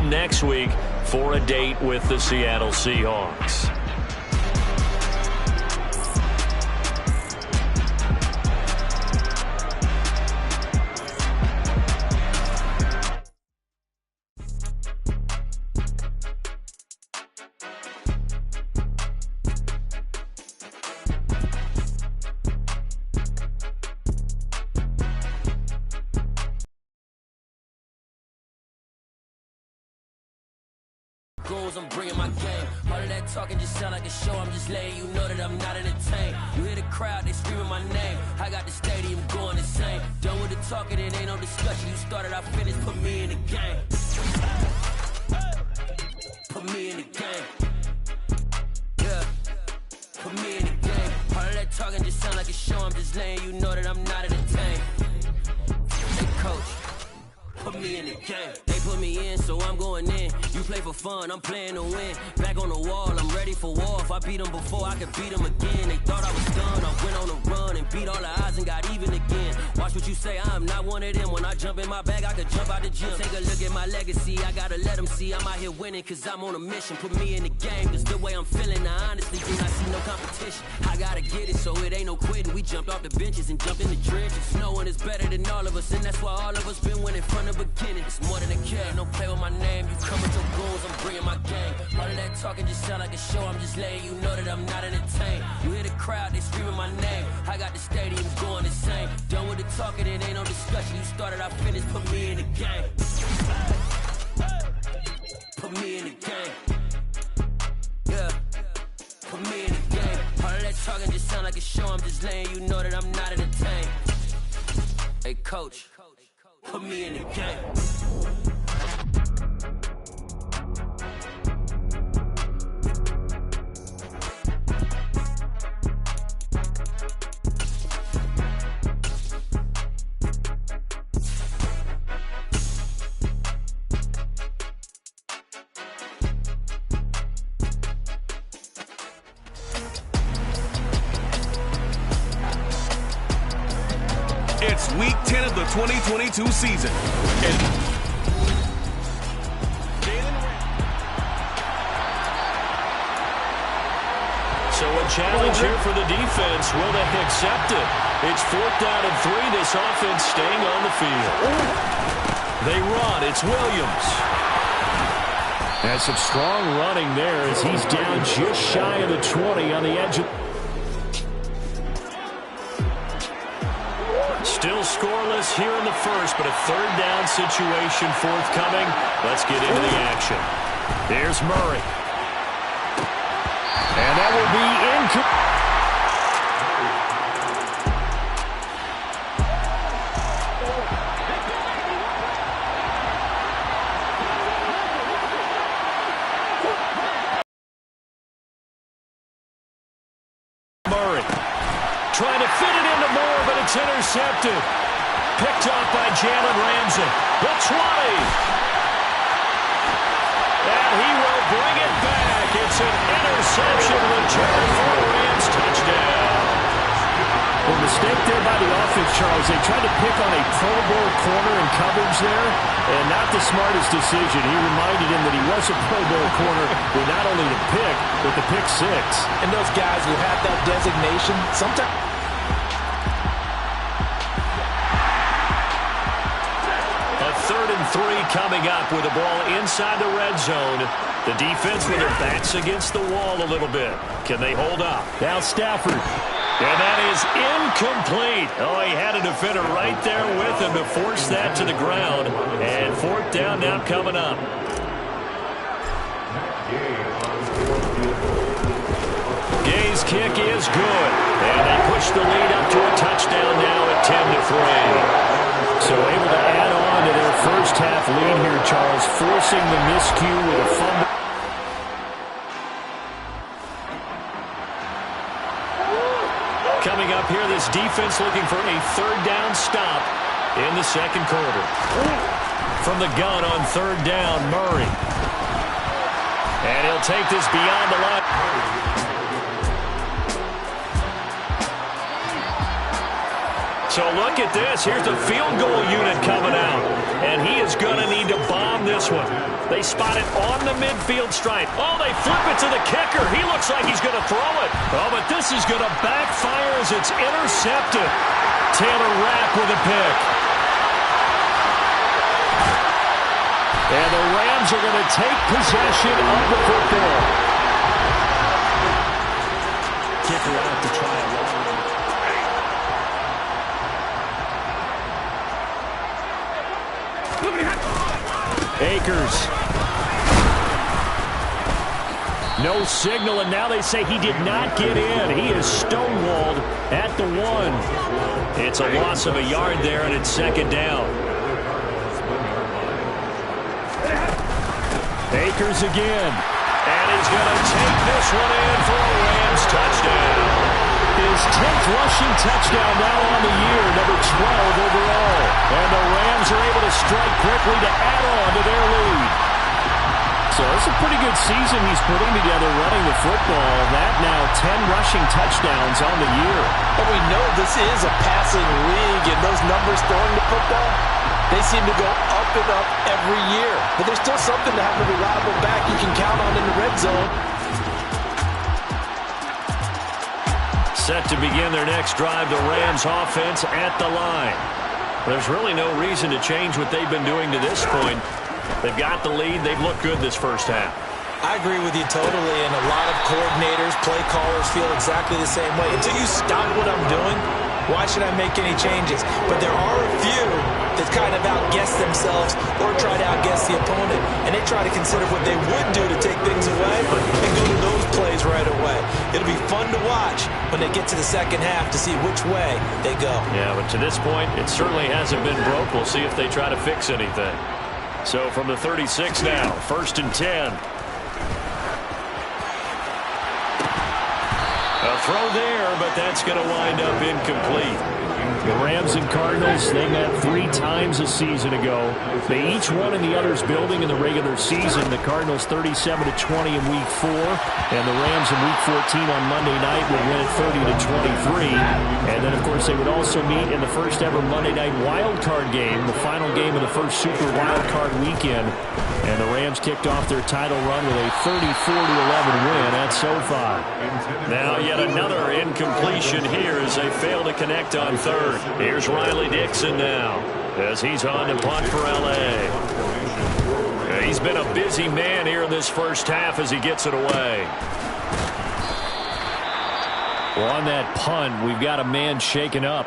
home next week for a date with the Seattle Seahawks. I'm bringing my game. All of that talking just sound like a show. I'm just letting you know that I'm not entertained. You hear the crowd, they screaming my name. I got the stadium going insane. Done with the talking, it ain't no discussion. You started, I finished, put me in the game. Put me in the game. Yeah. Put me in the game. All of that talking just sound like a show. I'm just letting you know that I'm not entertained. Hey, coach. Put me in the game. They put me in, so I'm going in. You play for fun, I'm playing to win. Back on the wall, I'm ready for war. If I beat them before, I could beat them again. They thought I was done, I went on a run and beat all the odds and got even again. Watch what you say, I'm not one of them. When I jump in my bag, I could jump out the gym. Take a look at my legacy, I gotta let them see I'm out here winning, cause I'm on a mission. Put me in the game, cause the way I'm feeling, I honestly do not see no competition. I gotta get it, so it ain't no quitting. We jumped off the benches and jumped in the trenches. No one is better than all of us, and that's why all of us been winning from the beginning. It's more than a care, no play with my name. You come with your goons, I'm bringing my game. All of that talking just sound like a show. I'm just letting you know that I'm not entertained. You hear the crowd, they screaming my name. I got the stadium going insane. Done with the talking, it ain't no discussion. You started, I finished, put me in the game. Put me in the game. Yeah. Put me in the game. All of that talking just sound like a show. I'm just letting you know that I'm not entertained. Hey, coach. Put me in the game. It's week 10 of the 2022 season. So a challenge here for the defense. Will they accept it? It's 4th down and 3. This offense staying on the field. They run. It's Williams. Has some strong running there as he's down just shy of the 20 on the edge of... Still scoreless here in the first, but a 3rd down situation forthcoming. Let's get into the action. There's Murray. And that will be Murray. Trying to fit it into Moore, but it's intercepted. Picked off by Jalen Ramsey. The 20. And he will bring it back. It's an interception return for a Rams touchdown. The mistake there by the offense, Charles. They tried to pick on a Pro Bowl corner in coverage there, and not the smartest decision. He reminded him that he was a Pro Bowl corner with not only the pick, but the pick six. And those guys who have that designation, sometimes... A 3rd and 3 coming up with the ball inside the red zone. The defense with their backs against the wall a little bit. Can they hold up? Now Stafford. And that is incomplete. Oh, he had a defender right there with him to force that to the ground. And 4th down now coming up. Gay's kick is good. And they push the lead up to a touchdown now at 10-3. So able to add on to their first half lead here, Charles, forcing the miscue with a fumble. Coming up here, this defense looking for a 3rd down stop in the second quarter. From the gun on 3rd down, Murray. And he'll take this beyond the line. So look at this. Here's the field goal unit coming out. And he is going to need to bomb this one. They spot it on the midfield stripe. Oh, they flip it to the kicker. He looks like he's going to throw it. Oh, but this is going to backfire as it's intercepted. Taylor Rapp with a pick. And the Rams are going to take possession of the football. Kicker out to try a long one. Akers. No signal, and now they say he did not get in. He is stonewalled at the 1. It's a loss of a yard there, and it's second down. Akers again. And he's going to take this one in for a Rams touchdown. His 10th rushing touchdown now on the year, number 12 overall. And the Rams are able to strike quickly to add on to their lead. So it's a pretty good season he's putting together running the football. That now 10 rushing touchdowns on the year. But we know this is a passing league, and those numbers throwing the football, they seem to go up and up every year. But there's still something to have a reliable back you can count on in the red zone. Set to begin their next drive, the Rams offense at the line. There's really no reason to change what they've been doing to this point. They've got the lead. They've looked good this first half. I agree with you totally, and a lot of coordinators, play callers feel exactly the same way. Until you stop what I'm doing, why should I make any changes? But there are a few that kind of outguess themselves or try to outguess the opponent, and they try to consider what they would do to take things away and go to those plays right away. It'll be fun to watch when they get to the second half to see which way they go. Yeah, but to this point, it certainly hasn't been broke. We'll see if they try to fix anything. So from the 36 now, 1st and 10. A throw there, but that's going to wind up incomplete. The Rams and Cardinals, they met 3 times a season ago. They each won in the other's building in the regular season. The Cardinals 37-20 in Week 4, and the Rams in Week 14 on Monday night would win it 30-23. And then, of course, they would also meet in the first ever Monday night wild card game, the final game of the first Super Wild Card weekend. And the Rams kicked off their title run with a 34-11 win at SoFi. Now yet another incompletion here as they fail to connect on third. Here's Riley Dixon now as he's on to punt for L.A. He's been a busy man here in this first half as he gets it away. Well, on that punt, we've got a man shaken up.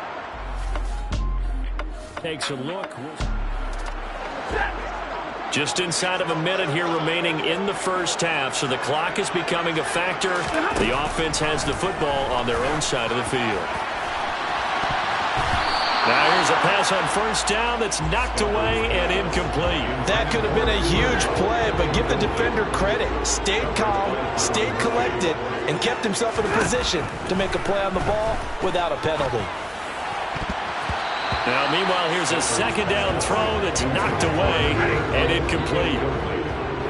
Takes a look. Just inside of a minute here remaining in the first half, so the clock is becoming a factor. The offense has the football on their own side of the field. Now here's a pass on first down that's knocked away and incomplete. That could have been a huge play, but give the defender credit. Stayed calm, stayed collected, and kept himself in a position to make a play on the ball without a penalty. Now, meanwhile, here's a second down throw that's knocked away and incomplete.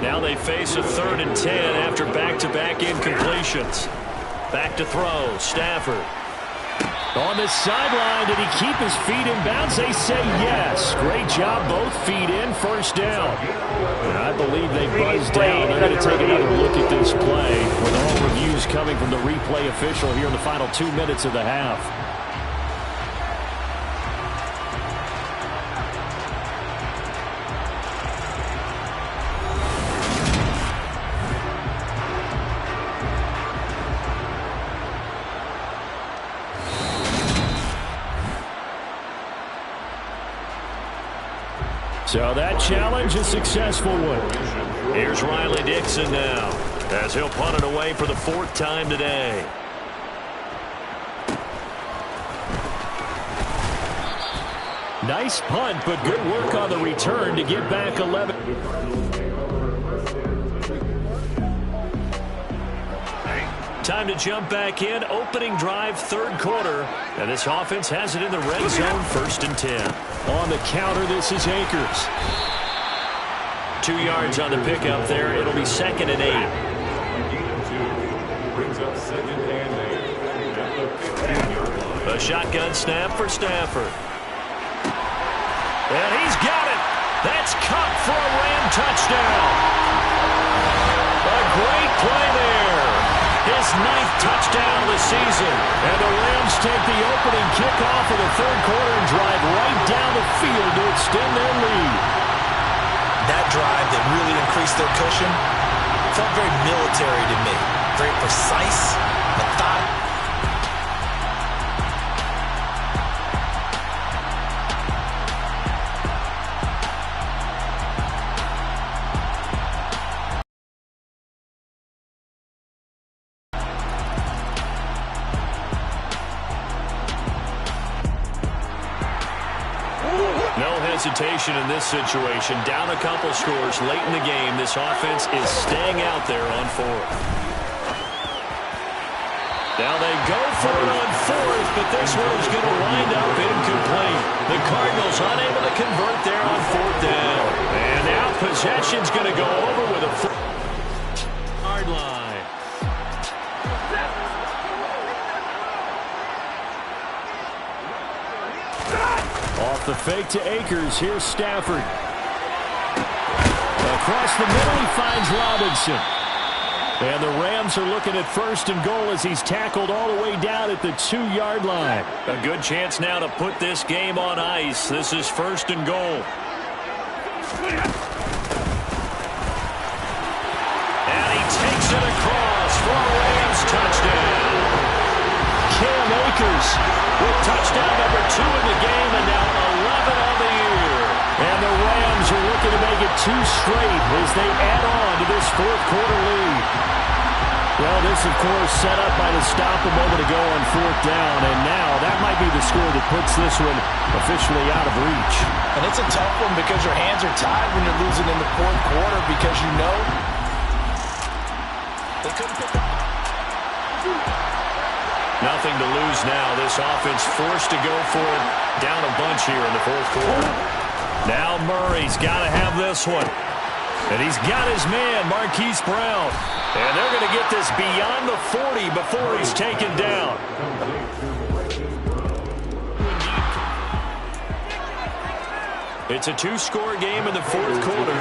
Now they face a 3rd and 10 after back-to-back incompletions. Back to throw, Stafford. On the sideline, did he keep his feet in bounds? They say yes. Great job, both feet in, first down. And I believe they buzzed down. They're going to take another look at this play with all reviews coming from the replay official here in the final 2 minutes of the half. So that challenge, a successful one. Here's Riley Dixon now as he'll punt it away for the 4th time today. Nice punt, but good work on the return to get back 11. Time to jump back in. Opening drive, 3rd quarter. And this offense has it in the red zone, 1st and 10. On the counter, this is Akers. 2 yards on the pickup there. It'll be 2nd and 8. A shotgun snap for Stafford. And he's got it. That's caught for a Ram touchdown. A great play there. His 9th touchdown of the season. And the Rams take the opening kickoff of the third quarter and drive right down the field to extend their lead. That drive that really increased their cushion felt very military to me. Very precise, methodical. No hesitation in this situation. Down a couple scores late in the game. This offense is staying out there on 4th. Now they go for it on 4th, but this one is going to wind up incomplete. The Cardinals unable to convert there on 4th down. And now possession's going to go over with a 4-yard line. Off the fake to Akers. Here's Stafford. Across the middle, he finds Robinson. And the Rams are looking at 1st and goal as he's tackled all the way down at the 2-yard line. A good chance now to put this game on ice. This is 1st and goal. And he takes it across for a Rams touchdown. Cam Akers with touchdown number 2 in the game, and now 11 on the year. And the Rams are looking to make it 2 straight as they add on to this 4th quarter lead. Well, this, of course, set up by the stop a moment ago on 4th down, and now that might be the score that puts this one officially out of reach. And it's a tough one because your hands are tied when you're losing in the 4th quarter because you know they couldn't pick up. Nothing to lose now. This offense forced to go for it down a bunch here in the 4th quarter. Now Murray's got to have this one. And he's got his man, Marquise Brown. And they're going to get this beyond the 40 before he's taken down. It's a 2-score game in the 4th quarter.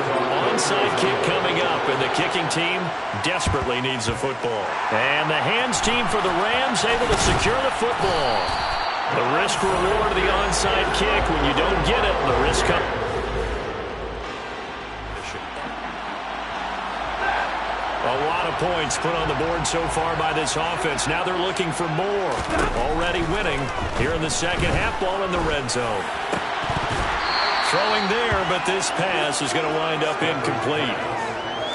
Onside kick coming up, and the kicking team desperately needs a football. And the hands team for the Rams able to secure the football. The risk-reward of the onside kick. When you don't get it, the risk comes. A lot of points put on the board so far by this offense. Now they're looking for more. Already winning here in the second half. Ball in the red zone. Throwing there, but this pass is going to wind up incomplete.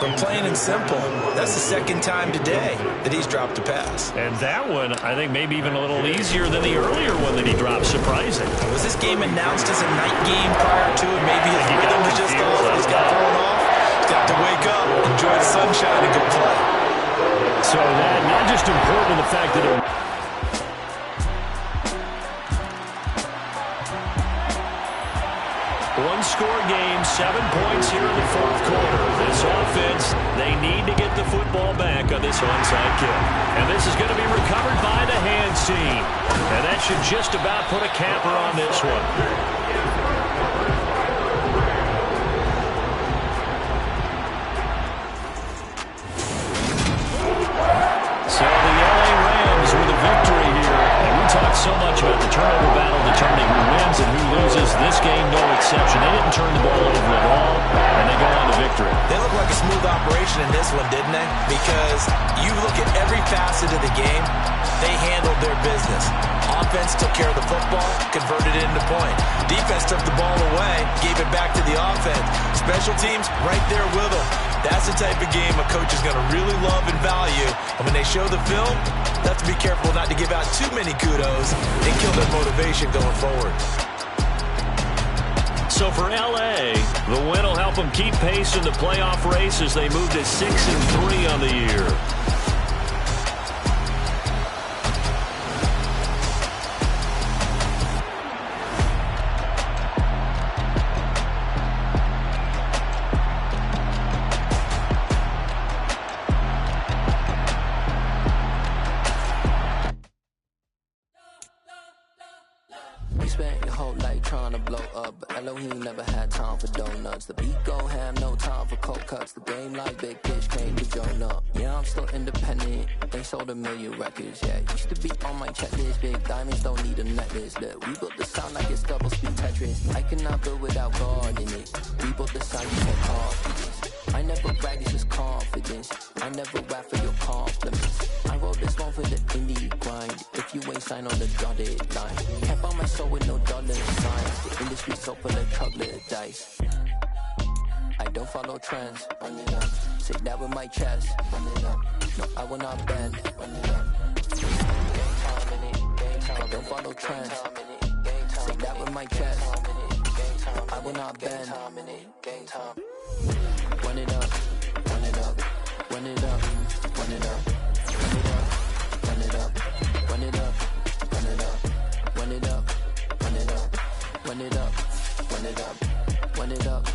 From plain and simple, that's the 2nd time today that he's dropped a pass. And that one, I think, maybe even a little easier than the earlier one that he dropped. Surprising. Was this game announced as a night game prior to it? Maybe his rhythm was just off. He's got thrown off. He's got to wake up, enjoy the sunshine, and go play. So that, not just important in the fact that it... 1-score game, 7 points here in the 4th quarter. This offense, they need to get the football back on this onside kick. And this is going to be recovered by the hands team. And that should just about put a capper on this one. So the LA Rams with a victory here. And we talked so much about the turnover battle determining who wins and who loses. This game, no exception. They didn't turn the ball over at all, and they go on to victory. They look like a smooth operation in this one, didn't they? Because you look at every facet of the game, they handled their business. Offense took care of the football, converted it into point. Defense took the ball away, gave it back to the offense. Special teams, right there with them. That's the type of game a coach is going to really love and value. And when they show the film, they have to be careful not to give out too many kudos and kill their motivation going forward. So for LA, the win will help them keep pace in the playoff race as they move to 6-3 on the year. Elohim never had time for donuts. The beat go ham, no time for cold cuts. The game like Big Fish came to Jonah. Yeah, I'm still independent. They sold 1 million records. Yeah, used to be on my checklist. Big diamonds don't need a necklace. Look, we built the sound like it's double speed Tetris. I cannot build without God in it. We built the sound you can't confidence. I never brag, it's just confidence. I never rap for your compliments. I wrote this one for the indie grind. If you ain't signed on the dotted line, can't buy my soul with no dollar signs. The industry so full of troglodytes. I don't follow trends. Run it up. Say that with my chest. Run it up. No, I will not bend. Run it up. I don't follow trends. Say that with my chest. I will not bend. Run it up. Run it up. Run it up. Run it up. Run it up. Run it up. Run it up. Run it up. Run it up. Run it up. Run it up. Run it up.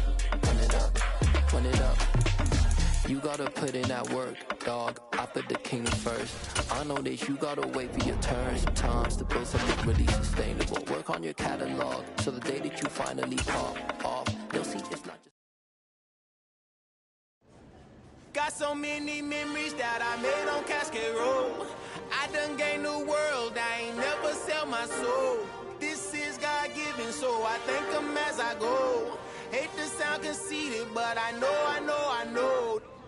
Run it up. Run it up. You gotta put in that work, dog. I put the kingdom first. I know that you gotta wait for your turn sometimes to build something really sustainable. Work on your catalog so the day that you finally pop off, they'll see it's not just. Got so many memories that I made on Cascade Road. I done gained the world, I ain't never sell my soul. This is God-given, so I thank him as I go. Hate to sound conceited, but I know.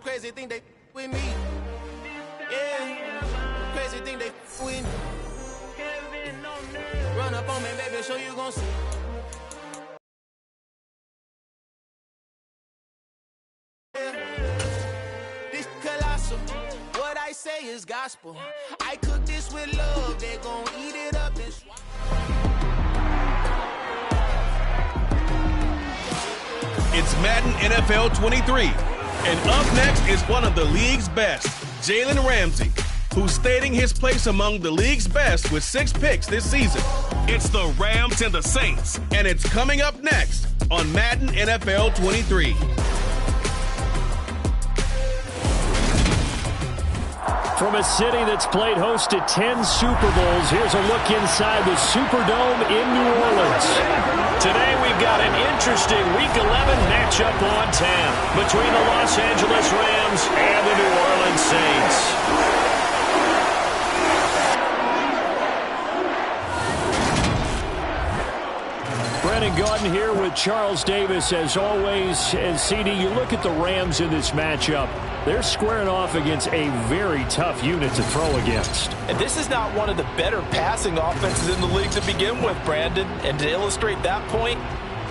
Crazy thing they with me. Yeah, crazy thing they with me. Run up on me, baby, show you gon' see. This colossal, what I say is gospel. I cook this with love, they gon' eat it up and It's Madden NFL 23. And up next is one of the league's best, Jalen Ramsey, who's stating his place among the league's best with 6 picks this season. It's the Rams and the Saints, and it's coming up next on Madden NFL 23. From a city that's played host to 10 Super Bowls, here's a look inside the Superdome in New Orleans. Today we've got an interesting Week 11 matchup on tap between the Los Angeles Rams and the New Orleans Saints. Brandon Gaudin here with Charles Davis as always. And CD, you look at the Rams in this matchup. They're squaring off against a very tough unit to throw against. And this is not one of the better passing offenses in the league to begin with, Brandon. And to illustrate that point,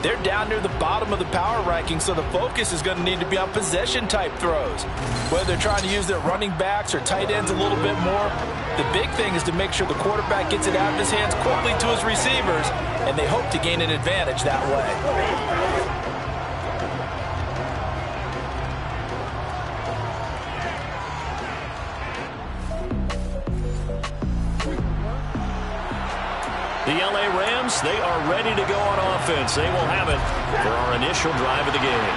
they're down near the bottom of the power ranking, so the focus is going to need to be on possession-type throws. Whether they're trying to use their running backs or tight ends a little bit more, the big thing is to make sure the quarterback gets it out of his hands quickly to his receivers, and they hope to gain an advantage that way. The LA Rams, they are ready to go on offense. They will have it for our initial drive of the game.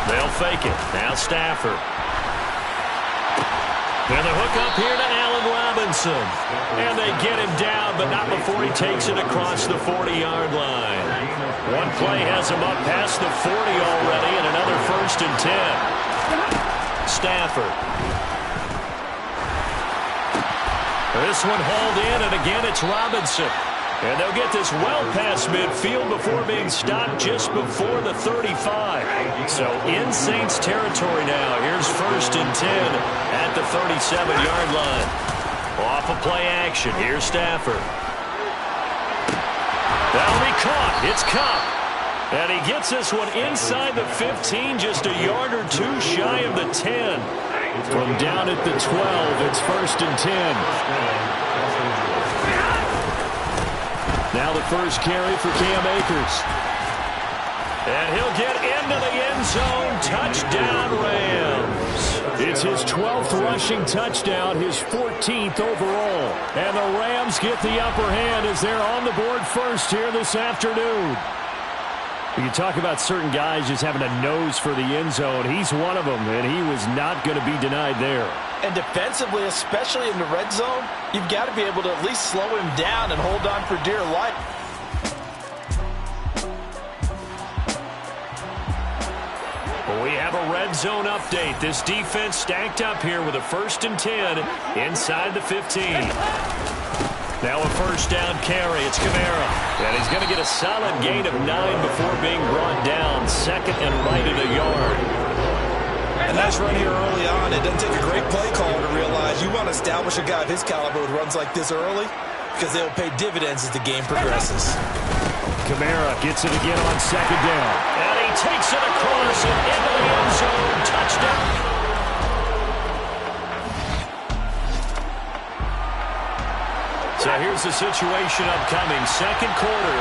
They'll fake it. Now Stafford. And the hook up here to Allen Robinson. And they get him down, but not before he takes it across the 40-yard line. One play has him up past the 40 already, and another 1st and 10. Stafford. This one hauled in, and again it's Robinson. And they'll get this well past midfield before being stopped just before the 35. So in Saints territory now. Here's 1st and 10 at the 37-yard line. Off of play action. Here's Stafford. That'll be caught. It's Cup. And he gets this one inside the 15, just a yard or two shy of the 10. From down at the 12, it's 1st and 10. Now the first carry for Cam Akers. And he'll get into the end zone. Touchdown, Rams. It's his 12th rushing touchdown, his 14th overall. And the Rams get the upper hand as they're on the board first here this afternoon. You talk about certain guys just having a nose for the end zone. He's one of them, and he was not going to be denied there. And defensively, especially in the red zone, you've got to be able to at least slow him down and hold on for dear life. Well, we have a red zone update. This defense stacked up here with a 1st and 10 inside the 15. Now a first down carry. It's Kamara. And he's going to get a solid gain of 9 before being brought down. 2nd and right at a yard. A nice run here early on. It doesn't take a great play caller to realize you want to establish a guy of his caliber who runs like this early because they'll pay dividends as the game progresses. Kamara gets it again on 2nd down. And he takes it across and into the end zone. Touchdown. So here's the situation upcoming. 2nd quarter,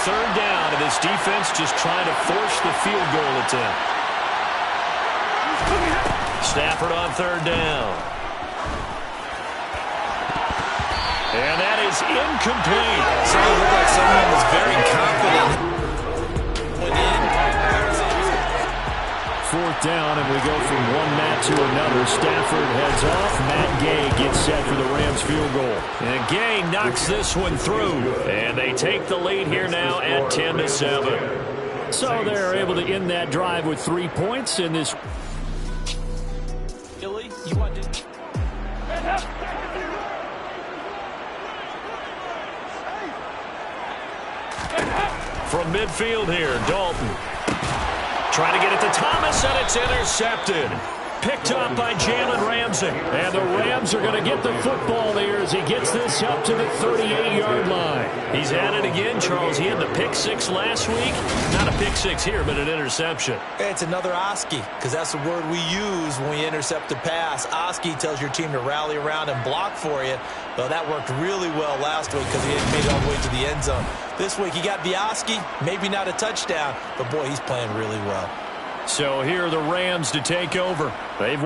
3rd down, and this defense just trying to force the field goal attempt. Stafford on 3rd down. And that is incomplete. So it looked like someone was very confident. Went in. 4th down, and we go from one mat to another. Stafford heads off. Matt Gay gets set for the Rams field goal. And Gay knocks this one through. And they take the lead here now at 10-7. So they're able to end that drive with 3 points in this. You want to... From midfield here, Dalton. Trying to get it to Thomas, and it's intercepted. Picked up by Jalen Ramsey. And the Rams are going to get the football there as he gets this up to the 38-yard line. He's at it again, Charles. He had the pick 6 last week. Not a pick 6 here, but an interception. It's another Oski, because that's the word we use when we intercept a pass. Oski tells your team to rally around and block for you. Well, that worked really well last week because he hadn't made it all the way to the end zone. This week he got the Oski, maybe not a touchdown, but boy, he's playing really well. So here are the Rams to take over. They've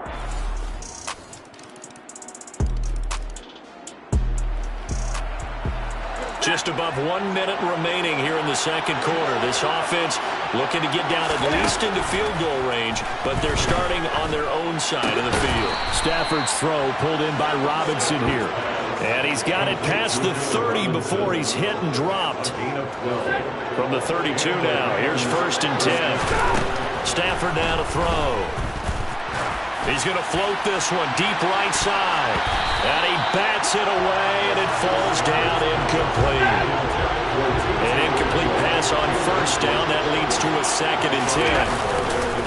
just above 1 minute remaining here in the 2nd quarter. This offense looking to get down at least into field goal range, but they're starting on their own side of the field. Stafford's throw pulled in by Robinson here. And he's got it past the 30 before he's hit and dropped. From the 32 now, here's 1st and 10. Stafford now to throw. He's going to float this one deep right side. And he bats it away, and it falls down incomplete. An incomplete pass on 1st down. That leads to a 2nd and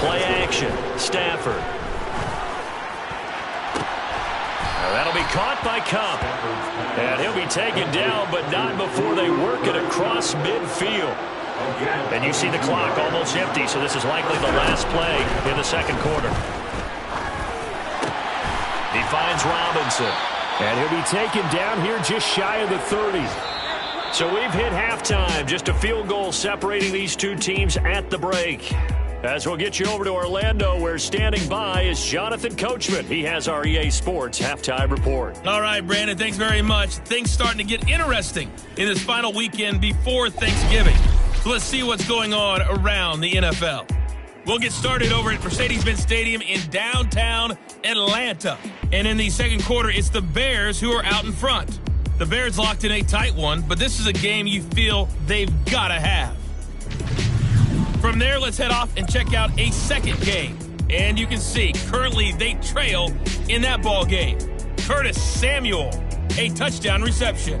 10. Play action. Stafford. Now that'll be caught by Cup. And he'll be taken down, but not before they work it across midfield. And you see the clock almost empty, so this is likely the last play in the 2nd quarter. He finds Robinson. And he'll be taken down here just shy of the 30. So we've hit halftime. Just a field goal separating these two teams at the break. As we'll get you over to Orlando, where standing by is Jonathan Coachman. He has our EA Sports Halftime Report. All right, Brandon, thanks very much. Things starting to get interesting in this final weekend before Thanksgiving. So let's see what's going on around the NFL. We'll get started over at Mercedes-Benz Stadium in downtown Atlanta. And in the 2nd quarter, it's the Bears who are out in front. The Bears locked in a tight one, but this is a game you feel they've got to have. From there, let's head off and check out a 2nd game. And you can see, currently they trail in that ball game. Curtis Samuel, a touchdown reception.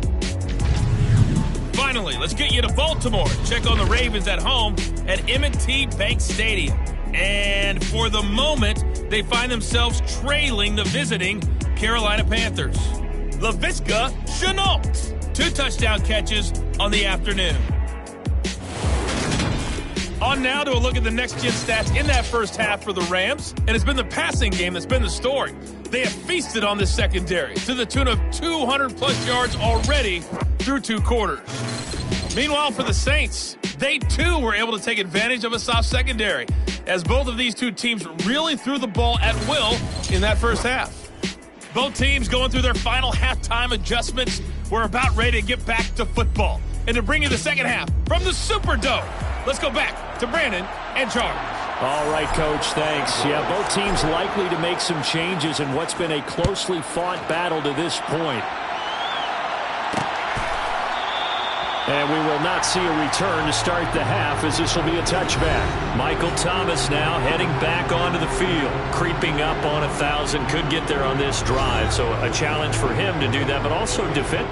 Finally, let's get you to Baltimore. Check on the Ravens at home at M&T Bank Stadium. And for the moment, they find themselves trailing the visiting Carolina Panthers. Laviska Shenault, 2 touchdown catches on the afternoon. On now to a look at the next-gen stats in that first half for the Rams. And it's been the passing game that's been the story. They have feasted on this secondary to the tune of 200-plus yards already through 2 quarters. Meanwhile, for the Saints, they too were able to take advantage of a soft secondary, as both of these two teams really threw the ball at will in that first half. Both teams going through their final halftime adjustments. We're about ready to get back to football. And to bring you the second half from the Superdome, let's go back to Brandon and Charles. All right, Coach, thanks. Yeah, both teams likely to make some changes in what's been a closely fought battle to this point. And we will not see a return to start the half, as this will be a touchback. Michael Thomas now heading back onto the field. Creeping up on 1,000. Could get there on this drive. So a challenge for him to do that, but also defend.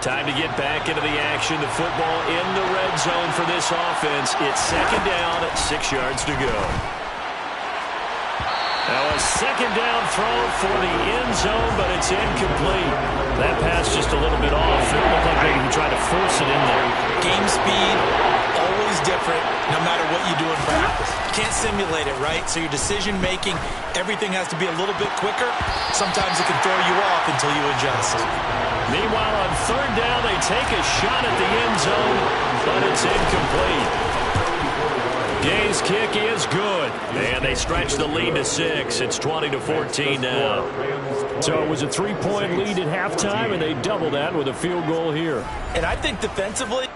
Time to get back into the action. The football in the red zone for this offense. It's second down at 6 yards to go. Now a second down throw for the end zone, but it's incomplete. That pass just a little bit off. It looked like maybe he tried to force it in there. Game speed, always different, no matter what you do in practice. You can't simulate it, right? So your decision-making, everything has to be a little bit quicker. Sometimes it can throw you off until you adjust. Meanwhile, on third down, they take a shot at the end zone, but it's incomplete. Gay's kick is good, and they stretch the lead to 6. It's 20-14 now. So it was a 3-point lead at halftime, and they double that with a field goal here. And I think defensively,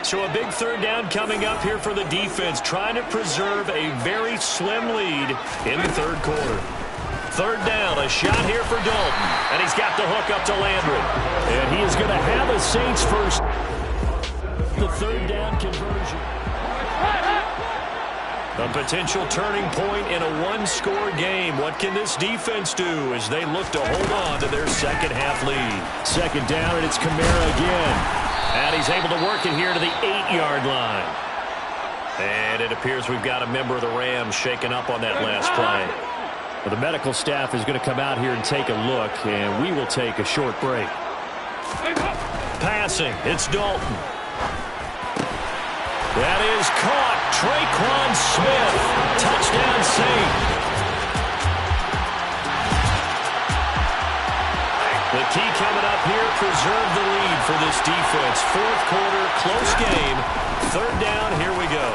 so a big third down coming up here for the defense, trying to preserve a very slim lead in the third quarter. Third down, a shot here for Dalton, and he's got the hook up to Landry. And he is going to have a Saints first. The third down conversion. A potential turning point in a one-score game. What can this defense do as they look to hold on to their second half lead? Second down, and it's Kamara again. And he's able to work it here to the 8-yard line. And it appears we've got a member of the Rams shaken up on that last play. Well, the medical staff is going to come out here and take a look, and we will take a short break. Passing, it's Dalton. That is caught. Traquan Smith. Touchdown Saint. The key coming up here, preserve the lead for this defense. Fourth quarter, close game. Third down, here we go.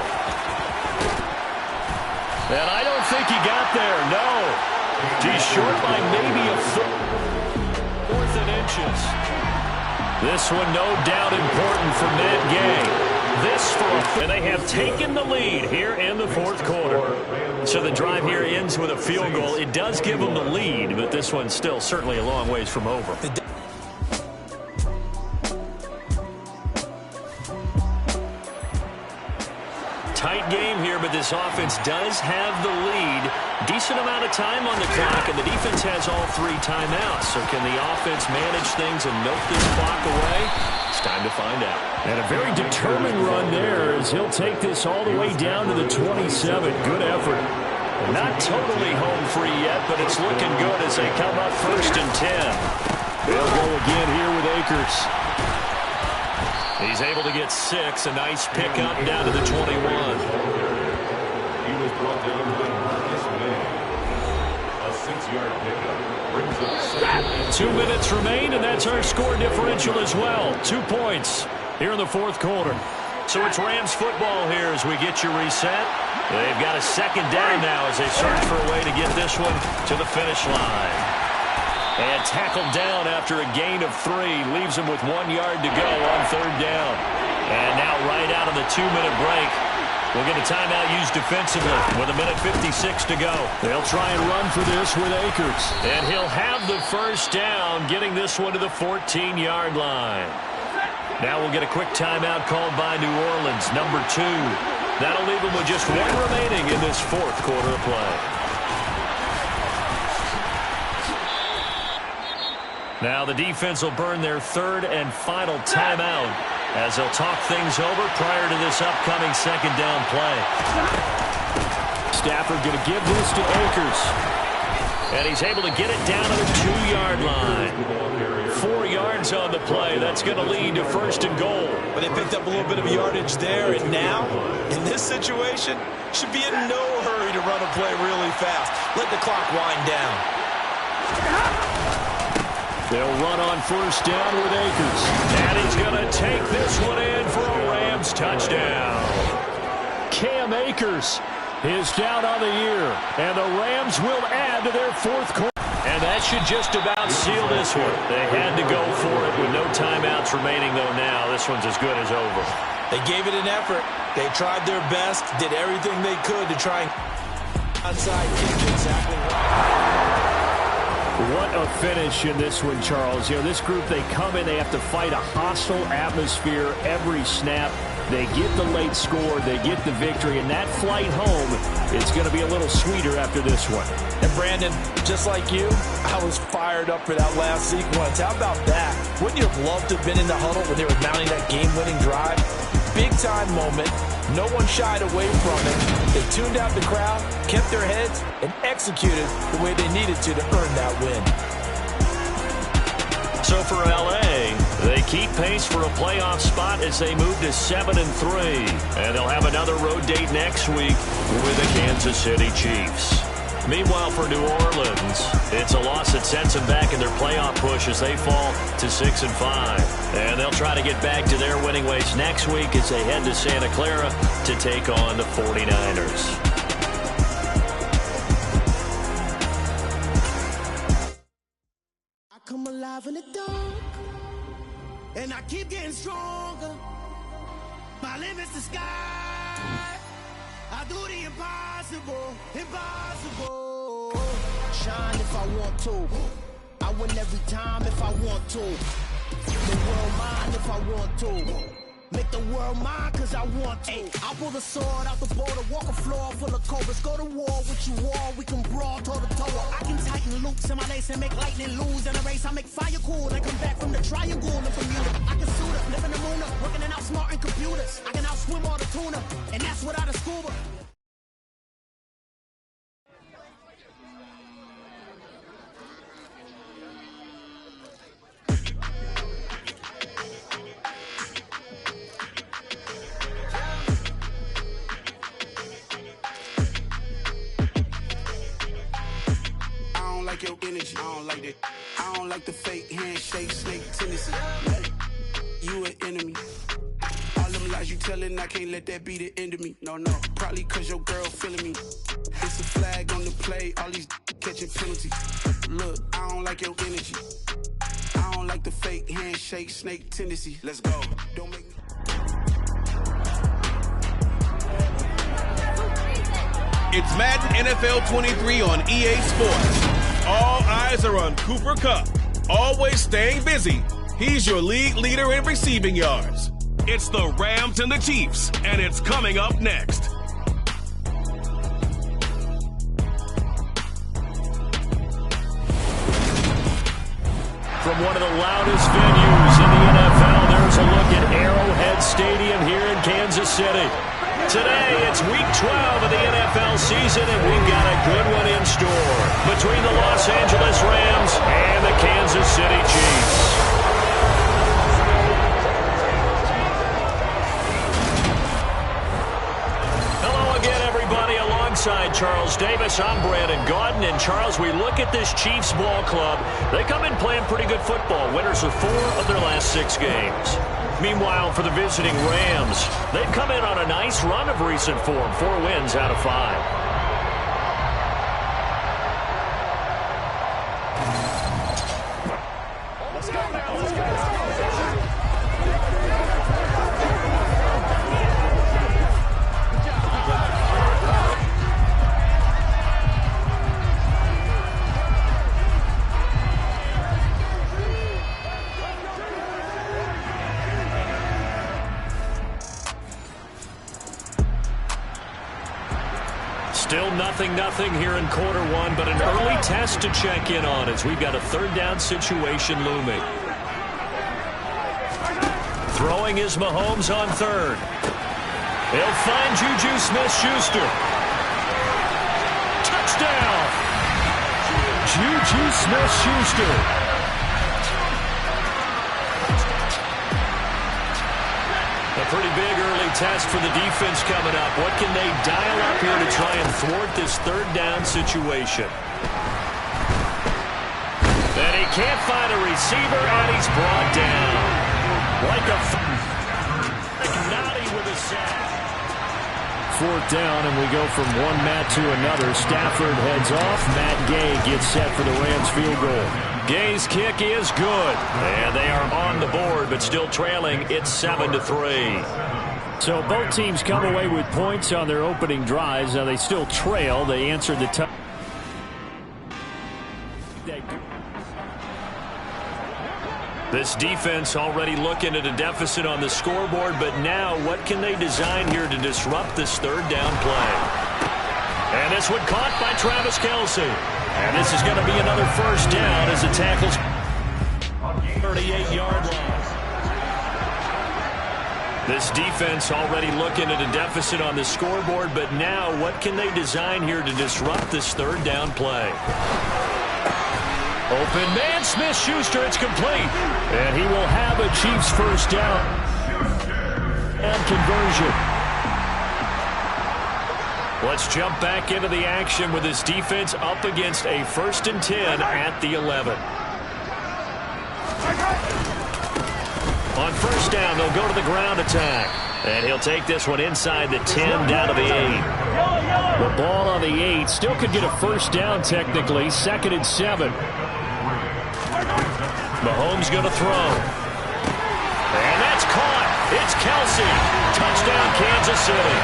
And I don't think he got there, no. He's short by maybe a foot. Fourth and inches. This one no doubt important for Matt Gay. And they have taken the lead here in the fourth quarter. So the drive here ends with a field goal. It does give them the lead, but this one's still certainly a long ways from over. Tight game here, but this offense does have the lead. Decent amount of time on the clock, and the defense has all 3 timeouts. So can the offense manage things and milk this clock away? It's time to find out. And a very determined run there as he'll take this all the way down to the 27. Good effort. Not totally home free yet, but it's looking good as they come up 1st and 10. They'll go again here with Akers. He's able to get 6. A nice pickup down to the 21. He was brought down by this man. A 6-yard pickup brings up 2 minutes remain, and that's our score differential as well. 2 points here in the fourth quarter. So it's Rams football here as we get you reset. They've got a second down now as they search for a way to get this one to the finish line. And tackled down after a gain of 3. Leaves him with 1 yard to go on third down. And now right out of the 2-minute break, we'll get a timeout used defensively with 1:56 to go. They'll try and run for this with Akers. And he'll have the first down, getting this one to the 14-yard line. Now we'll get a quick timeout called by New Orleans, number 2. That'll leave them with just 1 remaining in this fourth quarter of play. Now the defense will burn their 3rd and final timeout as they'll talk things over prior to this upcoming second down play. Stafford going to give this to Akers. And he's able to get it down to the 2-yard line. 4 yards on the play. That's going to lead to 1st and goal. But they picked up a little bit of yardage there, and now, in this situation, should be in no hurry to run a play really fast. Let the clock wind down. They'll run on 1st down with Akers. And he's going to take this one in for a Rams touchdown. Cam Akers is down on the year. And the Rams will add to their fourth quarter. And that should just about seal this one. They had to go for it with no timeouts remaining, though now. This one's as good as over. They gave it an effort. They tried their best, did everything they could to try and onside kick exactly right. What a finish in this one, Charles. You know, this group, they come in, they have to fight a hostile atmosphere every snap. They get the late score, they get the victory, and that flight home, it's going to be a little sweeter after this one. And Brandon, just like you, I was fired up for that last sequence. How about that? Wouldn't you have loved to have been in the huddle when they were mounting that game-winning drive? Big-time moment. No one shied away from it. They tuned out the crowd, kept their heads, and executed the way they needed to earn that win. So for L.A., they keep pace for a playoff spot as they move to 7-3. And they'll have another road date next week with the Kansas City Chiefs. Meanwhile, for New Orleans, it's a loss that sets them back in their playoff push as they fall to 6-5. And they'll try to get back to their winning ways next week as they head to Santa Clara to take on the 49ers. I come alive in the dark, and I keep getting stronger. My limit's the sky. I do the impossible, impossible. Shine if I want to. I win every time if I want to. The world mine if I want to. Make the world mine cause I want to. I pull the sword out the border, walk a floor full of cobras. Go to war with you all, we can brawl toe to toe. I can tighten loops in my lace and make lightning lose in a race. I make fire cool and come back from the triangle in Bermuda. I can suit up, live in the moon up, working and outsmarting computers. I can outswim all the tuna, and that's without a scuba. Your energy, I don't like that. I don't like the fake handshake, snake tendency. You an enemy. All them lies you telling, I can't let that be the end of me. No, probably cause your girl feeling me. It's a flag on the play, all these catching penalties. Look, I don't like your energy. I don't like the fake handshake, snake tendency. Let's go. Don't make me. It's Madden NFL 23 on EA Sports. All eyes are on Cooper Kupp, always staying busy. He's your league leader in receiving yards. It's the Rams and the Chiefs, and it's coming up next. From one of the loudest venues in the NFL, there's a look at Arrowhead Stadium here in Kansas City. Today, it's Week 12 of the NFL season, and we've got a good one in store between the Los Angeles Rams and the Kansas City Chiefs. Hello again, everybody. Alongside Charles Davis, I'm Brandon Gaudin. And Charles, we look at this Chiefs ball club. They come in playing pretty good football. Winners of 4 of their last 6 games. Meanwhile, for the visiting Rams, they've come in on a nice run of recent form, 4 wins out of 5. Still 0-0 here in quarter 1, but an early test to check in on as we've got a 3rd down situation looming. Throwing is Mahomes on 3rd. He'll find Juju Smith-Schuster. Touchdown! Juju Smith-Schuster. A pretty big early test for the defense coming up. What can they dial up here to try and thwart this 3rd down situation? And he can't find a receiver, and he's brought down. Like a Naughty with a sack. 4th down, and we go from one Matt to another. Stafford heads off. Matt Gay gets set for the Rams field goal. Gay's kick is good, and they are on the board, but still trailing. It's 7-3. So both teams come away with points on their opening drives. Now they still trail. They answered the touchdown. This defense already looking at a deficit on the scoreboard, but now what can they design here to disrupt this 3rd down play? And this one caught by Travis Kelce. And this is going to be another 1st down as it tackles 38-yard line. This defense already looking at a deficit on the scoreboard, but now what can they design here to disrupt this 3rd down play? Open man, Smith-Schuster, it's complete. And he will have a Chiefs 1st down and conversion. Let's jump back into the action with this defense up against a 1st and 10 at the 11. On 1st down, they'll go to the ground attack. And he'll take this one inside the 10 down to the 8. The ball on the 8 still could get a 1st down technically. 2nd and 7. Mahomes going to throw. And that's caught. It's Kelce. Touchdown, Kansas City.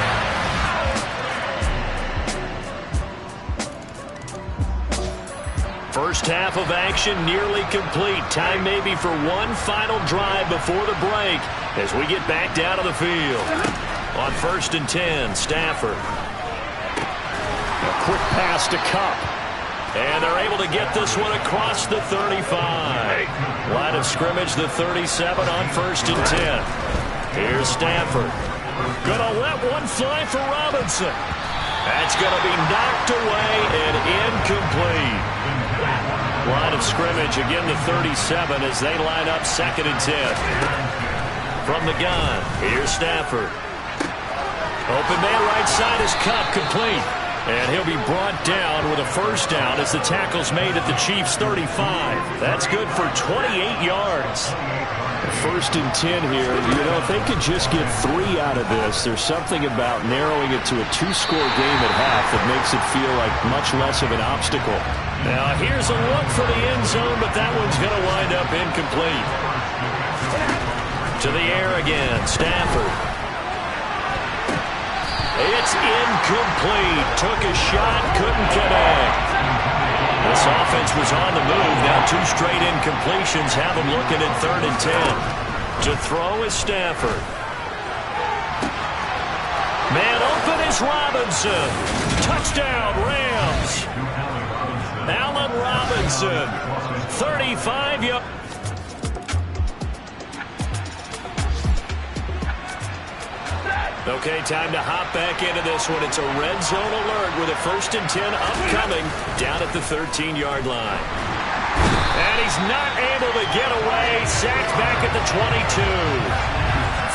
First half of action nearly complete. Time maybe for one final drive before the break as we get back down to the field. On 1st and 10, Stafford. A quick pass to Cup. And they're able to get this one across the 35. Line of scrimmage, the 37 on 1st and 10. Here's Stafford. Gonna let one fly for Robinson. That's gonna be knocked away and incomplete. Line of scrimmage, again the 37 as they line up 2nd and 10. From the gun, here's Stafford. Open man right side is Cup, complete. And he'll be brought down with a 1st down as the tackle's made at the Chiefs' 35. That's good for 28 yards. 1st and 10 here. You know, if they could just get 3 out of this, there's something about narrowing it to a 2-score game at half that makes it feel like much less of an obstacle. Now here's a look for the end zone, but that one's going to wind up incomplete. To the air again, Stafford. It's incomplete. Took a shot, couldn't connect. This offense was on the move. Now 2 straight incompletions have them looking at 3rd and 10. To throw is Stafford. Man open is Robinson. Touchdown, Rams. Allen Robinson. 35 yards. Okay, time to hop back into this one. It's a red zone alert with a 1st and 10 upcoming down at the 13-yard line. And he's not able to get away. Sacked back at the 22.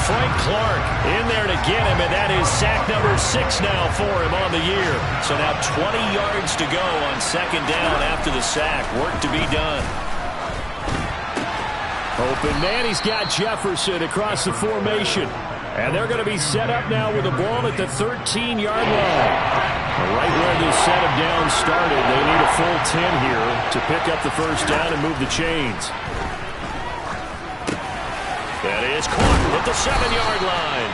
Frank Clark in there to get him, and that is sack number 6 now for him on the year. So now 20 yards to go on 2nd down after the sack. Work to be done. Open man, he's got Jefferson across the formation. And they're going to be set up now with the ball at the 13-yard line. Right where this set of downs started, they need a full 10 here to pick up the 1st down and move the chains. That is caught at the 7-yard line.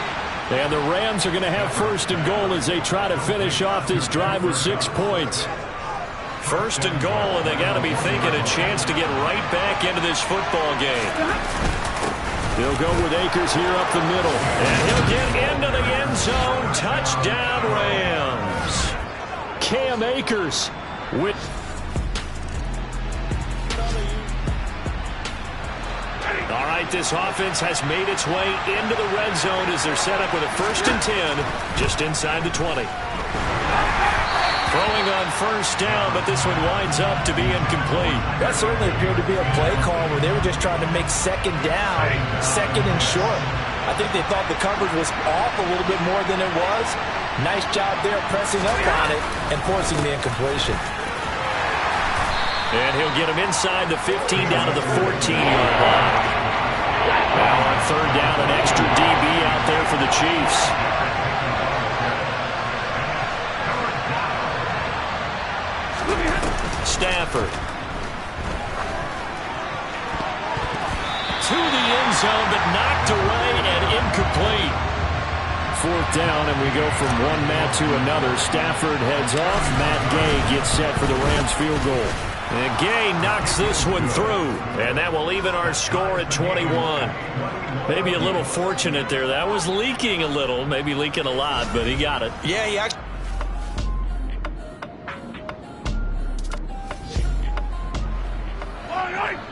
And the Rams are going to have 1st and goal as they try to finish off this drive with 6 points. 1st and goal, and they got to be thinking a chance to get right back into this football game. They'll go with Akers here up the middle. And he'll get into the end zone. Touchdown, Rams. Cam Akers with... All right, this offense has made its way into the red zone as they're set up with a 1st and 10 just inside the 20. Throwing on 1st down, but this one winds up to be incomplete. That certainly appeared to be a play call where they were just trying to make 2nd down, 2nd and short. I think they thought the coverage was off a little bit more than it was. Nice job there pressing up on it and forcing the incompletion. And he'll get him inside the 15 down to the 14-yard line. Now on 3rd down, an extra DB out there for the Chiefs. Stafford. To the end zone, but knocked away and incomplete. 4th down, and we go from one Matt to another. Stafford heads off. Matt Gay gets set for the Rams field goal. And Gay knocks this one through, and that will even our score at 21. Maybe a little fortunate there. That was leaking a little, maybe leaking a lot, but he got it. Yeah.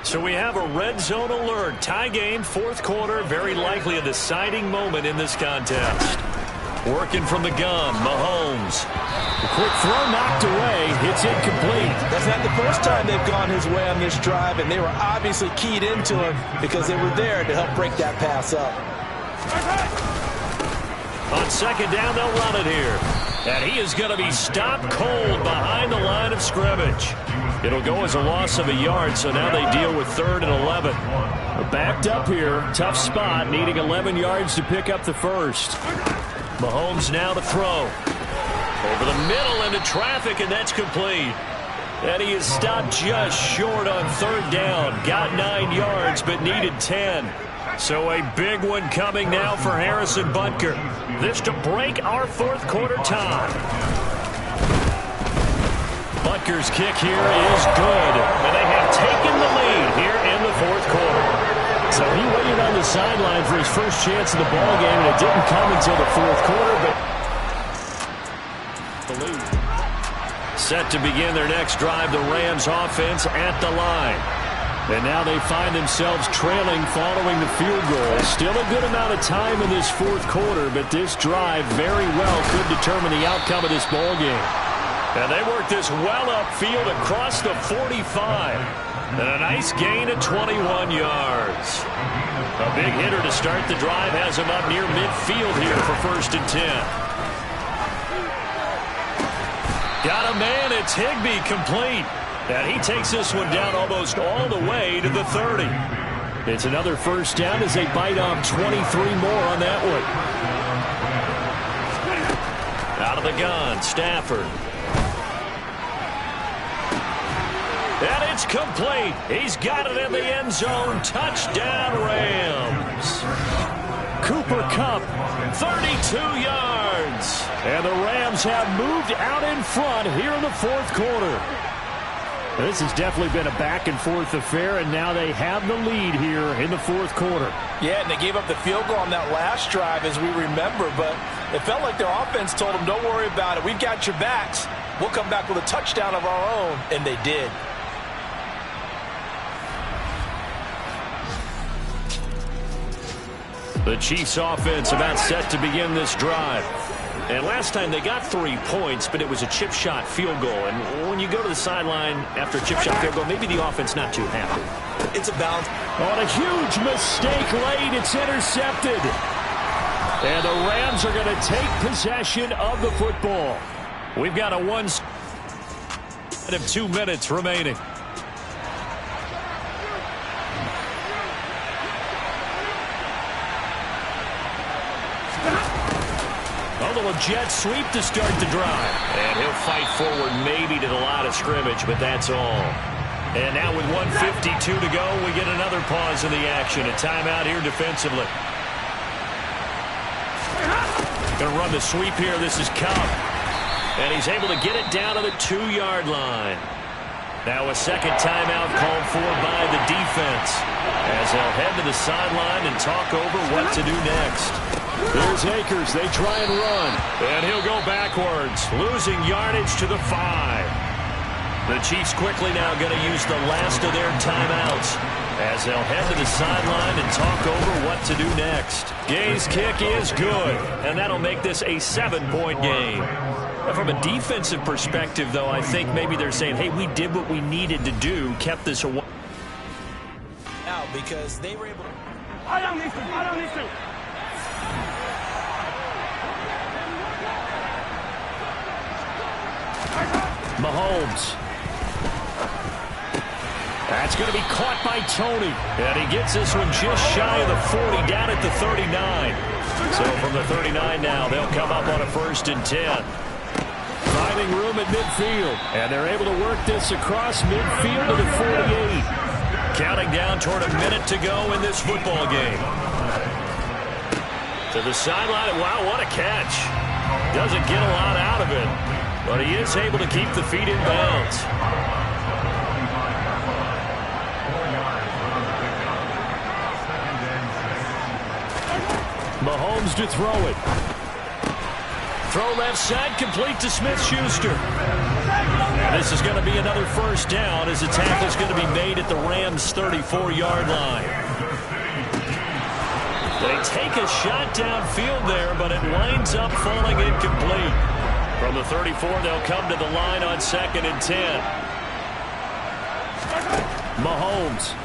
So we have a red zone alert. Tie game, 4th quarter. Very likely a deciding moment in this contest. Working from the gun, Mahomes. The quick throw knocked away. It's incomplete. That's not the first time they've gone his way on this drive, and they were obviously keyed into him because they were there to help break that pass up. On 2nd down, they'll run it here. And he is going to be stopped cold behind the line of scrimmage. It'll go as a loss of a yard, so now they deal with 3rd and 11. We're backed up here. Tough spot, needing 11 yards to pick up the first. Mahomes now to throw. Over the middle into traffic, and that's complete. And he is stopped just short on 3rd down. Got 9 yards, but needed 10. So a big one coming now for Harrison Butker. This to break our 4th quarter tie. Butker's kick here is good. And they have taken the lead here in the 4th quarter. So he waited on the sideline for his first chance of the ball game, and it didn't come until the 4th quarter, but the lead. Set to begin their next drive, the Rams offense at the line. And now they find themselves trailing following the field goal. Still a good amount of time in this 4th quarter, but this drive very well could determine the outcome of this ball game. And they work this well upfield across the 45. And a nice gain of 21 yards. A big hitter to start the drive has him up near midfield here for 1st and 10. Got a man, it's Higbee, complete. And he takes this one down almost all the way to the 30. It's another 1st down as they bite off 23 more on that one. Out of the gun, Stafford. And it's complete. He's got it in the end zone. Touchdown, Rams. Cooper Kupp, 32 yards. And the Rams have moved out in front here in the 4th quarter. This has definitely been a back-and-forth affair, and now they have the lead here in the 4th quarter. Yeah, and they gave up the field goal on that last drive, as we remember, but it felt like their offense told them, don't worry about it. We've got your backs. We'll come back with a touchdown of our own, and they did. The Chiefs offense about set to begin this drive. And last time they got 3 points, but it was a chip shot field goal. And when you go to the sideline after a chip shot field goal, maybe the offense not too happy. It's a bounce. On a huge mistake late, it's intercepted. And the Rams are going to take possession of the football. We've got a 1 of 2 minutes remaining. A little jet sweep to start the drive. And he'll fight forward maybe to the line of scrimmage, but that's all. And now with 1:52 to go, we get another pause in the action. A timeout here defensively. Going to run the sweep here. This is Kupp. And he's able to get it down to the 2-yard line. Now a second timeout called for by the defense, as they'll head to the sideline and talk over what to do next. There's Akers. They try and run. And he'll go backwards, losing yardage to the 5. The Chiefs quickly now going to use the last of their timeouts, as they'll head to the sideline and talk over what to do next. Gay's kick is good, and that'll make this a 7-point game. From a defensive perspective, though, I think maybe they're saying, hey, we did what we needed to do, kept this away. Now, because they were able to... Mahomes. That's going to be caught by Tony. And he gets this one just shy of the 40, down at the 39. So from the 39 now, they'll come up on a 1st and 10. Giving room at midfield. And they're able to work this across midfield to the 48. Counting down toward a minute to go in this football game. To the sideline. Wow, what a catch. Doesn't get a lot out of it, but he is able to keep the feet in bounds. Mahomes to throw it. Throw left side, complete to Smith-Schuster. And this is going to be another first down as the tackle is going to be made at the Rams' 34-yard line. They take a shot downfield there, but it winds up falling incomplete. From the 34, they'll come to the line on 2nd and 10. Mahomes.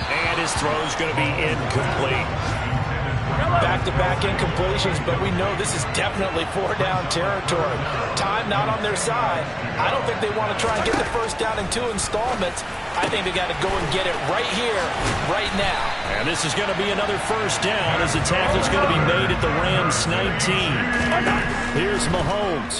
And his throw's going to be incomplete. Back-to-back incompletions, but we know this is definitely 4-down territory. Time not on their side. I don't think they want to try and get the first down in 2 installments. I think they got to go and get it right here, right now. And this is going to be another first down as the tackle's going to be made at the Rams' 19. Here's Mahomes.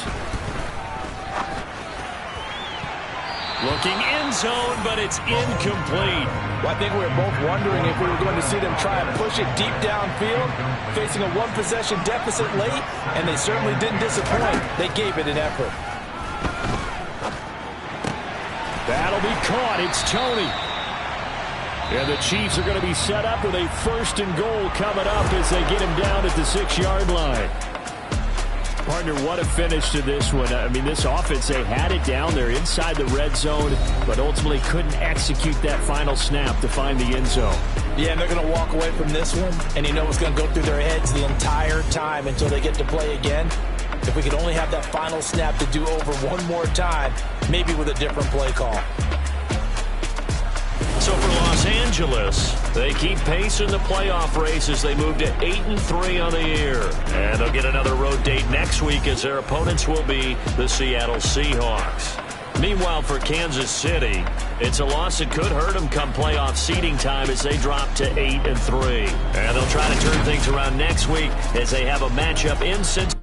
Looking end zone, but it's incomplete. Well, I think we were both wondering if we were going to see them try and push it deep downfield, facing a one-possession deficit late, and they certainly didn't disappoint. They gave it an effort. That'll be caught. It's Tony. And the Chiefs are going to be set up with a 1st and goal coming up as they get him down at the 6-yard line. Partner, what a finish to this one. I mean, this offense, they had it down there inside the red zone, but ultimately couldn't execute that final snap to find the end zone. Yeah, and they're going to walk away from this one, and you know what's going to go through their heads the entire time until they get to play again. If we could only have that final snap to do over one more time, maybe with a different play call. So for Los Angeles, they keep pace in the playoff race as they move to 8-3 on the year. And they'll get another road date next week as their opponents will be the Seattle Seahawks. Meanwhile, for Kansas City, it's a loss that could hurt them come playoff seeding time as they drop to 8-3. And they'll try to turn things around next week as they have a matchup in Cincinnati.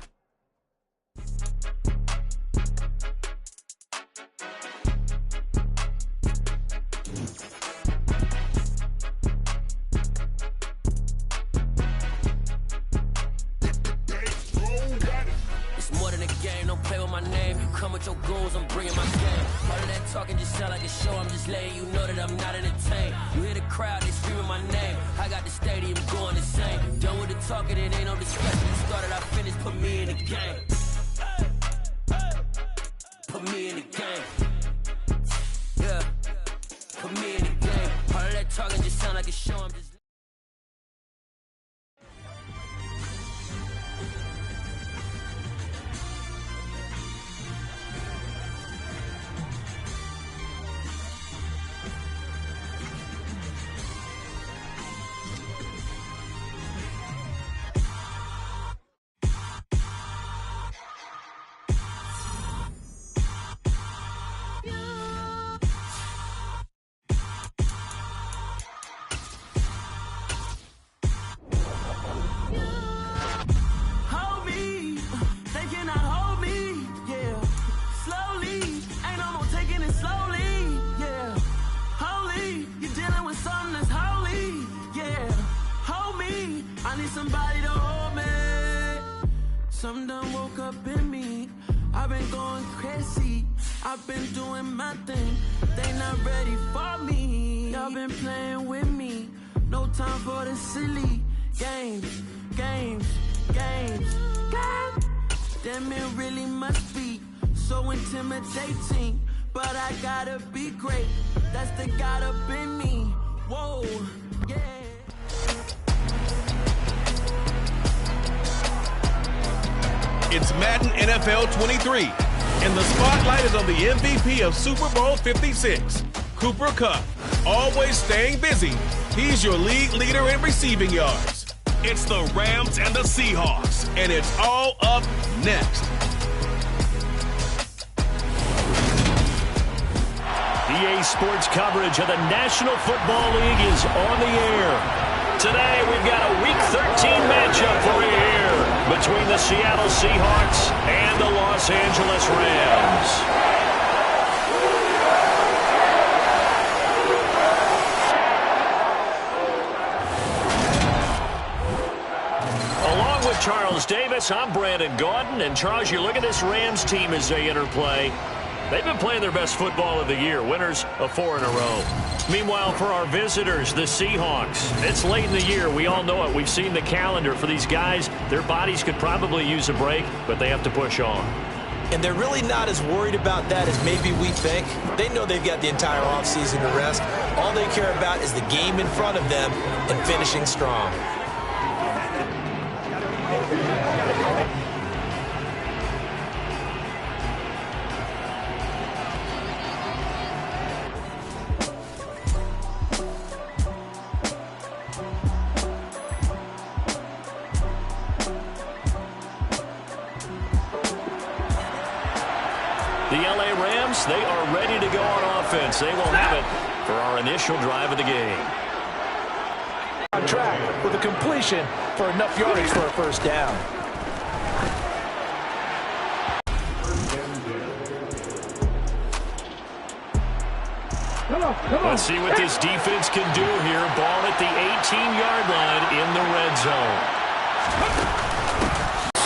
Somebody to hold me. Some done woke up in me. I've been going crazy. I've been doing my thing. They not ready for me. Y'all been playing with me. No time for the silly games. Damn, it really must be so intimidating. But I gotta be great. That's the God up in me. Whoa, yeah. It's Madden NFL 23, and the spotlight is on the MVP of Super Bowl 56, Cooper Kupp. Always staying busy, he's your league leader in receiving yards. It's the Rams and the Seahawks, and it's all up next. EA Sports coverage of the National Football League is on the air. Today, we've got a Week 13 matchup for you here. between the Seattle Seahawks and the Los Angeles Rams. Charles Davis, I'm Brandon Gaudin, and Charles, you look at this Rams team as they interplay. They've been playing their best football of the year, winners of 4 in a row. Meanwhile, for our visitors, the Seahawks, it's late in the year. We all know it. We've seen the calendar for these guys. Their bodies could probably use a break, but they have to push on. And they're really not as worried about that as maybe we think. They know they've got the entire offseason to rest. All they care about is the game in front of them and finishing strong. The LA Rams, they are ready to go on offense. They will have it for our initial drive of the game. On track with a completion for enough yardage for a first down. Let's see what this defense can do here. Ball at the 18-yard line in the red zone.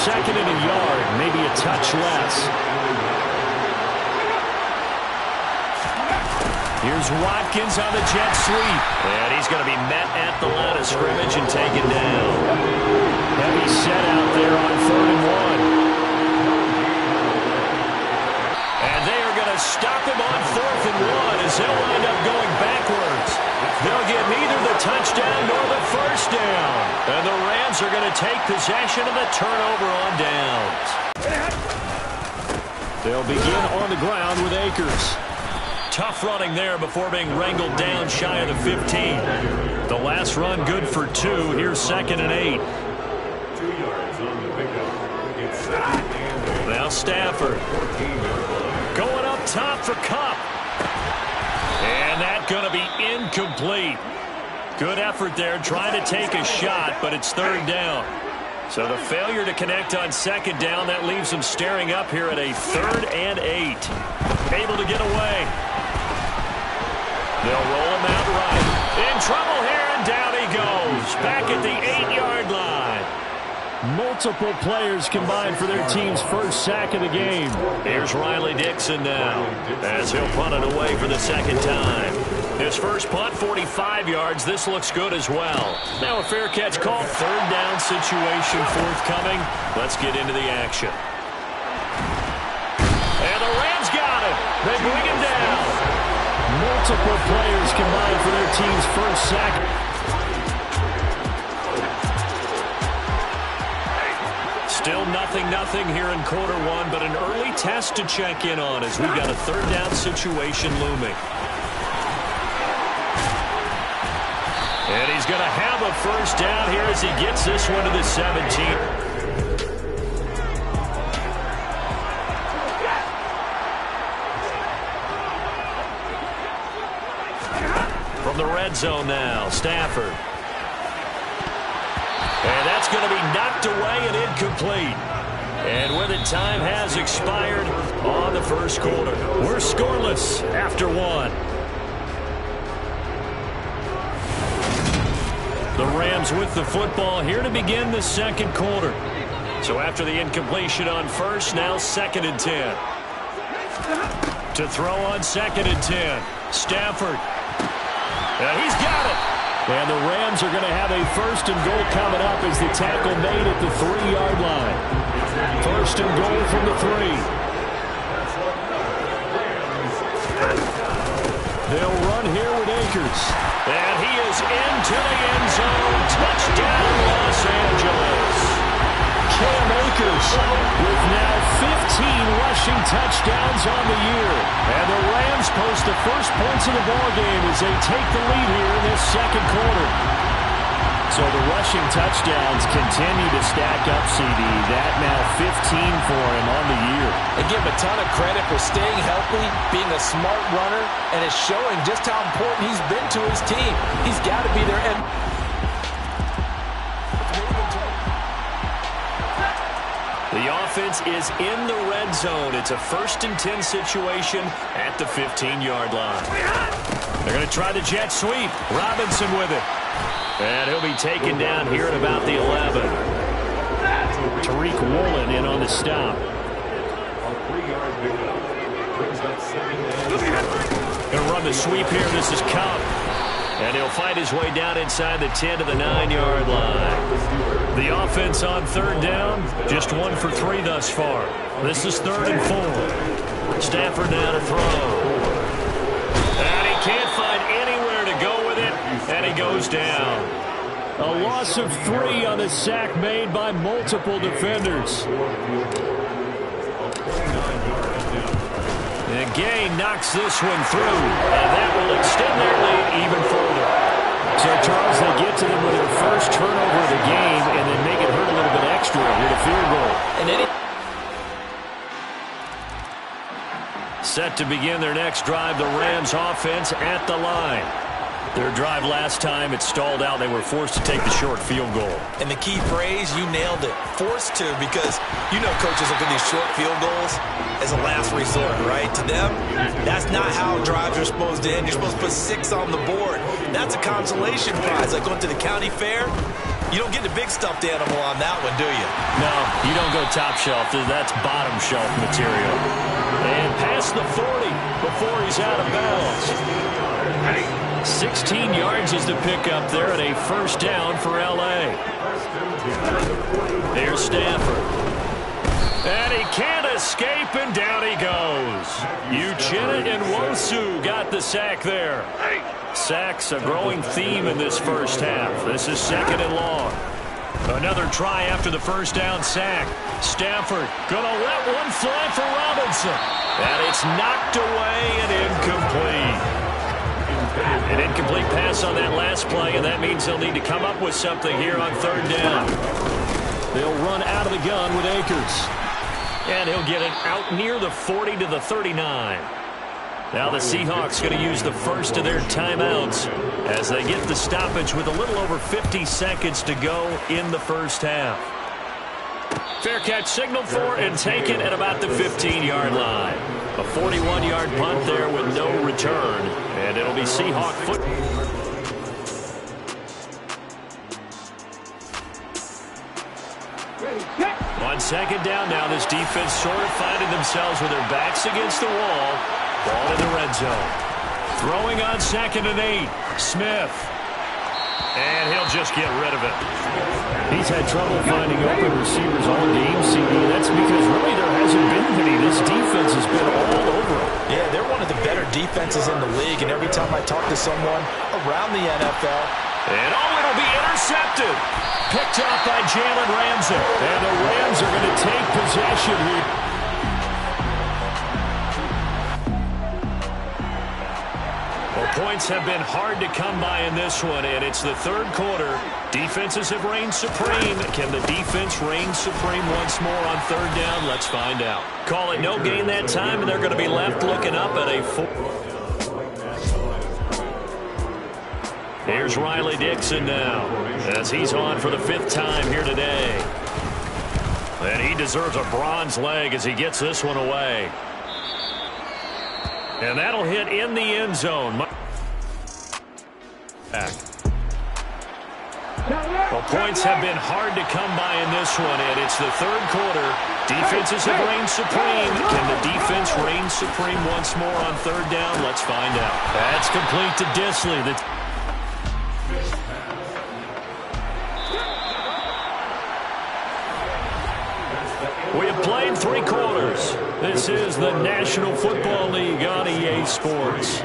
2nd and a yard, maybe a touch less. Here's Watkins on the jet sweep. And he's going to be met at the line of scrimmage and taken down. Heavy set out there on 3rd and 1. And they are going to stop him on 4th and 1 as they'll wind up going backwards. They'll get neither the touchdown nor the first down. And the Rams are going to take possession of the turnover on downs. They'll begin on the ground with Akers. Tough running there before being wrangled down shy of the 15. The last run good for 2. Here's 2nd and 8. 2 yards on the pickup. It's 2nd and 8. Now Stafford. Going up top for Kupp. And that's going to be incomplete. Good effort there trying to take a shot, but it's 3rd down. So the failure to connect on 2nd down, that leaves them staring up here at a 3rd and 8. Able to get away. They'll roll him out right. In trouble here, and down he goes. Back at the 8-yard line. Multiple players combined for their team's first sack of the game. Here's Riley Dixon now, as he'll punt it away for the 2nd time. His first punt, 45 yards. This looks good as well. Now a fair catch call. 3rd down situation forthcoming. Let's get into the action. And the Rams got him. They bring him down. Multiple players combined for their team's first sack. Still 0-0 here in quarter 1, but an early test to check in on as we've got a 3rd down situation looming. And he's going to have a first down here as he gets this one to the 17. From the red zone now, Stafford. And that's going to be knocked away and incomplete. And with it, time has expired on the first quarter. We're scoreless after 1. The Rams with the football here to begin the 2nd quarter. So after the incompletion on 1st, now 2nd and 10. To throw on 2nd and 10. Stafford. And he's got it. And the Rams are going to have a 1st and goal coming up as the tackle made at the 3-yard line. 1st and goal from the 3. They'll run here with Akers. And he is into the end zone. Touchdown, Los Angeles. Cam Akers with now 15 rushing touchdowns on the year. And the Rams post the first points of the ballgame as they take the lead here in this 2nd quarter. So the rushing touchdowns continue to stack up, CD. That now 15 for him on the year. And give him a ton of credit for staying healthy, being a smart runner, and it's showing just how important he's been to his team. He's got to be there. And The offense is in the red zone. It's a 1st and 10 situation at the 15-yard line. They're going to try the jet sweep. Robinson with it. And he'll be taken down here at about the 11. Tariq Woolen in on the stop. Going to run the sweep here. This is Cup. And he'll fight his way down inside the 10 to the 9-yard line. The offense on 3rd down, just 1 for 3 thus far. This is 3rd and 4. Stafford now to throw. And he can't find anywhere to go with it, and he goes down. A loss of 3 on the sack made by multiple defenders. And Gay knocks this one through, and that will extend their lead even further. So, Charles, they get to them with their first turnover of the game and then make it hurt a little bit extra with a field goal. And set to begin their next drive, the Rams offense at the line. Their drive last time, it stalled out. They were forced to take the short field goal. And the key phrase, you nailed it. Forced to, because you know coaches look at these short field goals as a last resort, right? To them, that's not how drives are supposed to end. You're supposed to put 6 on the board. That's a consolation prize. Like going to the county fair, you don't get the big stuffed animal on that one, do you? No, you don't go top shelf. That's bottom shelf material. And past the 40 before he's out of bounds. 16 yards is the pickup there at a 1st down for L.A. There's Stafford. And he can't escape, and down he goes. Uchenna and Nwosu got the sack there. Sacks a growing theme in this first half. This is 2nd and long. Another try after the 1st down sack. Stafford going to let one fly for Robinson. And it's knocked away and incomplete. An incomplete pass on that last play, and that means they'll need to come up with something here on 3rd down. They'll run out of the gun with Akers. And he'll get it out near the 40 to the 39. Now the Seahawks going to use the first of their timeouts as they get the stoppage with a little over 50 seconds to go in the first half. Fair catch signaled for and taken at about the 15-yard line. A 41-yard punt there with no return. And it'll be Seahawk foot. On 2nd down now, this defense sort of finding themselves with their backs against the wall. Ball in the red zone. Throwing on 2nd and 8. Smith. And he'll just get rid of it. He's had trouble finding open receivers all game, CD. That's because really there hasn't been any. This defense has been all over him. Yeah, they're one of the better defenses in the league, and every time I talk to someone around the NFL. And it'll be intercepted. Picked off by Jalen Ramsey. And the Rams are going to take possession here. Points have been hard to come by in this one, and it's the 3rd quarter. Defenses have reigned supreme. Can the defense reign supreme once more on 3rd down? Let's find out. Call it no gain that time, and they're going to be left looking up at a 4. Here's Riley Dixon now, as he's on for the 5th time here today. And he deserves a bronze leg as he gets this one away. And that'll hit in the end zone. Well, points have been hard to come by in this one, and it's the 3rd quarter. Defenses have reigned supreme. Can the defense reign supreme once more on 3rd down? Let's find out. That's complete to Disley. We have played 3 quarters. This is the National Football League on EA Sports.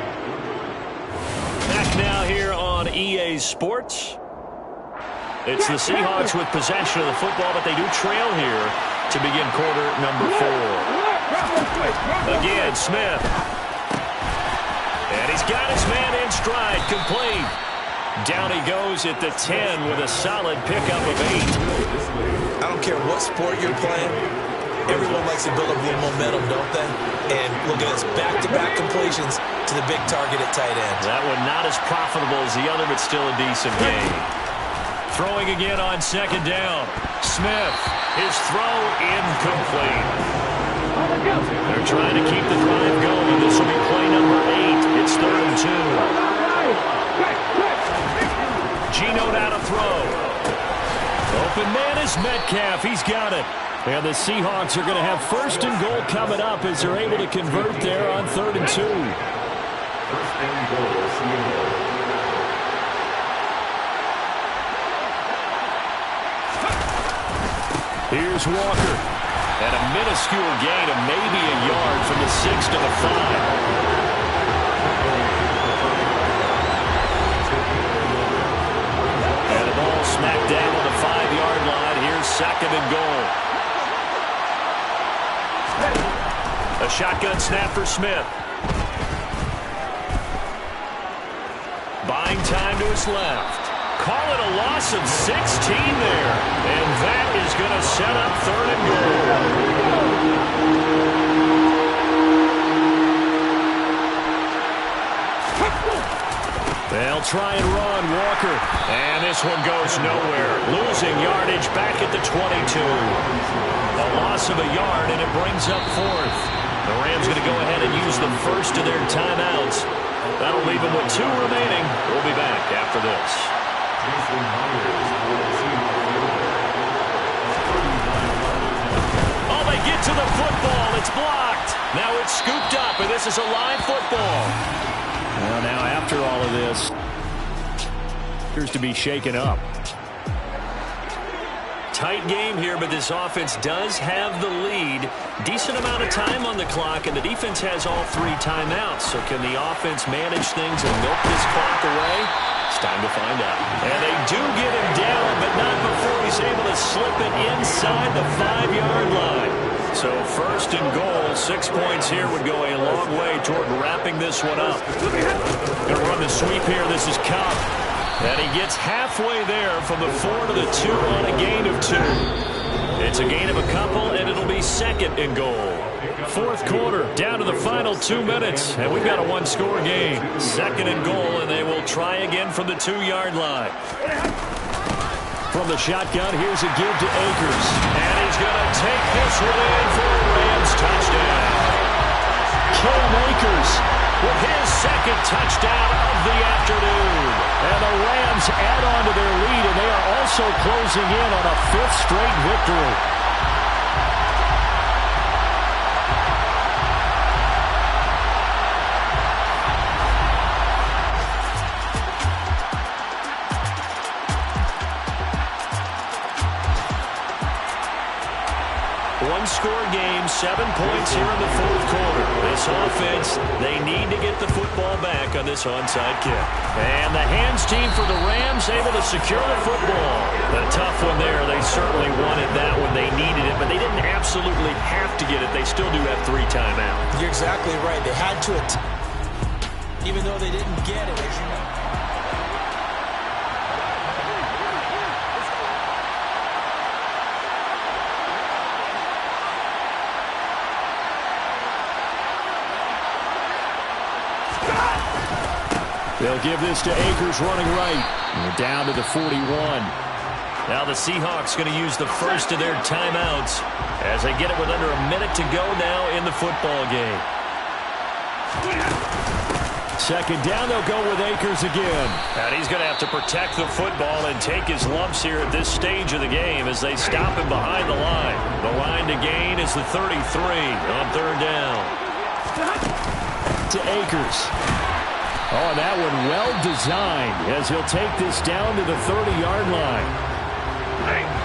Back now here on EA Sports. It's the Seahawks with possession of the football, but they do trail here to begin quarter number 4. Again, Smith. And he's got his man in stride, complete. Down he goes at the 10 with a solid pickup of 8. I don't care what sport you're playing. Everyone likes to build up a little momentum, don't they? And look at this, back-to-back completions to the big target at tight end. That one not as profitable as the other, but still a decent game. Throwing again on 2nd down. Smith. His throw incomplete. They're trying to keep the drive going. This will be play number 8. It's 3rd and 2. Geno now to throw. Open man is Metcalf. He's got it. And the Seahawks are going to have 1st and goal coming up as they're able to convert there on 3rd and 2. 1st and goal, Seattle. Here's Walker. And a minuscule gain of maybe a yard from the 6 to the 5. And the ball smacked down on the 5-yard line. Here's 2nd and goal. A shotgun snap for Smith. Buying time to his left. Call it a loss of 16 there. And that is going to set up 3rd and goal. They'll try and run Walker. And this one goes nowhere. Losing yardage back at the 22. A loss of a yard, and it brings up 4th. The Rams going to go ahead and use the first of their timeouts. That'll leave them with 2 remaining. We'll be back after this. Oh, they get to the football. It's blocked. Now it's scooped up, and this is a live football. Well, now after all of this, appears to be shaken up. Tight game here, but this offense does have the lead. Decent amount of time on the clock, and the defense has all 3 timeouts. So can the offense manage things and milk this clock away? It's time to find out. And they do get him down, but not before he's able to slip it inside the 5-yard line. So 1st and goal, 6 points here would go a long way toward wrapping this one up. Going to run the sweep here. This is Cobb. And he gets halfway there from the 4 to the 2 on a gain of 2. It's a gain of a couple, and it'll be 2nd and goal. 4th quarter, down to the final 2 minutes, and we've got a 1-score game. 2nd and goal, and they will try again from the 2-yard line. From the shotgun, here's a give to Akers. And he's going to take this one in for a Rams touchdown. Cam Akers with his 2nd touchdown of the afternoon. And the Rams add on to their lead, and they are also closing in on a 5th straight victory. One-score game, 7 points here in the 4th quarter. This offense, they need to get the football back on this onside kick. And the hands team for the Rams able to secure the football. A tough one there. They certainly wanted that when they needed it, but they didn't absolutely have to get it. They still do have 3 timeouts. You're exactly right. They had to, even though they didn't get it, as you know. They'll give this to Akers running right. And we're down to the 41. Now the Seahawks going to use the first of their timeouts as they get it with under a minute to go now in the football game. 2nd down, they'll go with Akers again. And he's going to have to protect the football and take his lumps here at this stage of the game as they stop him behind the line. The line to gain is the 33 on 3rd down. To Akers. Oh, that one well designed as he'll take this down to the 30-yard line.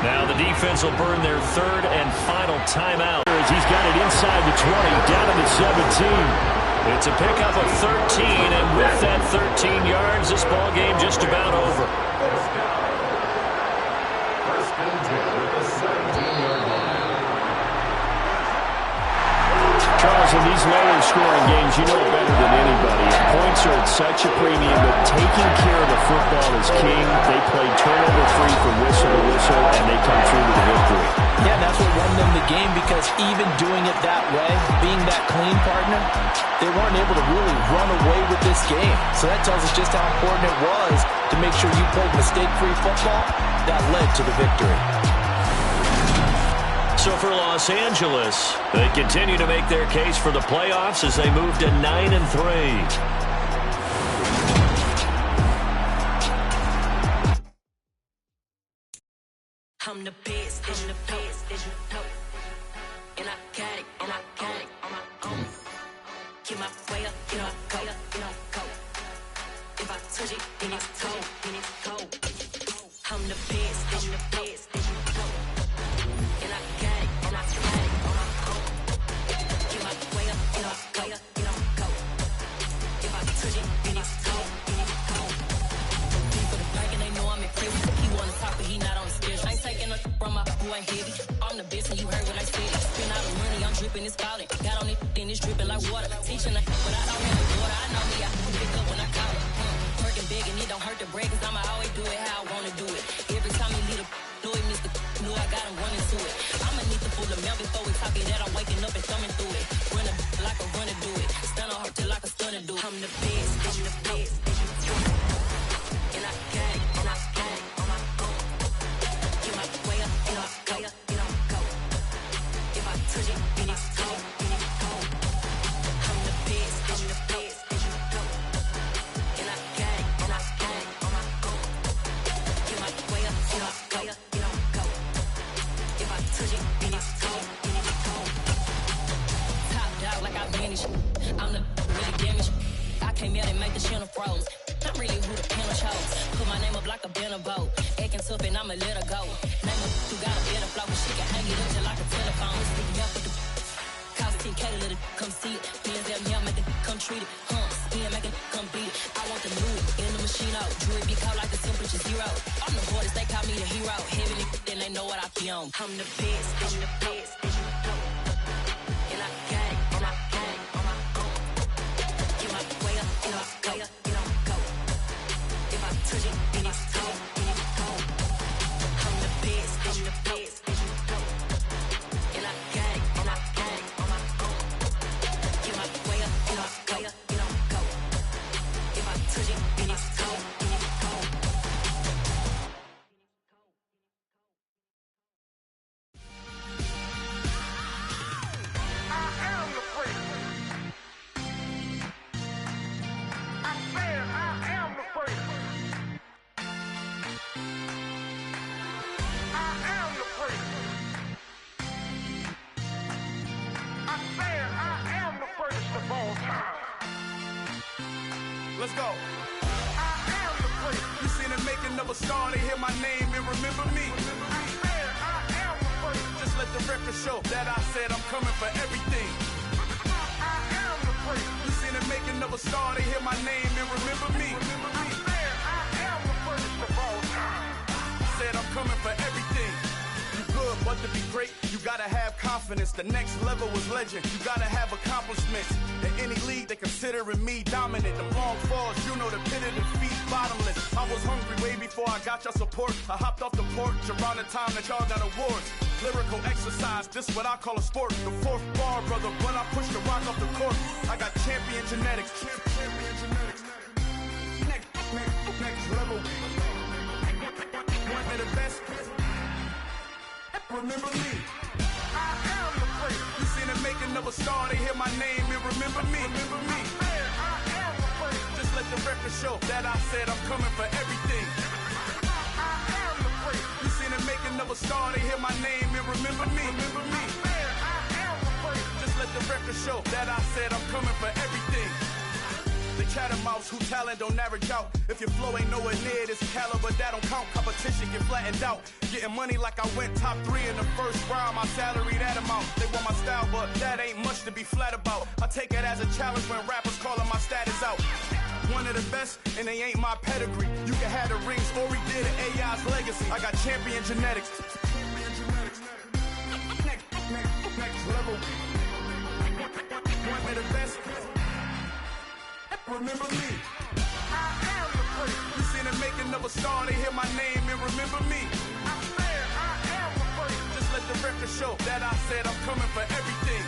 Now the defense will burn their 3rd and final timeout. He's got it inside the 20, down to the 17. It's a pickup of 13, and with that 13 yards, this ball game just about over. First and 10 at the 17-yard line. Charles, in these lower-scoring games, you know it better than anybody. Points are at such a premium, but taking care of the football is king. They play turnover-free from whistle to whistle, and they come through with the victory. Yeah, that's what won them the game, because even doing it that way, being that clean partner, they weren't able to really run away with this game. So that tells us just how important it was to make sure you played mistake-free football. That led to the victory. So for Los Angeles, they continue to make their case for the playoffs as they move to 9-3. I'm the best, I'm the best, as you know. And I got it, on my own. Get my way up, you know I go. If I touch it, then it's cold, I'm the best, as you know. And I got it, on my own. Get my way up, you know I go. If I touch it, then it's cold, For the back and they know I'm in prison. He wanna talk, but he not on the schedule. I ain't taking no from my boy heavy. I'm the best and you heard what I said. Spend all the money, I'm dripping, it's falling. Got on it, then it's dripping like water. Teaching but I don't have the water. I know me, I can pick up when I call it. Working big and it don't hurt to break, cause I'ma always do it how I wanna do it. Every time he lead a know it, Mr. Know I got him running to it. I'ma need to pull the mail before we talk it that I'm waking up and thumbing through it. Run a like a runner do it. Stun on her till like a stunner do it. I'm the best, and I got it, on my own. Get my way up, you know I go. If I touch it, then it's cold, I'm the best, as you know. And I got it, on my own. Get my way up, you know I go. If I touch it, then it's cold, Top dog like I vanish. I'm the really damaged. I came out and make the channel froze. I'm really who the panel chose. Put my name up like a banner boat. Acting tough and I'ma let her go. Name her who got a better flow. She can hang it up just like a telephone. Stick me up with the cost 10K to let it come see it. Hands out here, make it come treat it. Spin, make it come beat it. I want the new in the machine out. Jewelry be cold like the temperature 0. I'm the hardest, they call me the hero. Heavy then they know what I be on. I'm the best, as you know. And I got it, on my own. Get my way up, you know I go. If I touch it, then it's cold, I'm the best, as you know. And I got it, on my own. Get my way up, you know I go. If I touch it, then it's cold, Let's go. You seen the making of a star, they hear my name and remember me. Just let the record show that I said I'm coming for everything. You seen the making of a star, they hear my name and remember me. Said I'm coming for everything. You good, but to be great, you gotta have confidence. The next level was legend. You gotta have accomplishments. In any league, they considering me dominant. The long falls, you know the pit of defeat, bottomless. I was hungry way before I got your support. I hopped off the porch around the time that y'all got awards. Lyrical exercise, this what I call a sport. The fourth bar, brother, when I push the rock off the court. I got champion genetics. Next level. One of the best. Remember me. I am the place. You seen the making of a star, they hear my name and remember me. I am the place. Just let the record show that I said I'm coming for everything. I am the place. You seen the making of a star, they hear my name and remember me. I am the place. Just let the record show that I said I'm coming for everything. The chattermouths who talent don't average out. If your flow ain't nowhere near this caliber, that don't count. Competition get flattened out. Getting money like I went top 3 in the first round. My salary that amount. They want my style, but that ain't much to be flat about. I take it as a challenge when rappers calling my status out. One of the best, and they ain't my pedigree. You can have the rings, or we did an AI's legacy. I got champion genetics. Next level. One of the best. Remember me. I am the place. You seen the making of a star, they hear my name and remember me. I said I am the place. Just let the record show that I said I'm coming for everything.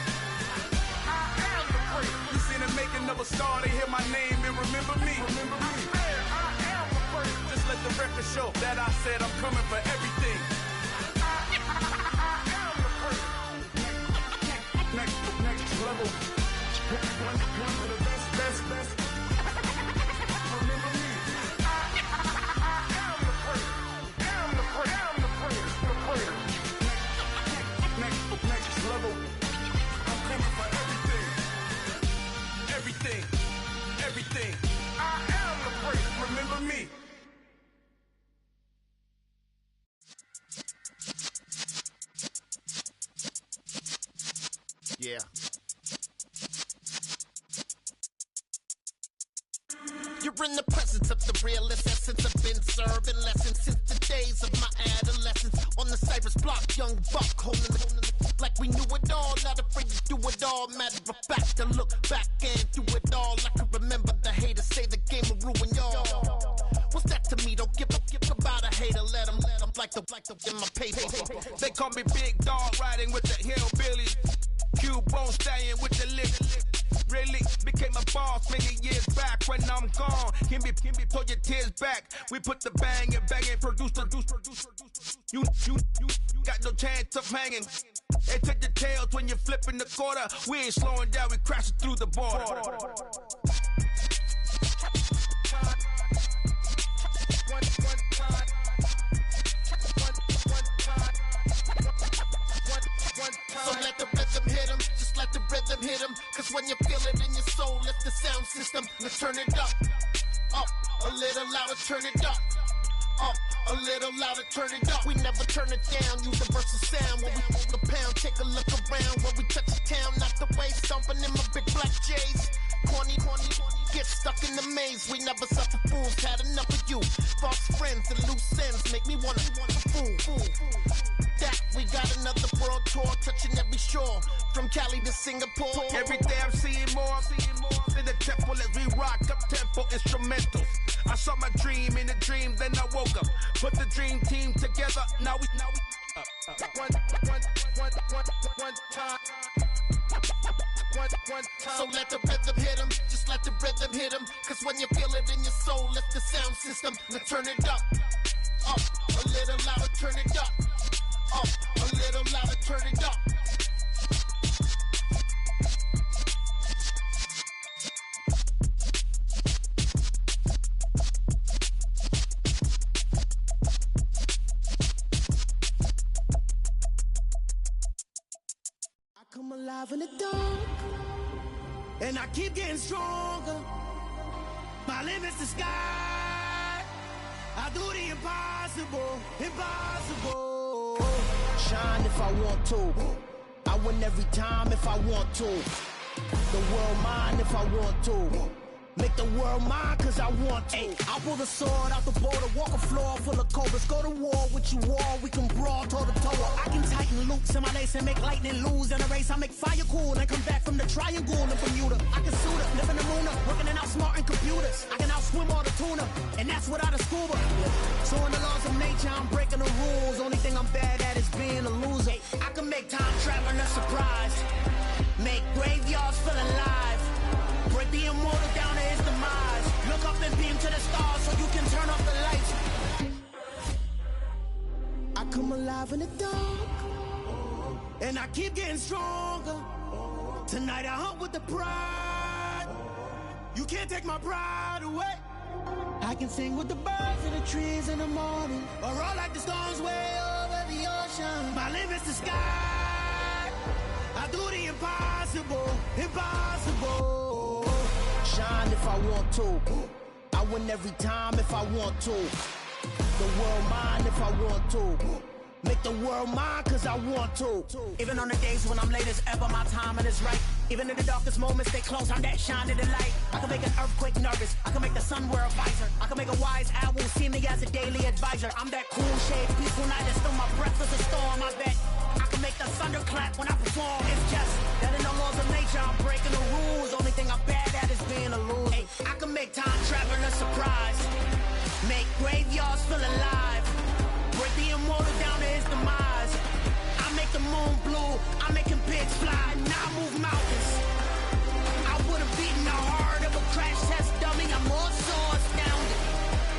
I am the place. You seen the making of a star, they hear my name and remember me. I said I am the place. Just let the record show that I said I'm coming for everything. I am the place. cover me. Yeah. You're in the presence of the realest essence. I've been serving lessons since the days of my adolescence. On the Cypress block, young buck, holding it like we knew it all. Not afraid to do it all. Matter of fact, to look back and do it all. I can remember the haters say the game will ruin y'all. What's that to me? Don't give about a hater. Let them like the in my paper. They call me Big Dog, riding with the hillbillies. Q-Bone stallion with the lips. Really became a boss many years back. When I'm gone, can be pull your tears back. We put the bang and produce. You got no chance of hanging. They took the tails when you're flipping the quarter. We ain't slowing down, we crashing through the border. So let the rhythm hit him, just let the rhythm hit him. Cause when you feel it in your soul, lift the sound system. Let's turn it up, a little louder, turn it up, a little louder, turn it up. We never turn it down, universal sound. When we move the pound, take a look around. When we touch the town, not the way, stomping in my big black J's. Corny, get stuck in the maze. We never suffer fools, had enough of you. False friends and loose ends make me wanna fool. That we got another world tour, touching every shore, from Cali to Singapore. Every day I'm seeing more in the temple as we rock up tempo instrumentals. I saw my dream in a dream, then I woke up. Put the dream team together. Now we one time. So let the rhythm hit him, just let the rhythm hit him. Cause when you feel it in your soul, lift the sound system. Now turn it up, a little louder, turn it up, a little louder, turn it up. I come alive in the dark, and I keep getting stronger. My limit's the sky. I do the impossible. Shine if I want to. I win every time if I want to. The world mine if I want to. Make the world mine cause I want to. I'll pull the sword out the border, walk a floor full of cobras. Go to war with you all, we can brawl toe to toe. I can tighten loops in my lace and make lightning lose in a race. I make fire cool and come back from the triangle in Bermuda. I can suit up, live in the moon up, working and outsmarting computers. I can outswim all the tuna, and that's without a scuba. So in the laws of nature, I'm breaking the rules. Only thing I'm bad at is being a loser. I can make time traveling a surprise, make graveyards feel alive. Break the immortal down to his demise. Look up and beam to the stars so you can turn off the lights. I come alive in the dark, and I keep getting stronger. Tonight I hunt with the pride. You can't take my pride away. I can sing with the birds and the trees in the morning, or roll like the storms way over the ocean. My limit's the sky. I do the impossible. Shine if I want to. I win every time if I want to. The world mine if I want to. Make the world mine cause I want to. Even on the days when I'm late as ever, my timing is right. Even in the darkest moments, stay close, I'm that shining the light. I can make an earthquake nervous, I can make the sun wear a visor. I can make a wise owl see me as a daily advisor. I'm that cool shade, peaceful night, and still my breath is a storm. I bet I can make the thunder clap when I perform. It's just that in the laws of nature, I'm breaking the rules. Only thing I'm bad at is being a loser. Hey, I can make time traveling a surprise, make graveyards feel alive. Break the immortal down to his demise. I make the moon blue, I make him pigs fly. Now I move mountains. I would've beaten the heart of a crash test dummy. I'm more so astounded.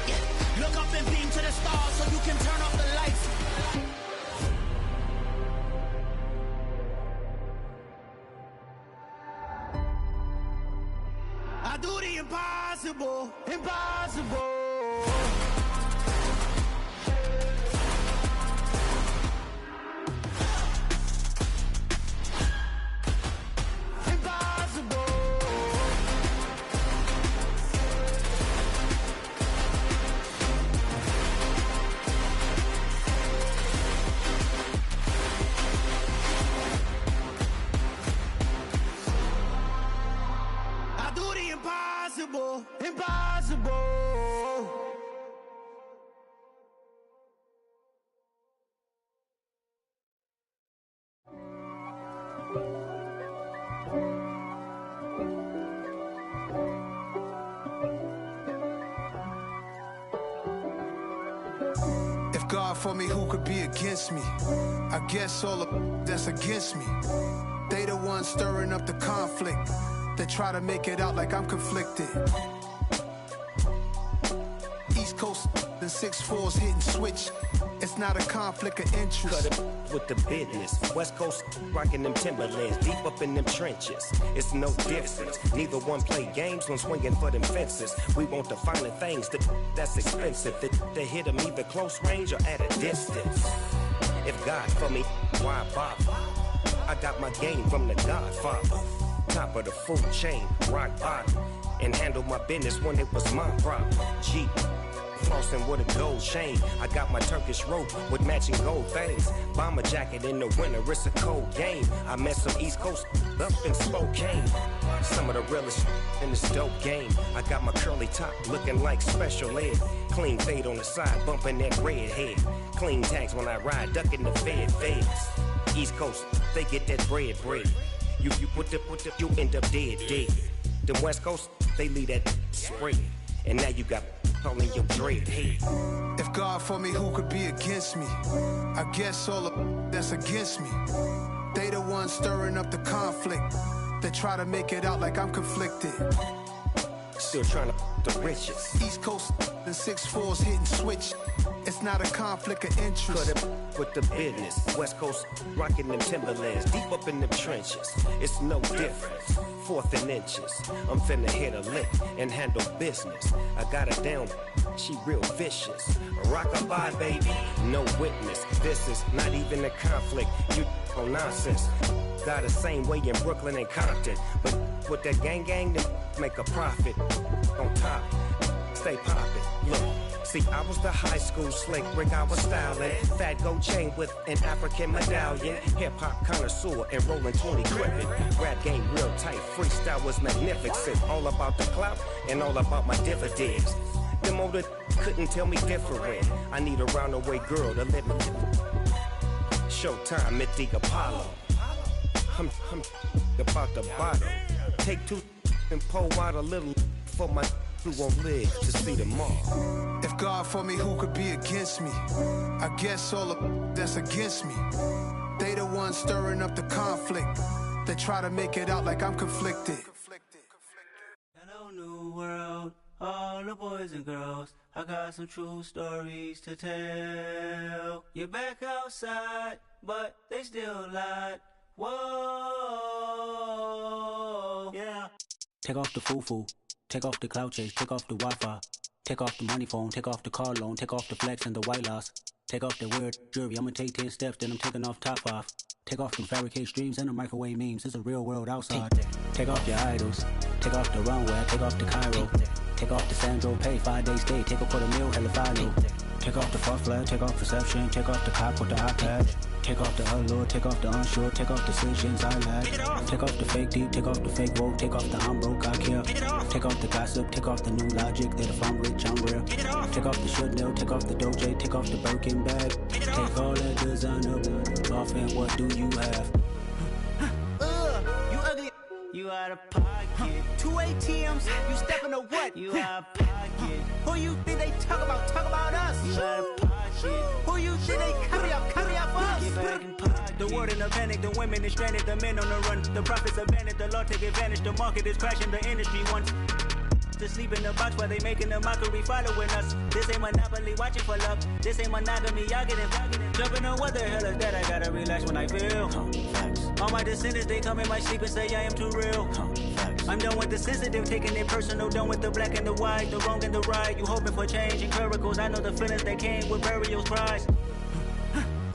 Yeah. Look up and beam to the stars so you can turn off the lights. I do the impossible. If God for me, who could be against me? I guess all of that's against me. They the ones stirring up the conflict. They try to make it out like I'm conflicted. East Coast and 6'4's hitting switch. It's not a conflict of interest. Cut it with the business. West Coast rocking them Timberlands, deep up in them trenches. It's no difference. Neither one play games when swinging for them fences. We want the finer things that's expensive. They hit them either close range or at a distance. If God for me, why bother? I got my game from the Godfather. Top of the food chain, rock bottom. And handle my business when it was my problem. Jeep. Flossing with a gold chain. I got my Turkish rope with matching gold things. Bomber jacket in the winter, it's a cold game. I met some East Coast up in Spokane. Some of the realest in this dope game. I got my curly top looking like special ed. Clean fade on the side, bumping that red head. Clean tags when I ride, ducking the feds. East Coast, they get that bread. You put the, you end up dead. Them West Coast, they leave that spread. And now you got in your dread head. If God for me, who could be against me? I guess all of that's against me. They the ones stirring up the conflict. They try to make it out like I'm conflicted. Still trying to the riches. East Coast and 6'4's hitting switch. It's not a conflict of interest. Cut it with the business. West Coast rocking them Timberlands, deep up in them trenches. It's no difference. 4th and inches. I'm finna hit a lick and handle business. I got her down, she real vicious. Rock-a-bye, baby, no witness. This is not even a conflict. You on nonsense. Got the same way in Brooklyn and Compton. But with that gang, then make a profit. On top, stay poppin'. Look. See, I was the high school slick Rick, I was styling. Fat gold chain with an African medallion. Hip-hop connoisseur and rolling 20 gripping. Rap game real tight, freestyle was magnificent. All about the clout and all about my dividends. Them older couldn't tell me different. I need a roundaway girl to let me. Showtime at the Apollo. I'm about the bottle. Take 2 and pour out a little for my who won't live to see tomorrow. If God for me, who could be against me? I guess all of that's against me. They the ones stirring up the conflict. They try to make it out like I'm conflicted. Hello, new world, all the boys and girls. I got some true stories to tell. You're back outside, but they still lied. Whoa, yeah. Take off the foo-foo. Take off the cloud chase, take off the Wi-Fi. Take off the money phone, take off the car loan, take off the flex and the white loss. Take off the weird jewelry, I'ma take 10 steps, then I'm taking off top off. Take off them fabricated streams and the microwave memes, it's a real world outside. Take off your idols, take off the runway, take off the Cairo. Take off the Sandro Pay, 5-day stay, take a $250,000, hella follow. Take off the false flag, take off perception, take off the cop with the iPad. Take off the allure, take off the unsure, take off decisions I lack. Take off the fake deep, take off the fake woke, take off the I'm broke, I care. Take off the gossip, take off the new logic that if I'm rich, I'm real. Take off the Chanel, take off the Doja, take off the Birkin bag. Take all that designer off and what do you have? You ugly. You out of pocket. 2 ATMs, you stepping to what? You out of pocket. Who you think they talk about? Talk about us. You out of pocket. Who you think they carry up us? Get back in pocket. The world in a panic, the women is stranded, the men on the run. The profits abandoned, the law take advantage. The market is crashing, the industry wants to sleep in the box while they making a mockery following us. This ain't Monopoly, watching for love. This ain't monogamy, y'all getting jumping on what the hell is that? I gotta relax when I feel. All my descendants, they come in my sleep and say I am too real. I'm done with the sensitive, taking it personal. Done with the black and the white, the wrong and the right. You hoping for change and miracles. I know the feelings that came with burials, cries.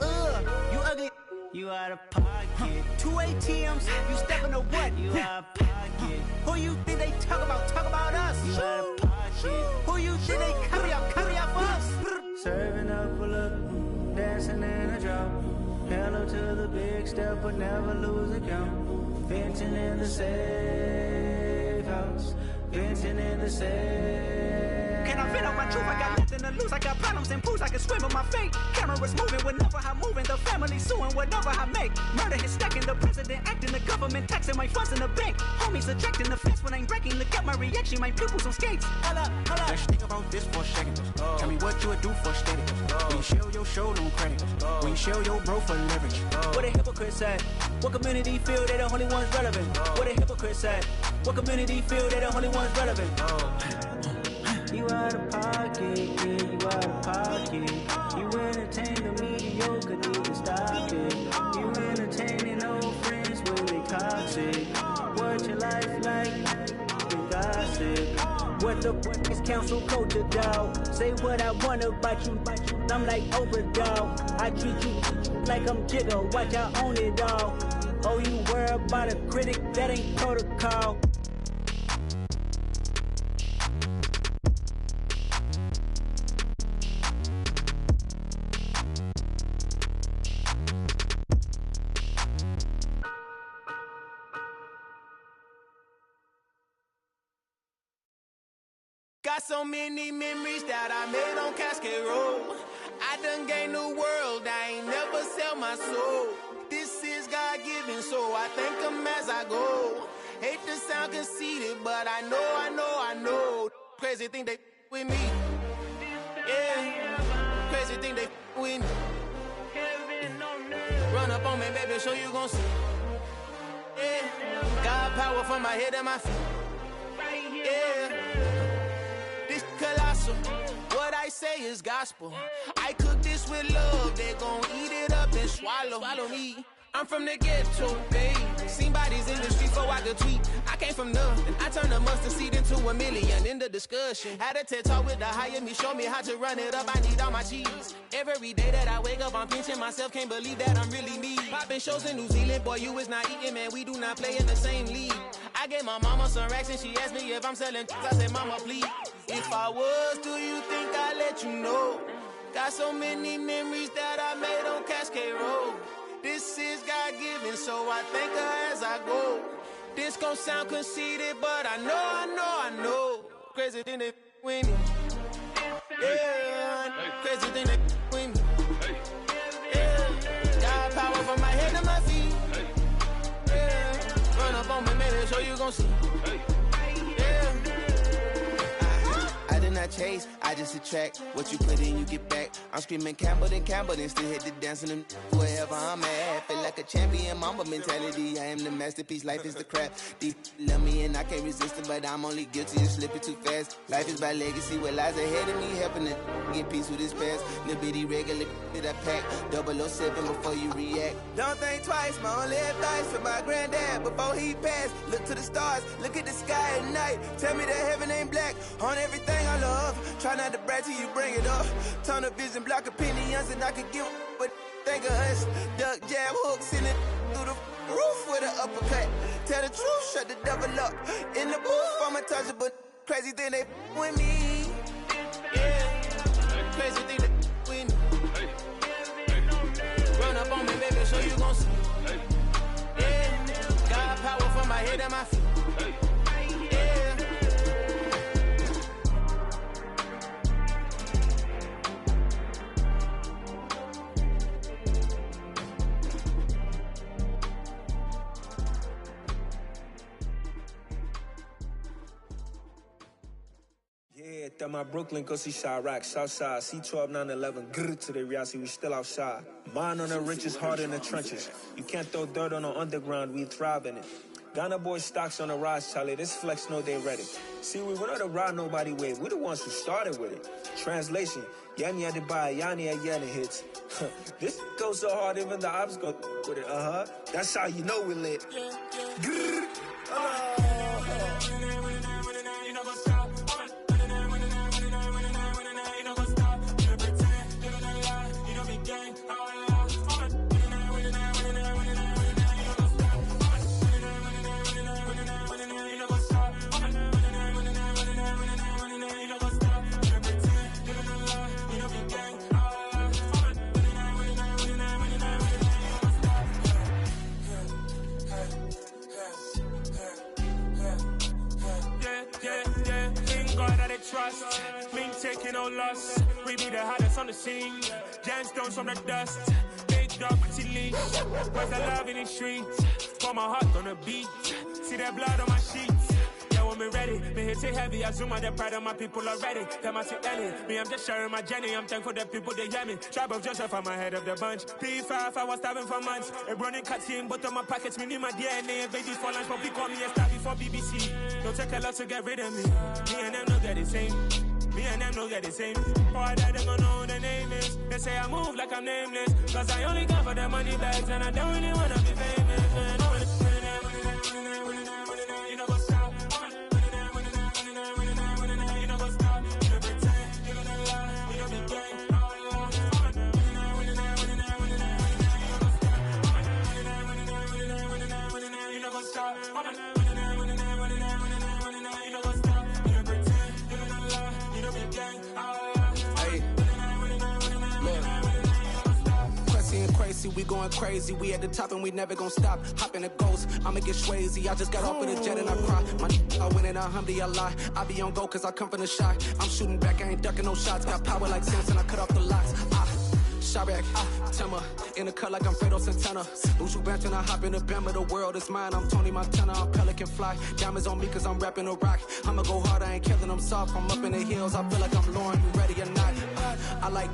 You ugly. You out of pocket. 2 ATMs, you stepping to what? You out of pocket. Who you think they talk about? Talk about us. You out of pocket. Who you think they carry up us? Serving up a look, dancing in a drop. Hello to the big step, but never lose a count. Venting in the safe house. Venting in the safe. Can I vent on my truth? I got nothing to lose. I got problems and proofs. I can swim with my fate. Cameras moving whenever I'm moving. The family suing whatever I make. Murder is stacking. The president acting. The government taxing my funds in the bank. Homies ejecting the fence when I'm breaking. Look at my reaction. My pupils on skates. Hold up. Let's think about this for a second. Tell me what what you would do for steady. When you show your show on credit. When you show your bro for leverage. What a hypocrite at? What community feel they the only ones relevant? What a hypocrite at? What community feel they the only ones relevant? You out of pocket, yeah, you out of pocket. You entertain the mediocre, need to stop it. You entertaining old friends when they toxic. What your life like? You gossip. What the fuck is council culture, dog? Say what I want about you. I'm like Oprah, dog. I treat you like I'm Jigga. Watch I own it, dog. Oh, you worry about a critic? That ain't protocol. Got so many memories that I made on Cascade Road. I done gained the world, I ain't never sell my soul. This is God-given, so I thank him as I go. Hate to sound conceited, but I know. Crazy thing they with me. Yeah, crazy thing they with me. Run up on me, baby, show you gon' see. Yeah, God power from my head and my feet. Yeah. Colossal. What I say is gospel. I cook this with love. They gon' eat it up and swallow me. I'm from the ghetto, babe. Seen bodies in the streets so I could tweet. I came from nothing. I turned a mustard seed into a million. In the discussion, had a TED talk with the higher me. Show me how to run it up. I need all my cheese. Every day that I wake up, I'm pinching myself. Can't believe that I'm really me. Popping shows in New Zealand, boy, you is not eating, man. We do not play in the same league. I gave my mama some racks and she asked me if I'm selling. I said, mama, please. If I was, do you think I'd let you know? Got so many memories that I made on Cascade Road. This is God-given, so I thank her as I go. This gon' sound conceited, but I know. Crazy thing they with me. Yeah, crazy thing they with me. Yeah, got power from my head to my feet. Yeah, run up on me, maybe so you gon' see. I chase, I just attract what you put in, you get back. I'm screaming Campbell, then still hit the dance and wherever I'm at. Feel like a champion, mamba mentality. I am the masterpiece, life is the crap. Deep love me and I can't resist it, but I'm only guilty of slipping too fast. Life is by legacy, what lies ahead of me, helping to get peace with this past. Little bitty regular that I pack, 007 before you react. Don't think twice, my only advice for my granddad before he passed. Look to the stars, look at the sky at night. Tell me that heaven ain't black on everything I love. Try not to brag till you bring it up. Tunnel vision, block opinions, and I could give but think of us. Duck, jab, hooks in it through the roof with an uppercut. Tell the truth, shut the devil up. In the booth, I'm untouchable. Crazy thing they with me. Yeah, crazy thing they with me. Run up on me, baby, so you gon' see. Yeah, got power from my head and my feet. Yeah, throw my Brooklyn, go see Chirac, Southside, C12, 911, grrr to the reality, we still outside. Mine on the riches, hard in the trenches. You can't throw dirt on the underground, we thrive in it. Ghana boys stocks on the rise, Charlie, this flex know they ready. See, we went on the ride nobody wave, we the ones who started with it. Translation, Yanni had to buy, Yanni had Yanni hits. This goes so hard, even the ops go with it, That's how you know we lit. Grrr, trust, me taking no loss. We be the hottest on the scene. Gemstones from the dust. Big dog, pretty leash. Where's the love in the streets? Put my heart on the beat. See that blood on my sheets. Yeah, we'll me ready. Me hit it heavy, I zoom on the pride of my people already. Them I see Ellie, me I'm just sharing my journey. I'm thankful the people they hear me. Tribe of Joseph, I'm ahead of the bunch. P5, I was starving for months. A running cut in both of my pockets, me need my DNA. Babies for lunch, but we call me a star before BBC. Don't take a lot to get rid of me. Me and them don't get the same. Me and them don't get the same. Boy, that them don't know who the name is. They say I move like I'm nameless. Cause I only come for the money bags and I don't really wanna be famous. You know what's up? You know what's up? You don't pretend, you don't lie, you don't be gang. You know what's up? Crazy, we going crazy. We at the top and we never gonna stop. Hop in a ghost, I'ma get swayzy. I just got off of the jet and I cry. I win in a Humvee, I lie. I be on go cause I come from the shot. I'm shooting back, I ain't ducking no shots. Got power like Samson, I cut off the locks. Shabak, Timmer, in the cut like I'm Fredo Santana. Buju Banton, I hop in the Bama, the world is mine. I'm Tony Montana, I'm Pelican Fly. Diamonds on me cause I'm rapping a rock. I'ma go hard, I ain't killing them soft. I'm up in the hills, I feel like I'm Lauren, you ready or not? I like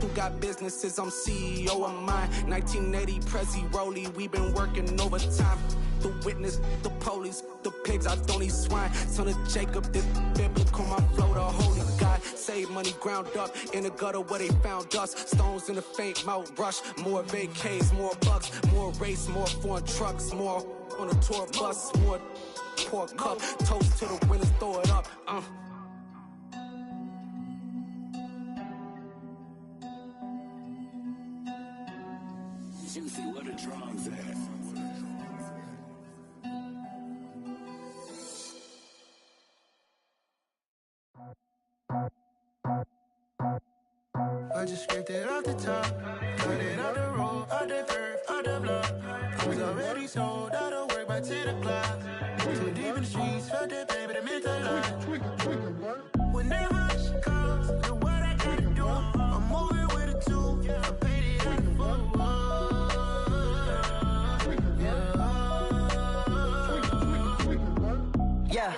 who got businesses, I'm CEO of mine. 1980 Prezi Rolly, we been working overtime. The witness, the police, the pigs, I don't eat swine. Son of Jacob, this biblical, my flow, the holy God. Save money ground up in the gutter where they found us. Stones in the faint mouth rush. More vacays, more bucks, more race, more foreign trucks, more on a tour bus, more pour cup. Toast to the winners, throw it up. Juicy, where the drums at? I just scraped it off the top, got it out the road, out the curve, out the block. I was already sold out of work by 10 o'clock. Too deep in the streets, felt that pain, but it meant a lot. Whenever she calls, do what I gotta do. I'm moving with a two, I paid it out the full. Yeah,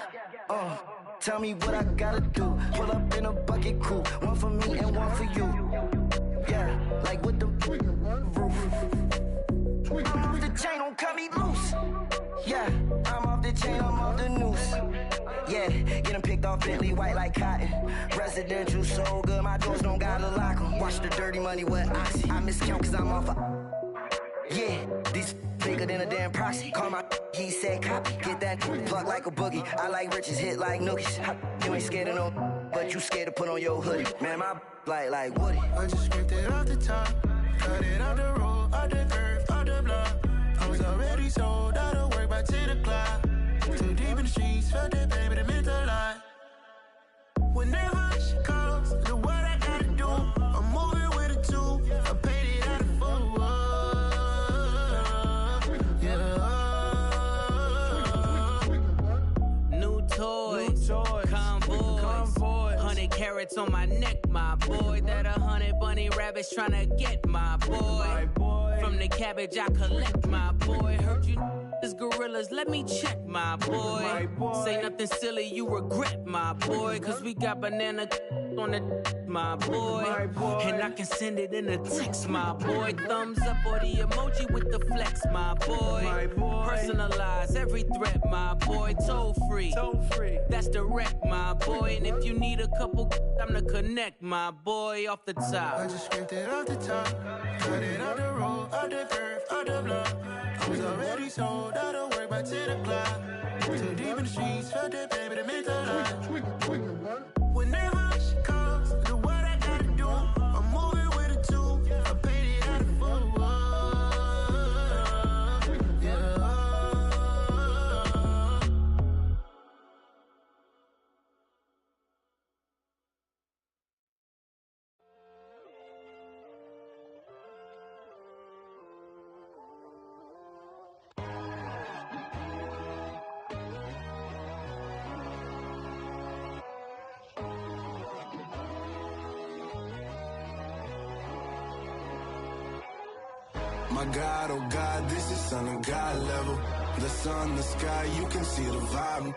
tell me what I gotta do. Pull up in a bucket crew, one for me and one for you. Yeah, like with the roof. I'm off the chain, don't cut me loose. Yeah, I'm off the chain, I'm off the noose. Yeah, get them picked off Bentley, white like cotton. Residential so good, my doors don't gotta lock them. Watch the dirty money with oxy. I miscount cause I'm off yeah, these bigger than a damn proxy. Call my he said copy. Get that plug like a boogie. I like riches, hit like nookies. You ain't scared of no, but you scared to put on your hoodie. Man, my like Woody. I just scraped it off the top, got it out the road, out the curve, out the block. I was already sold out of work by 10 o'clock. Too deep in the streets, felt that pain, but it meant a lot. Whenever she calls, do what I gotta do. I'm moving with a two, I paid it out of full. Toys, convoy, 100 carats on my neck, my boy. That 100 bunny rabbits tryna get my boy. From the cabbage I collect, my boy. Heard you is gorillas, let me check, my boy. Say nothing silly, you regret, my boy. Cause we got banana on the my boy. And I can send it in a text, my boy. Thumbs up or the emoji with the flex, my boy. Personalize every threat, my boy. Toll free. That's direct, my boy. And if you need a couple, I'm the connect, my boy. Off the top. I just scraped it off the top, got it out the road, out the curve, out the block. I was already sold out of work by 10 o'clock. Too deep in the streets, felt that pain, but it meant a lot. Whenever she calls, do what I gotta do. I'm moving with a two, I paid it out of full. My God, oh God, this is son of God level. The sun, the sky, you can see the vibe.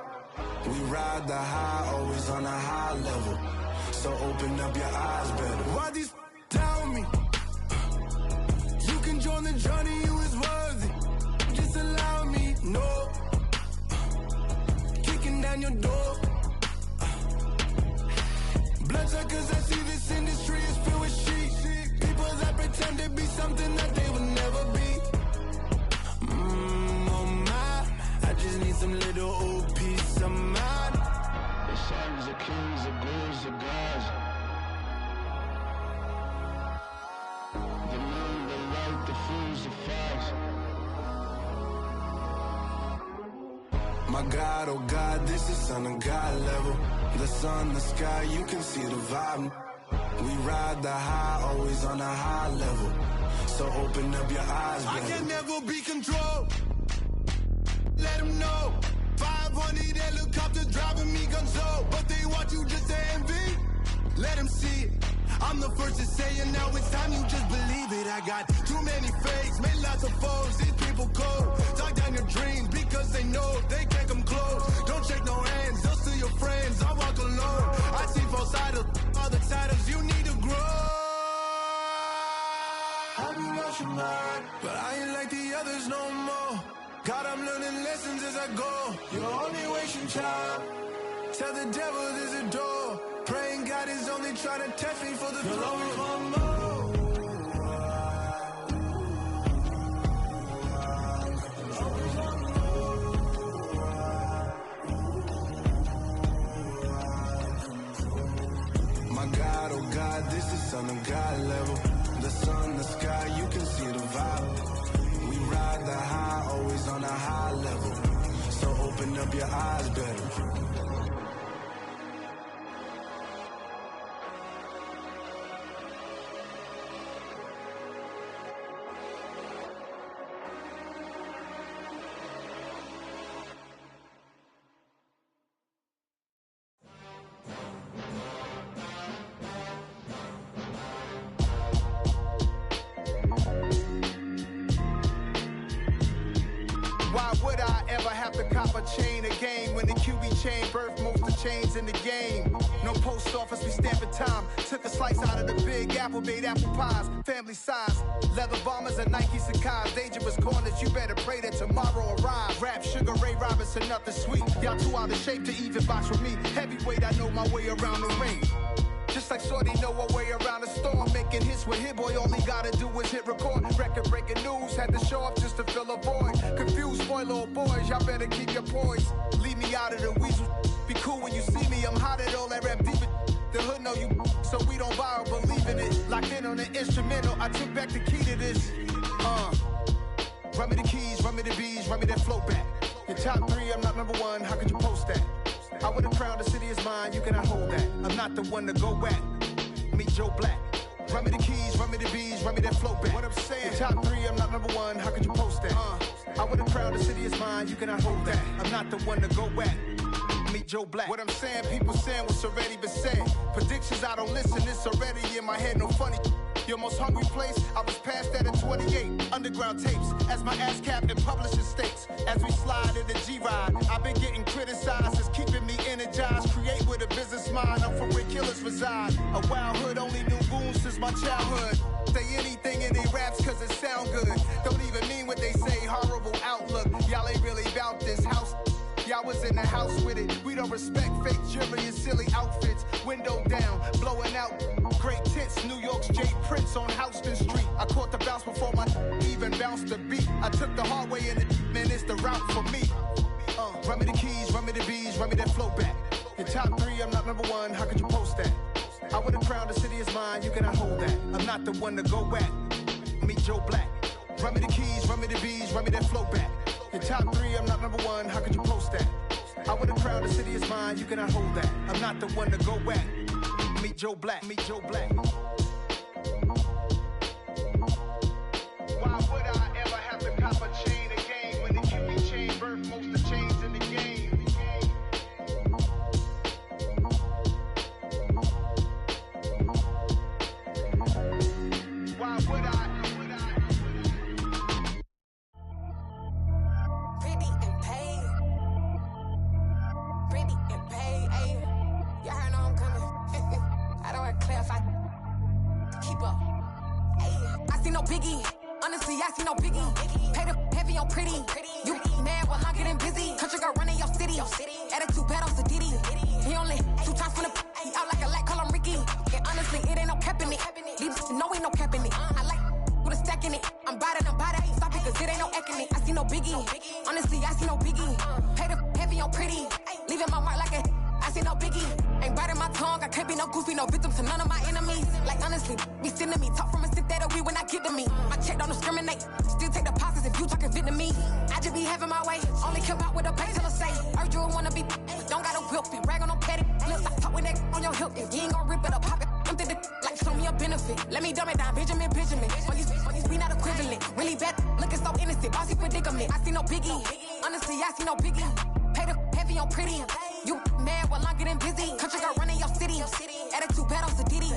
We ride the high, always on a high level. So open up your eyes better. Why these tell me? You can join the journey, you is worthy. Just allow me, no. Kicking down your door. Bloodsuckers, I see this industry is filled with sheep. People that pretend to be something that they will never be. Oh my, I just need some little old peace of mind. The sons of kings, the ghouls, the gods. The moon, the light, the fools, the facts. My God, oh God, this is Son of God level. The sun, the sky, you can see the vibe. We ride the high, always on a high level. So open up your eyes, baby. I can never be controlled. Let them know. 500 helicopters driving me gonzo. But they want you just to envy. Let them see it. I'm the first to say it, now it's time you just believe it. I got too many fakes, made lots of foes. These people cold. Talk down your dreams because they know they can't come close. Don't shake no hands, they'll steal your friends. I walk alone. I see false idols, other titles, you need to grow. I be rushing mine, but I ain't like the others no more. God, I'm learning lessons as I go. You're only wasting time. Tell the devil there's a door. Praying God is only trying to test me for the throne. My God, oh God, this is Son of God level. The sun, the sky, you can see the vibe. We ride the high, always on a high level. So open up your eyes better. Why would I ever have to cop a chain again when the QB chain birthed most of the chains in the game? No post office, we stamping time. Took a slice out of the big apple, made apple pies, family size. Leather bombers and Nike Sacai's, dangerous corners, you better pray that tomorrow arrives. Rap, Sugar Ray Robinson, nothing sweet. Y'all too out of shape to even box with me. Heavyweight, I know my way around the ring. Just like Shorty know her way around the storm. Making hits with Hit Boy, all he gotta do is hit record. Record breaking news, had to show up just to fill a void. Confused boy, little boys, y'all better keep your poise. Leave me out of the weasel. Be cool when you see me, I'm hot at all that rap deep. The hood know you, so we don't borrow, believe in it. Locked in on the instrumental, I took back the key to this. Run me the keys, run me the bees, run me that flow back. Your top three, I'm not number one, how could you post that? I would've crowned the city is mine, you cannot hold that. I'm not the one to go at. Meet Joe Black. Run me the keys, run me the bees, run me that flow back. What I'm saying, your top three, I'm not number one, how could you post that? I would've crowned the city is mine, you cannot hold that. I'm not the one to go at. Meet Joe Black. What I'm saying, people saying what's already been said. Predictions, I don't listen, it's already in my head, no funny. Your most hungry place, I was past that at 28. Underground tapes, as my ass cap in publishing states. As we slide in the G-Ride, I've been getting criticized, it's keeping me energized. Create with a business mind, I'm from where killers reside. A wild hood, only knew goons since my childhood. Say anything in they raps cause it sound good. Don't even mean what they say, horrible outlook. Y'all ain't really about this house. Y'all was in the house with it. We don't respect fake jewelry and silly outfits. Window down, blowing out great tits. New York's Jay Prince on Houston Street. I caught the bounce before my even bounced the beat. I took the hard way in it, man, it's the route for me. Run me the keys, run me the bees, run me that flow back. Your top three, I'm not number one, how could you post that? I would've crowned the city is mine, you cannot hold that. I'm not the one to go at. Meet Joe Black. Run me the keys, run me the bees, run me that flow back. Your top three, I'm not number one, how could you post that? I would've crowned the city is mine, you cannot hold that. I'm not the one to go at. Meet Joe Black, meet Joe Black. Why would I ever have to cop a chain again when the QB chain birthed most of the chains in the game? Why would I? see no biggie. Honestly, I see no biggie. Pay the heavy on pretty. You mad while I'm getting busy. Country girl running your city. Attitude bad on Sadidi. He only 2 times from the he out like a lack, call him Ricky. And honestly, it ain't no cap in it. These know ain't no cap in it. I like with a stack in it. I'm by that. Stop it, cause it ain't no eck in it. I see no biggie. Honestly, I see no biggie. Pay the heavy on pretty. Leaving my mark like a I see no biggie. Ain't biting my tongue. I can't be no goofy, no victim to none of my enemies. Like honestly, be sending me talk from a sit that we when I get to me. My check don't discriminate. Still take deposits if you talking Vietnamese. I just be having my way. Only care about what a pay teller say. Heard you wanna be, don't gotta whip it. Rag on no petty. Lips, I talk with that on your hip. If you ain't gon' rip it up, pop it. Empty the like show me a benefit. Let me dumb it down, Benjamin. All these we not equivalent. Really bad, looking so innocent. Bossy predicament. I see no biggie. Honestly, I see no biggie. Pay the heavy on pretty. You mad while I'm getting busy. Country girl running your city. Attitude bad on Sadidi.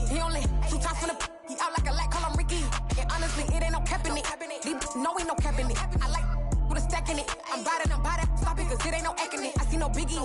He only 2 times from the he out like a lack, call him Ricky. And honestly, it ain't no cap in it. These know ain't no cap in it. I like with a stack in it. I'm by that. Stop it, cause it ain't no eck in it. I see no biggie.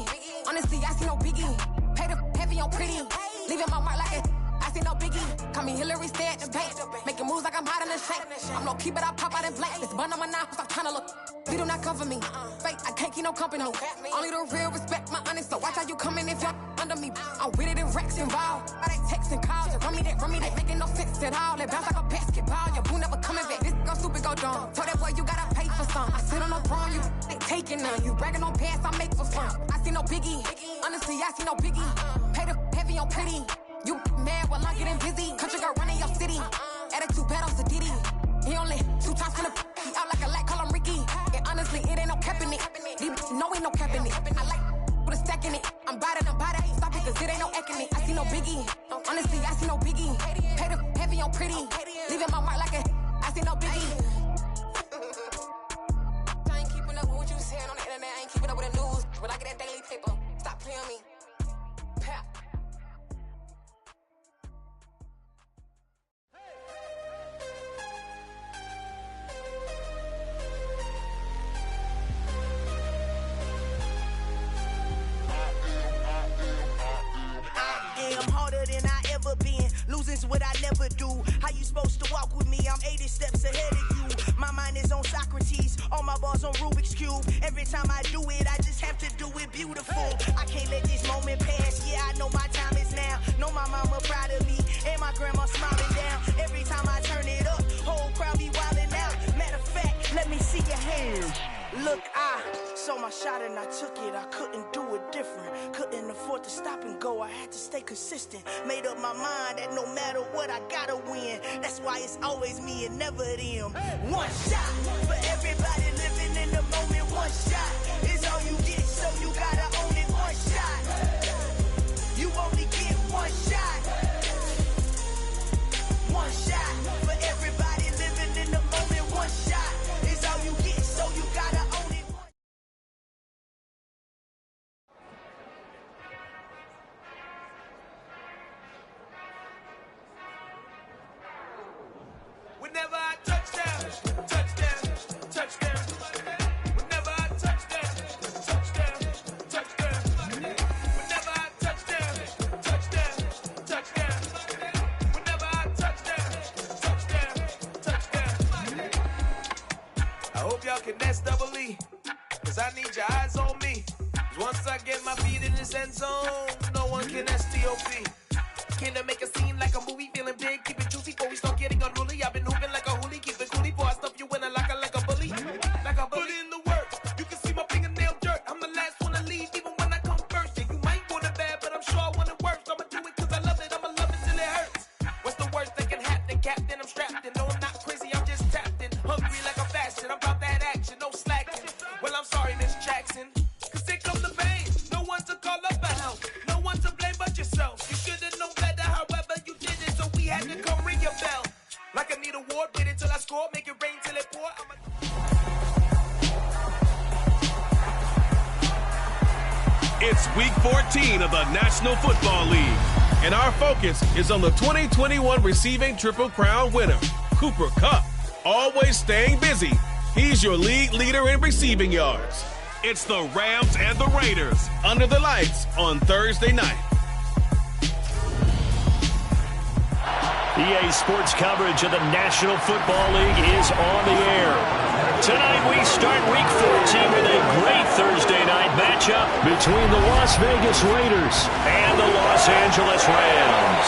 Honestly, I see no biggie. Pay the heavy on pretty. Leaving my mark like a I see no biggie. Call me Hillary, stay at the bank. Making moves like I'm hiding in shape. I'm low key, but I pop out in blank. This bun on my knife, stop trying to look. They do not cover me. Fake, I can't keep no company. Only the real respect my honest. So watch how you coming if you're under me. I'm with it in Rex involved. I they text and calls. Just run me that. Making no sense at all. They bounce like a basketball. Your boo never coming back. This go stupid, go dumb. Told that boy you gotta pay for some. I sit on no throne, you ain't taking none. You bragging on pants, I make for fun. I see no biggie. Honestly, I see no biggie. Pay the heavy on pretty. You mad while I'm getting busy. Country girl running your city. Attitude bad on Sadidi. He only 2 times from the he out like a lack, call him Ricky. And honestly, it ain't no cap in it. These know ain't no cap in it. I like with a stack in it. I'm by that. Stop it, cause it ain't no eck in it. I see no biggie. Honestly, I see no biggie. Pay the heavy on pretty. Leaving my mark like a I see no biggie. I ain't keeping up with what you saying on the internet. I ain't keeping up with the news. When I get that daily paper, stop playing me. Pap. I'm harder than I ever been. Losing's what I never do. How you supposed to walk with me? I'm 80 steps ahead of you. My mind is on Socrates. All my bars on Rubik's Cube. Every time I do it, I just have to do it beautiful. I can't let this moment pass. Yeah, I know my time is now. Know my mama proud of me. And my grandma smiling down. Every time I turn it up, whole crowd be wildin' out. Matter of fact, let me see your hands. Look, I saw my shot and I took it. I couldn't do it different. Couldn't afford to stop and go. I had to stay consistent. Made up my mind that no matter what, I gotta win. That's why it's always me and never them. One shot for everybody living in the moment. One shot is all you get, so you gotta own it. One shot. You only get one shot. One shot for everybody living in the moment. One shot is all you get, so you gotta own it. Whenever I touchdown, touchdown, touchdown. Whenever I touchdown, touchdown, touchdown. Whenever I touchdown, touchdown, touchdown. Whenever I touchdown, touchdown. I hope y'all can nest double E, cause I need your eyes on me. Cause once I get my feet in this end zone, no one can STOP. Can I make a scene like a movie, feeling big, keep it juicy before we start getting unruly. I've been hooping like a hoolie, keep it coolie before I stuff you in a locker like a bully. Like a bully. Put in the work, you can see my fingernail dirt. I'm the last one to leave, even when I come first. And you might want it bad, but I'm sure I want it worse. I'ma do it cause I love it, I'ma love it till it hurts. What's the worst that can happen, Captain? I'm strapped in, no I'm not crazy, I'm just tapped in. Hungry like a fashion, I'm about that action, no slacking. Well I'm sorry, Miss Jackson, cause here come the pain. No one to call up for help, no one to blame but yourself. You should've known better, however you did it, so we had to come ring your bell. Like I need a ward, wait until I score, make it rain till it pour. It's week 14 of the National Football League, and our focus is on the 2021 receiving Triple Crown winner, Cooper Kupp. Always staying busy, he's your league leader in receiving yards. It's the Rams and the Raiders under the lights on Thursday night. EA Sports coverage of the National Football League is on the air. Tonight we start Week 14 with a great Thursday night matchup between the Las Vegas Raiders and the Los Angeles Rams.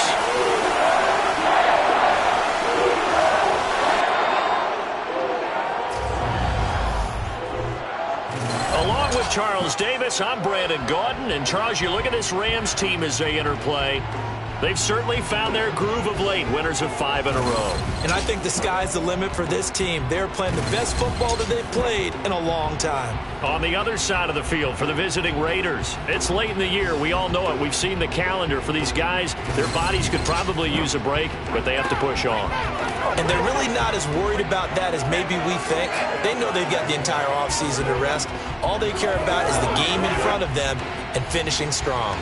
Along with Charles Davis, I'm Brandon Gaudin. And Charles, you look at this Rams team as they interplay. They've certainly found their groove of late, winners of 5 in a row. And I think the sky's the limit for this team. They're playing the best football that they've played in a long time. On the other side of the field for the visiting Raiders, it's late in the year. We all know it. We've seen the calendar for these guys. Their bodies could probably use a break, but they have to push on. And they're really not as worried about that as maybe we think. They know they've got the entire offseason to rest. All they care about is the game in front of them and finishing strong.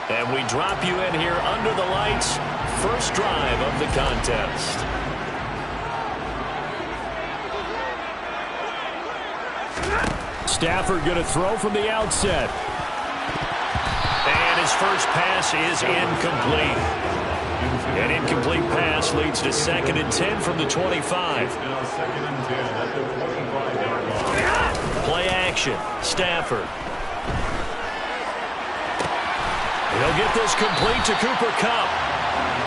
And we drop you in here under the lights. First drive of the contest. Stafford going to throw from the outset. And his first pass is incomplete. An incomplete pass leads to 2nd and 10 from the 25. Play action. Stafford. He'll get this complete to Cooper Kupp.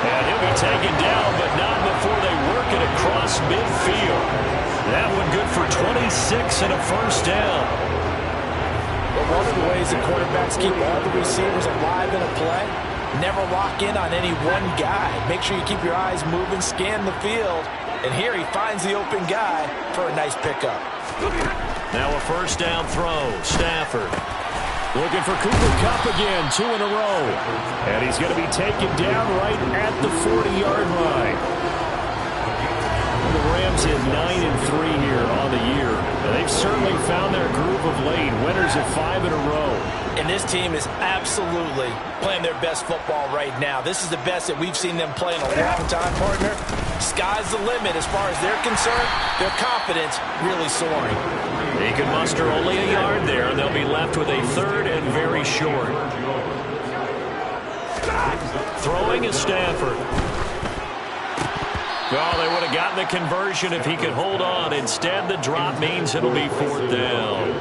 And he'll be taken down, but not before they work it across midfield. That one good for 26 and a first down. But one of the ways that quarterbacks keep all the receivers alive in a play, never lock in on any one guy. Make sure you keep your eyes moving, scan the field. And here he finds the open guy for a nice pickup. Now a first down throw. Stafford. Looking for Cooper Kupp again, 2 in a row. And he's going to be taken down right at the 40-yard line. The Rams at 9-3 here on the year. They've certainly found their groove of late, winners of 5 in a row. And this team is absolutely playing their best football right now. This is the best that we've seen them play in a long time, partner. Sky's the limit as far as they're concerned. Their confidence really soaring. He can muster only a yard there, and they'll be left with a 3rd and very short. Throwing is Stafford. Oh, they would have gotten the conversion if he could hold on. Instead, the drop means it'll be 4th down.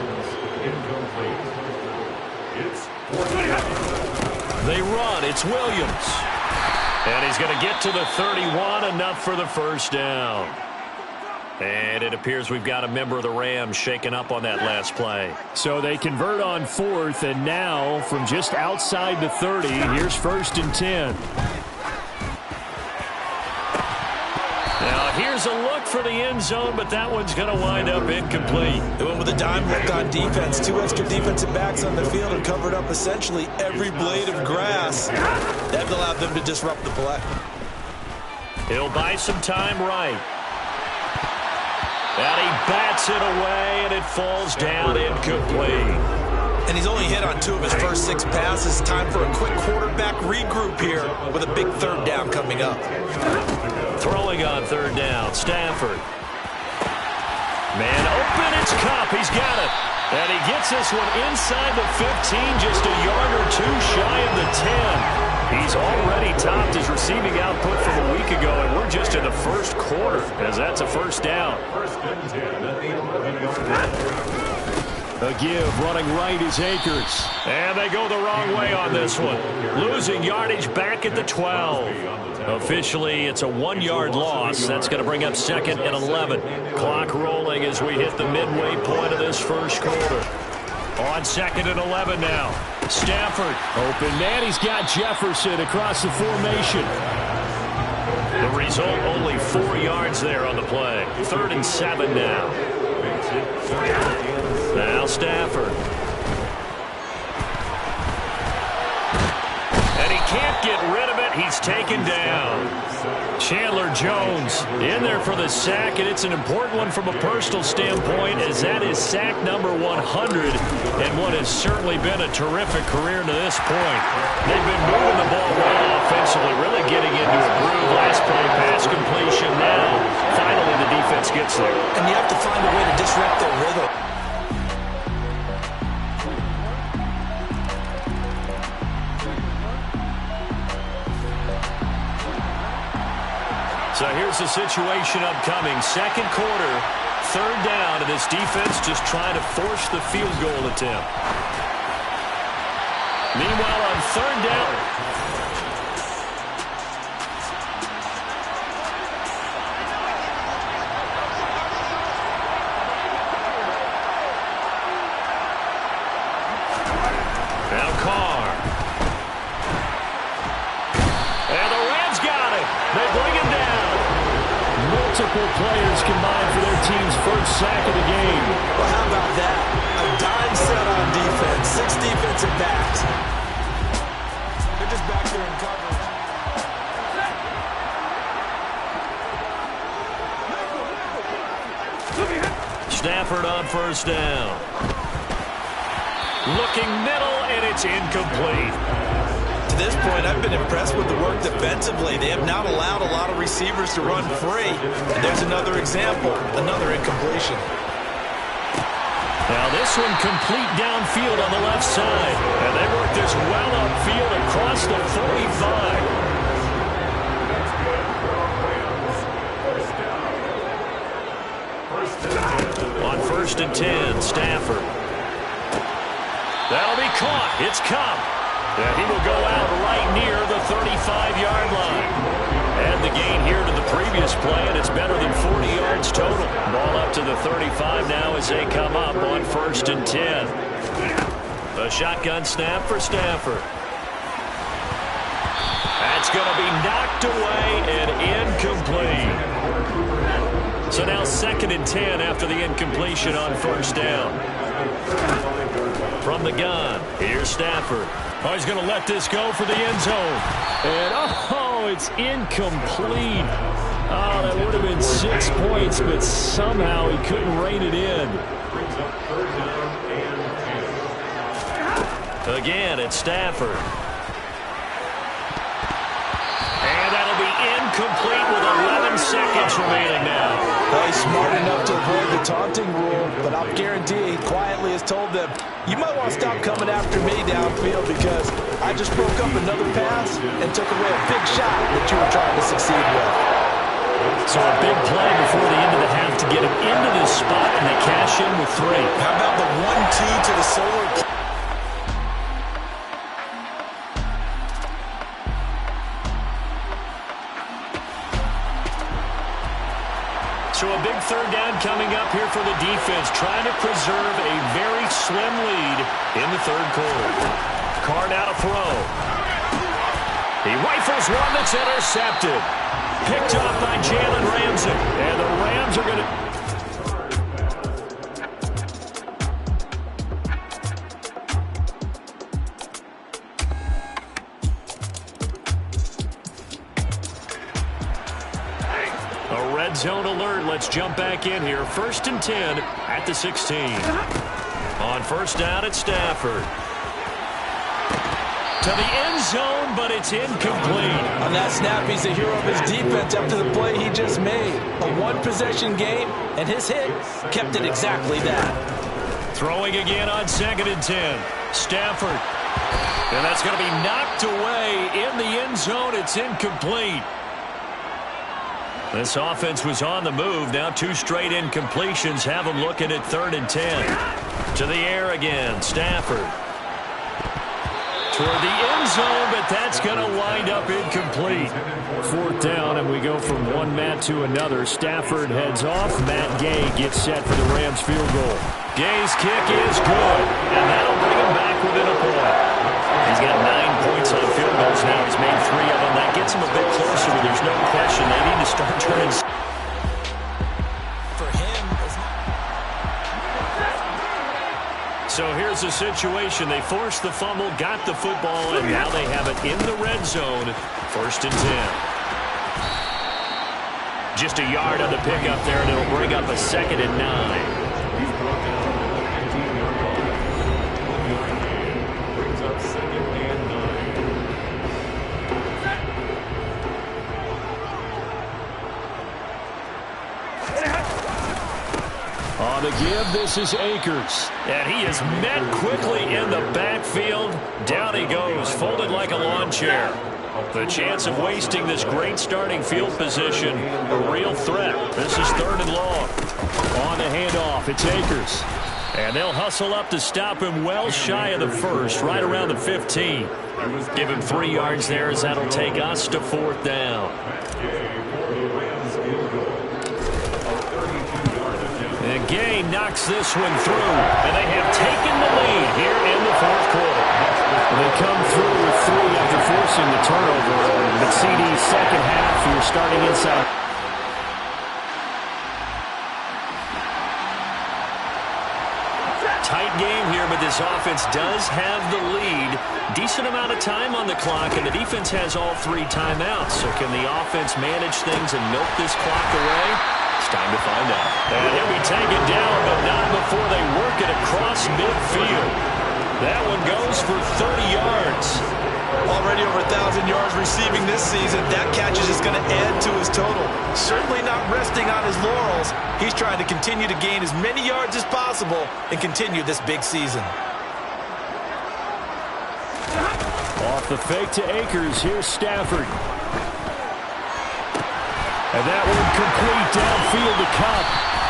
They run. It's Williams. And he's going to get to the 31, enough for the first down. And it appears we've got a member of the Rams shaken up on that last play. So they convert on 4th, and now from just outside the 30, here's 1st and 10. Now here's a look for the end zone, but that one's going to wind up incomplete. They went with a dime look on defense. 2 extra defensive backs on the field and covered up essentially every blade of grass. That allowed them to disrupt the play. He'll buy some time right. And he bats it away, and it falls down incomplete. And he's only hit on 2 of his first 6 passes. Time for a quick quarterback regroup here with a big 3rd down coming up. Throwing on 3rd down, Stafford. Man open, it's Kupp. He's got it. And he gets this one inside the 15, just a yard or 2 shy of the 10. He's already topped his receiving output from a week ago, and we're just in the first quarter, as that's a first down. A give, running right is Akers. And they go the wrong way on this one. Losing yardage back at the 12. Officially, it's a 1-yard loss. That's going to bring up 2nd and 11. Clock rolling as we hit the midway point of this first quarter. On 2nd and 11 now. Stafford. Open man. He's got Jefferson across the formation. The result, only 4 yards there on the play. 3rd and 7 now. Now Stafford. And he can't get rid of it. He's taken down. Chandler Jones in there for the sack, and it's an important one from a personal standpoint, as that is sack number 100, and what has certainly been a terrific career to this point. They've been moving the ball well offensively, really getting into a groove. Last play, pass completion. Now, finally, the defense gets there. And you have to find a way to disrupt their rhythm. here's the situation upcoming. Second quarter, third down, and this defense just trying to force the field goal attempt. Meanwhile, on third down, now Carr. And the Rams got it. They bring it down. Multiple players combined for their team's first sack of the game. Well, how about that? A dime set on defense. 6 defensive backs. They're just back there in coverage. Stafford on first down. Looking middle, and it's incomplete. To this point, I've been impressed with the work defensively. They have not allowed a lot of receivers to run free. And there's another example, another incompletion. Now this one complete downfield on the left side. And they work this well upfield across the 45. On first and 10, Stafford. That'll be caught. It's Cup. And he will go out right near the 35-yard line. Add the gain here to the previous play, and it's better than 40 yards total. Ball up to the 35 now as they come up on first and 10. A shotgun snap for Stafford. That's going to be knocked away and incomplete. So now second and 10 after the incompletion on first down. From the gun, here's Stafford. Oh, he's going to let this go for the end zone. And, oh, it's incomplete. Oh, that would have been 6 points, but somehow he couldn't rein it in. Again, it's Stafford. And that'll be incomplete with 11 seconds remaining now. Well, he's smart enough to avoid the taunting rule, but I'll guarantee he quietly has told them, you might want to stop coming after me downfield because I just broke up another pass and took away a big shot that you were trying to succeed with. So a big play before the end of the half to get him into this spot, and they cash in with 3. How about the 1-2 to the solar? So a big third down coming up here for the defense, trying to preserve a very slim lead in the third quarter. Carr now to throw. He rifles one that's intercepted. Picked off by Jalen Ramsey. And the Rams are going to... Zone alert. Let's jump back in here. First and 10 at the 16. On first down, it's Stafford. To the end zone, but it's incomplete. On that snap, he's a hero of his defense after the play he just made. A one-possession game, and his hit kept it exactly that. Throwing again on second and 10. Stafford. And that's going to be knocked away in the end zone. It's incomplete. This offense was on the move. Now 2 straight incompletions have them looking at third and 10. To the air again, Stafford. Toward the end zone, but that's going to wind up incomplete. Fourth down, and we go from one Matt to another. Stafford heads off. Matt Gay gets set for the Rams field goal. Gay's kick is good, and that'll bring him back within a point. He's got 9 points on field goals now. He's made 3 of them. That gets him a bit closer, but there's no question they need to start turning. For him, so here's the situation. They forced the fumble, got the football, and now they have it in the red zone. First and 10. Just a yard on the pickup there, and it'll bring up a second and 9. On the give, this is Akers. And he is met quickly in the backfield. Down he goes, folded like a lawn chair. The chance of wasting this great starting field position, a real threat. This is 3rd and long. On the handoff, it's Akers. And they'll hustle up to stop him well shy of the first, right around the 15. Give him 3 yards there as that'll take us to 4th down. And Gay knocks this one through, and they have taken the lead here in the 4th quarter. They come through with 3 after forcing the turnover. But CD's second half, you're starting inside. Tight game here, but this offense does have the lead. Decent amount of time on the clock, and the defense has all 3 timeouts. So can the offense manage things and milk this clock away? It's time to find out. And he'll be taken down, but not before they work it across midfield. That one goes for 30 yards. Already over 1,000 yards receiving this season. That catch is just going to add to his total. Certainly not resting on his laurels. He's trying to continue to gain as many yards as possible and continue this big season. Off the fake to Akers. Here's Stafford. And that one complete downfield to Cup.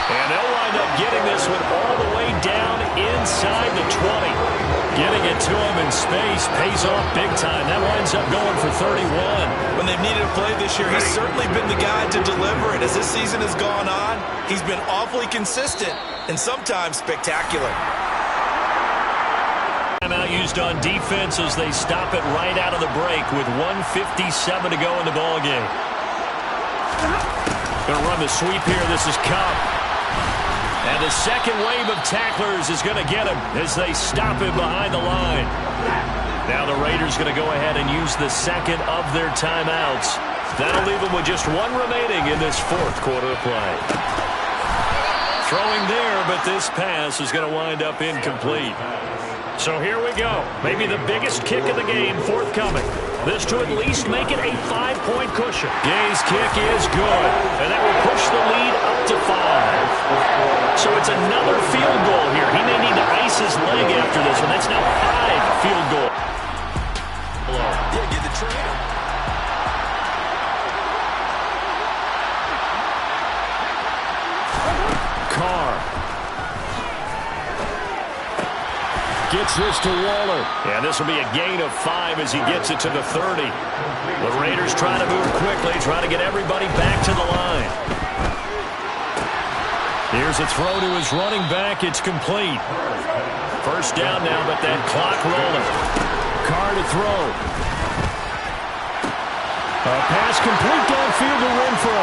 And they'll wind up getting this one all the way down inside the 20. Getting it to him in space pays off big time. That winds up going for 31. When they've needed a play this year, he's certainly been the guy to deliver it. As this season has gone on, he's been awfully consistent and sometimes spectacular. Timeout used on defense as they stop it right out of the break with 1:57 to go in the ballgame. Going to run the sweep here. This is Cup. And the second wave of tacklers is going to get him as they stop him behind the line. Now the Raiders going to go ahead and use the second of their timeouts. That'll leave them with just 1 remaining in this 4th quarter of play. Throwing there, but this pass is going to wind up incomplete. So here we go. Maybe the biggest kick of the game forthcoming. This to at least make it a 5-point cushion. Gay's kick is good, and that will push the lead up to 5. So it's another field goal here. He may need to ice his leg after this one. That's now 5 field goals. Yeah, get the trigger. Carr. Gets this to Waller. And this will be a gain of 5 as he gets it to the 30. The Raiders trying to move quickly, trying to get everybody back to the line. Here's a throw to his running back. It's complete. First down now, but that clock rolling. Carr to throw. A pass complete downfield to Renfro.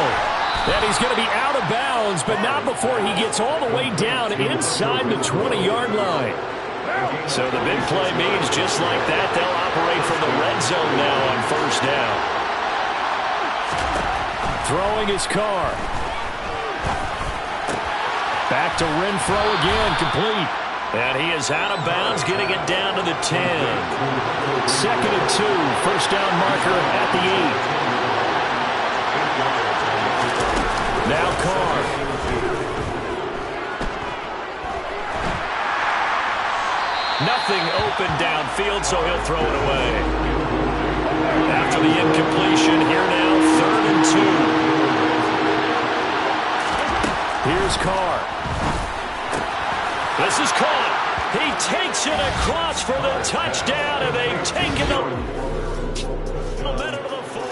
And he's going to be out of bounds, but not before he gets all the way down inside the 20-yard line. So the big play means just like that, they'll operate from the red zone now on first down. Throwing his Carr. Back to Renfro again, complete. And he is out of bounds, getting it down to the 10. 2nd and 2, first down marker at the 8. Now Carr. Nothing open downfield, so he'll throw it away. After the incompletion, here now, 3rd and 2. Here's Carr. This is caught. He takes it across for the touchdown, and they've taken the momentum of the 4.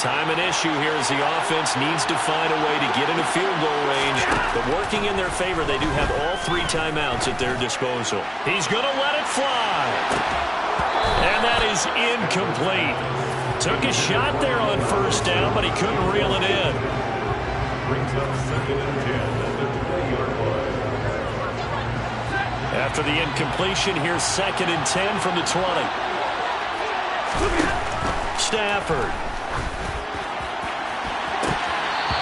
Time and issue here as the offense needs to find a way to get into field goal range. But working in their favor, they do have all 3 timeouts at their disposal. He's going to let it fly. And that is incomplete. Took a shot there on first down, but he couldn't reel it in. Brings up 2nd and 10 at the 20-yard line. After the incompletion, here's 2nd and 10 from the 20. Stafford.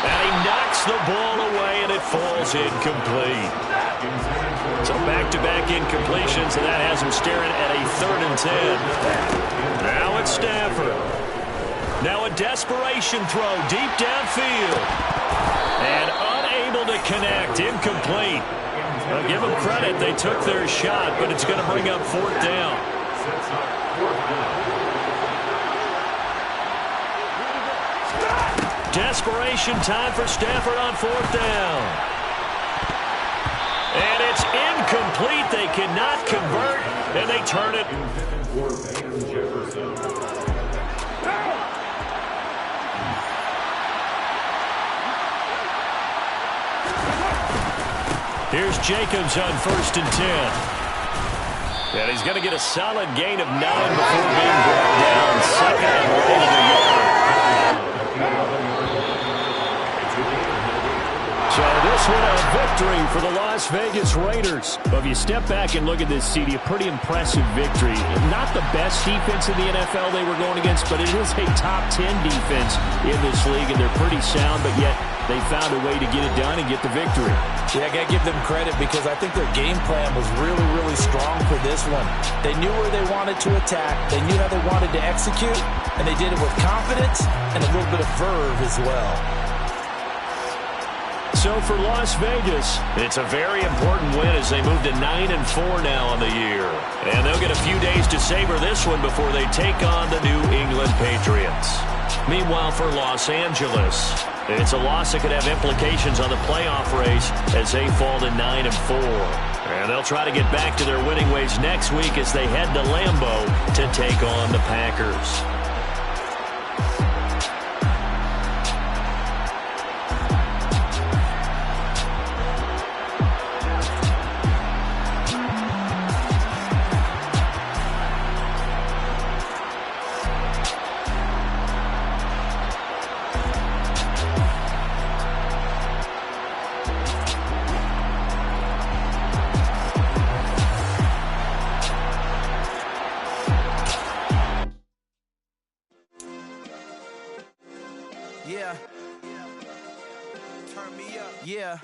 And he knocks the ball away, and it falls incomplete. So back-to-back incompletions, and that has him staring at a 3rd and 10. Now it's Stafford. Now a desperation throw deep downfield. And unable to connect, incomplete. I'll give them credit, they took their shot, but it's going to bring up 4th down. sets up 4th down. Desperation time for Stafford on 4th down. And it's incomplete. They cannot convert, and they turn it. Here's Jacobs on 1st and 10. And he's going to get a solid gain of 9 before being brought down. 2nd and goal to the yard. So this one a victory for the Las Vegas Raiders. Well, if you step back and look at this, CD, a pretty impressive victory. Not the best defense in the NFL they were going against, but it is a top 10 defense in this league, and they're pretty sound, but yet they found a way to get it done and get the victory. Yeah, I got to give them credit because I think their game plan was really, really strong for this one. They knew where they wanted to attack. They knew how they wanted to execute, and they did it with confidence and a little bit of verve as well. So for Las Vegas, it's a very important win as they move to 9-4 now on the year. And they'll get a few days to savor this one before they take on the New England Patriots. Meanwhile, for Los Angeles, it's a loss that could have implications on the playoff race as they fall to 9-4. And they'll try to get back to their winning ways next week as they head to Lambeau to take on the Packers. Yeah. Turn me up. Yeah.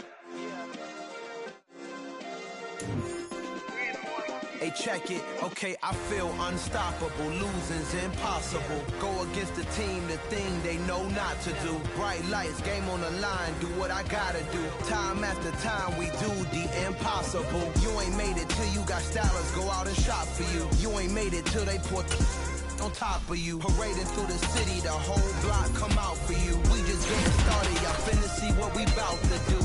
Hey, check it. Okay, I feel unstoppable. Losing's impossible. Go against the team, the thing they know not to do. Bright lights, game on the line, do what I gotta do. Time after time, we do the impossible. You ain't made it till you got stylers go out and shop for you. You ain't made it till they put on top of you. Parading through the city, the whole block come out for you. We just getting started, y'all finna see what we bout to do.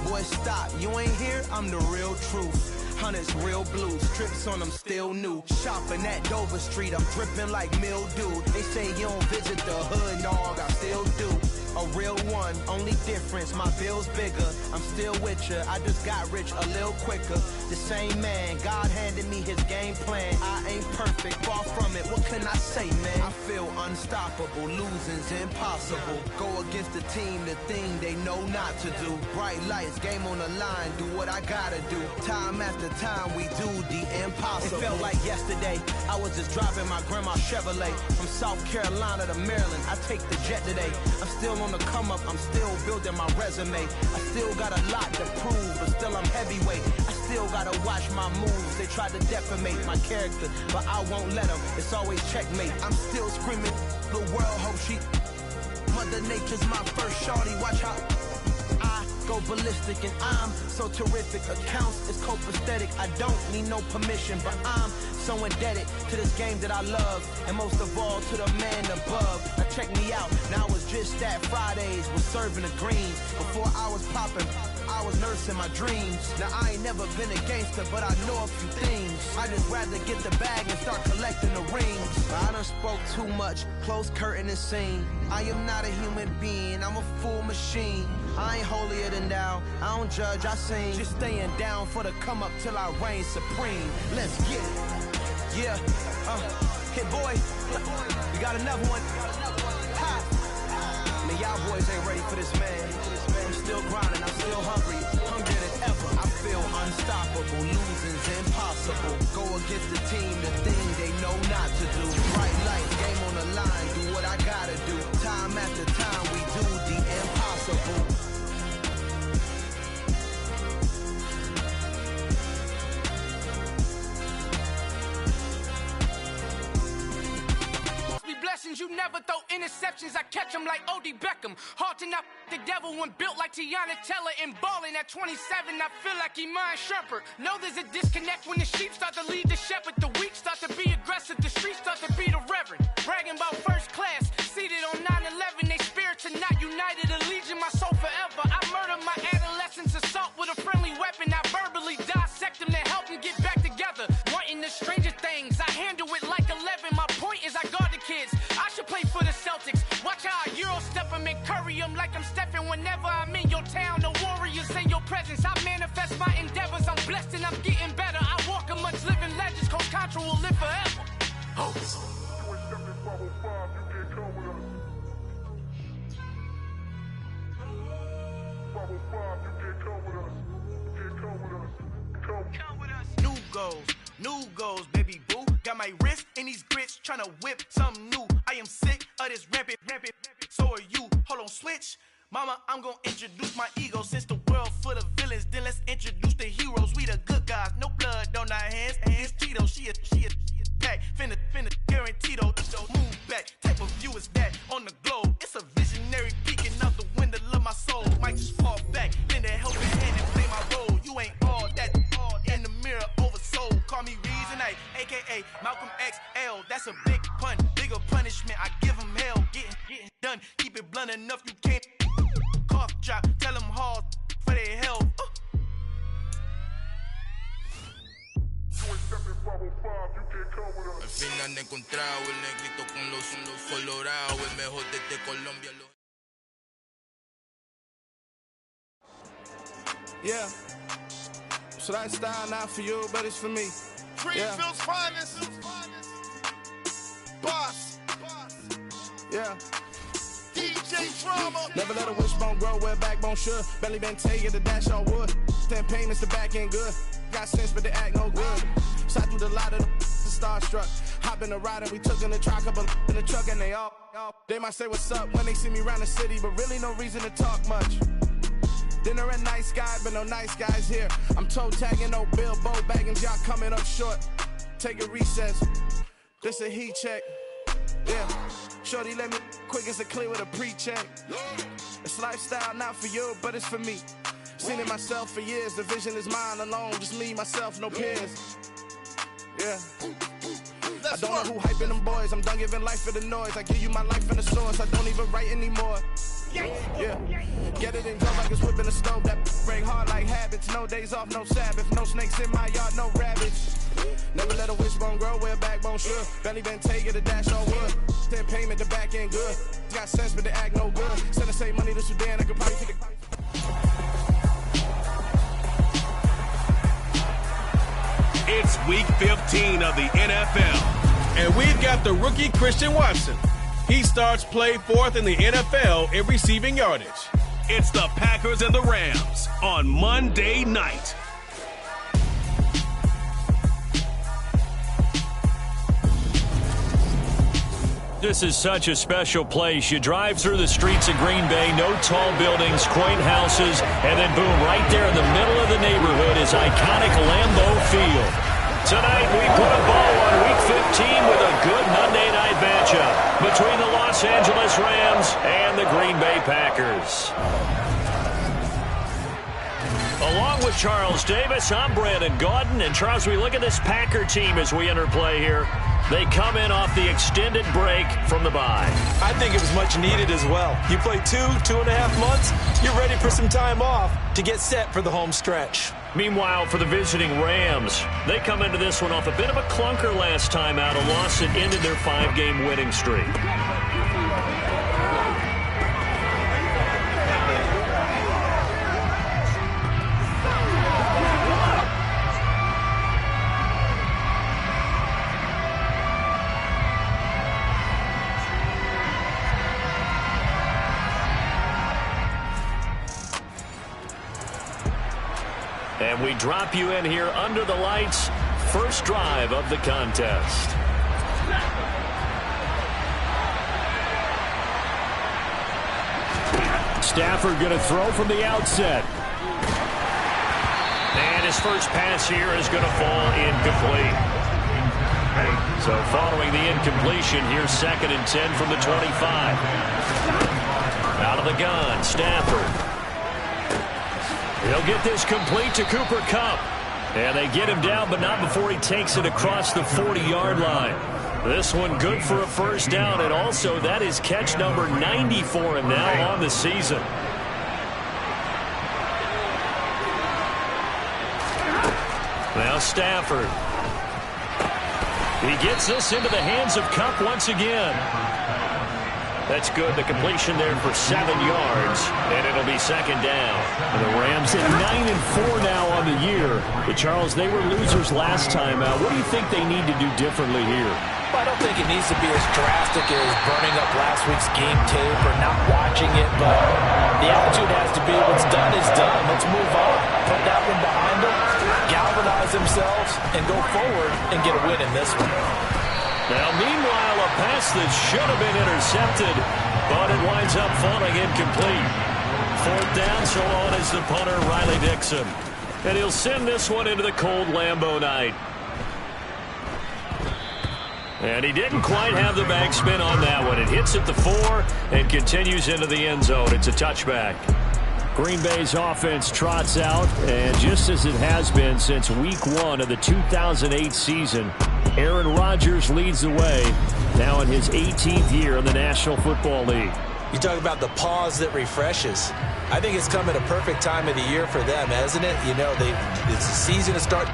Boy, stop, you ain't here, I'm the real truth. Hunters, real blues, strips on them still new. Shopping at Dover Street, I'm dripping like mildew. They say you don't visit the hood, dog, I still do. A real one, only difference, my bill's bigger. I'm still with ya, I just got rich a little quicker. The same man, God handed me his game plan. I ain't perfect, far from it, what can I say, man? I feel unstoppable, losing's impossible. Go against the team, the thing they know not to do. Bright lights, game on the line, do what I gotta do. Time after time, we do the impossible. It felt like yesterday, I was just driving my grandma's Chevrolet. From South Carolina to Maryland, I take the jet today. I'm still on the come up, I'm still building my resume. I still got a lot to prove, but still I'm heavyweight. I still gotta watch my moves. They try to defamate my character, but I won't let them. It's always checkmate. I'm still screaming, the world hope she. Mother Nature's my first shorty, watch how I go ballistic, and I'm so terrific. Accounts is copacetic. I don't need no permission, but I'm so indebted to this game that I love, and most of all to the man above. Now check me out, now it's just that Fridays was serving the greens. Before I was popping, I was nursing my dreams. Now I ain't never been a gangster, but I know a few things. I just rather get the bag and start collecting the rings. I done spoke too much, close curtain and scene. I am not a human being, I'm a full machine. I ain't holier than thou, I don't judge, I sing. Just staying down for the come up till I reign supreme. Let's get it. Yeah, hit boy, we got another one. Ha. Man, y'all boys ain't ready for this, man. I'm still grinding, I'm still hungry, hungrier than ever. I feel unstoppable, losing's impossible. Go against the team, the thing they know not to do. Bright lights, game on the line, do what I gotta do. Time after time, we do the impossible. Blessings you never throw in interceptions, I catch them like O.D. Beckham. Hard to not the devil when built like Tiana Teller and balling at 27. I feel like Iman Shumpert. Know there's a disconnect when the sheep start to lead the shepherd. The weak start to be aggressive. The streets start to be the reverend. Bragging about first class, seated on 9/11. They spirits are not united. Allegiant my soul forever. I murder my adolescence assault with a friendly weapon. I verbally dissect them to help them get back together. Wanting the stranger things, I handle it like 11. My point is I guard the kids. I should play for the Celtics. Watch how I Euro step them and curry them like I'm stepping whenever I'm in your town. The warriors in your presence. I manifest my endeavors. I'm blessed and I'm getting better. I walk amongst living legends. Coach Contra will live forever. New goals, baby boo. Got my wrist in these grits, tryna whip something new. I am sick of this rampant. So are you. Hold on, switch. Mama, I'm gonna introduce my ego. Since the world full of villains, then let's introduce the heroes. We the good guys, no blood on our hands. Hands Tito, she a pack. Finna, guaranteed. Move back. Type of view is that on the globe? It's a visionary peeking out the window of my soul. Might just fall back, then they help your hand and play my role. You ain't all that. In the mirror, oversold. Call me Reason A, aka Malcolm XL. That's a big pun, bigger punishment. I give him hell. Getting done. Keep it blunt enough, you can't. Cough drop, tell them hard for their health. Al fin han encontrado el negrito con los colorados, el mejor desde Colombia. Yeah. So that style not for you, but it's for me. Greenfield's finest. Boss. Yeah. DJ Drama. Never let a wishbone grow where a backbone should. Belly been taking the dash on wood. 10 payments, the back end good. Got sense, but they act no good. Shot through the lot of the starstruck. Hop in the ride and we took in the truck, up in the truck and they all. They might say what's up when they see me around the city, but really no reason to talk much. Dinner at nice guy, but no nice guys here. I'm toe tagging, no Bilbo bagging, y'all coming up short. Take a recess. This a heat check. Yeah. Shorty let me quick as a clear with a pre-check. It's lifestyle not for you, but it's for me. Seen it myself for years. The vision is mine alone. Just me, myself, no peers. Yeah. I don't know who hyping them boys. I'm done giving life for the noise. I give you my life in the source. I don't even write anymore. Yeah. Get it and go like it's whipping the stove. That break hard like habits. No days off, no Sabbath. No snakes in my yard, no rabbits. Never let a wishbone grow where a backbone should. Belly been taking the dash on wood. 10 payment, the back end good. Got sense, but they act no good. Send the same money to Sudan. I could probably take a. It's week 15 of the NFL, and we've got the rookie Christian Watson. He starts play fourth in the NFL in receiving yardage. It's the Packers and the Rams on Monday night. This is such a special place. You drive through the streets of Green Bay, no tall buildings, quaint houses, and then boom, right there in the middle of the neighborhood is iconic Lambeau Field. Tonight we put a bow on Week 15 with a good Monday night matchup between the Los Angeles Rams and the Green Bay Packers. Along with Charles Davis, I'm Brandon Gaudin. And Charles, we look at this Packer team as we enter play here. They come in off the extended break from the bye. I think it was much needed as well. You play 2.5 months, you're ready for some time off to get set for the home stretch. Meanwhile, for the visiting Rams, they come into this one off a bit of a clunker last time out, a loss that ended their 5-game winning streak. And we drop you in here under the lights. First drive of the contest. Stafford going to throw from the outset. And his first pass here is going to fall incomplete. So following the incompletion, here's 2nd and 10 from the 25. Out of the gun, Stafford. He'll get this complete to Cooper Kupp. And they get him down, but not before he takes it across the 40-yard line. This one good for a first down, and also that is catch number 90 for him now on the season. Now Stafford. He gets this into the hands of Kupp once again. That's good. The completion there for 7 yards, and it'll be 2nd down. And the Rams at 9-4 now on the year. But Charles, they were losers last time out. What do you think they need to do differently here? Well, I don't think it needs to be as drastic as burning up last week's game tape or not watching it, but the attitude has to be what's done is done. Let's move on. Put that one behind them, galvanize themselves, and go forward and get a win in this one. Now, meanwhile, a pass that should have been intercepted, but it winds up falling incomplete. 4th down, so on is the punter, Riley Dixon. And he'll send this one into the cold Lambeau night. And he didn't quite have the backspin on that one. It hits at the 4 and continues into the end zone. It's a touchback. Green Bay's offense trots out, and just as it has been since week 1 of the 2008 season, Aaron Rodgers leads the way now in his 18th year in the National Football League. You talk about the pause that refreshes. I think it's come at a perfect time of the year for them, hasn't it? You know, it's the season to start.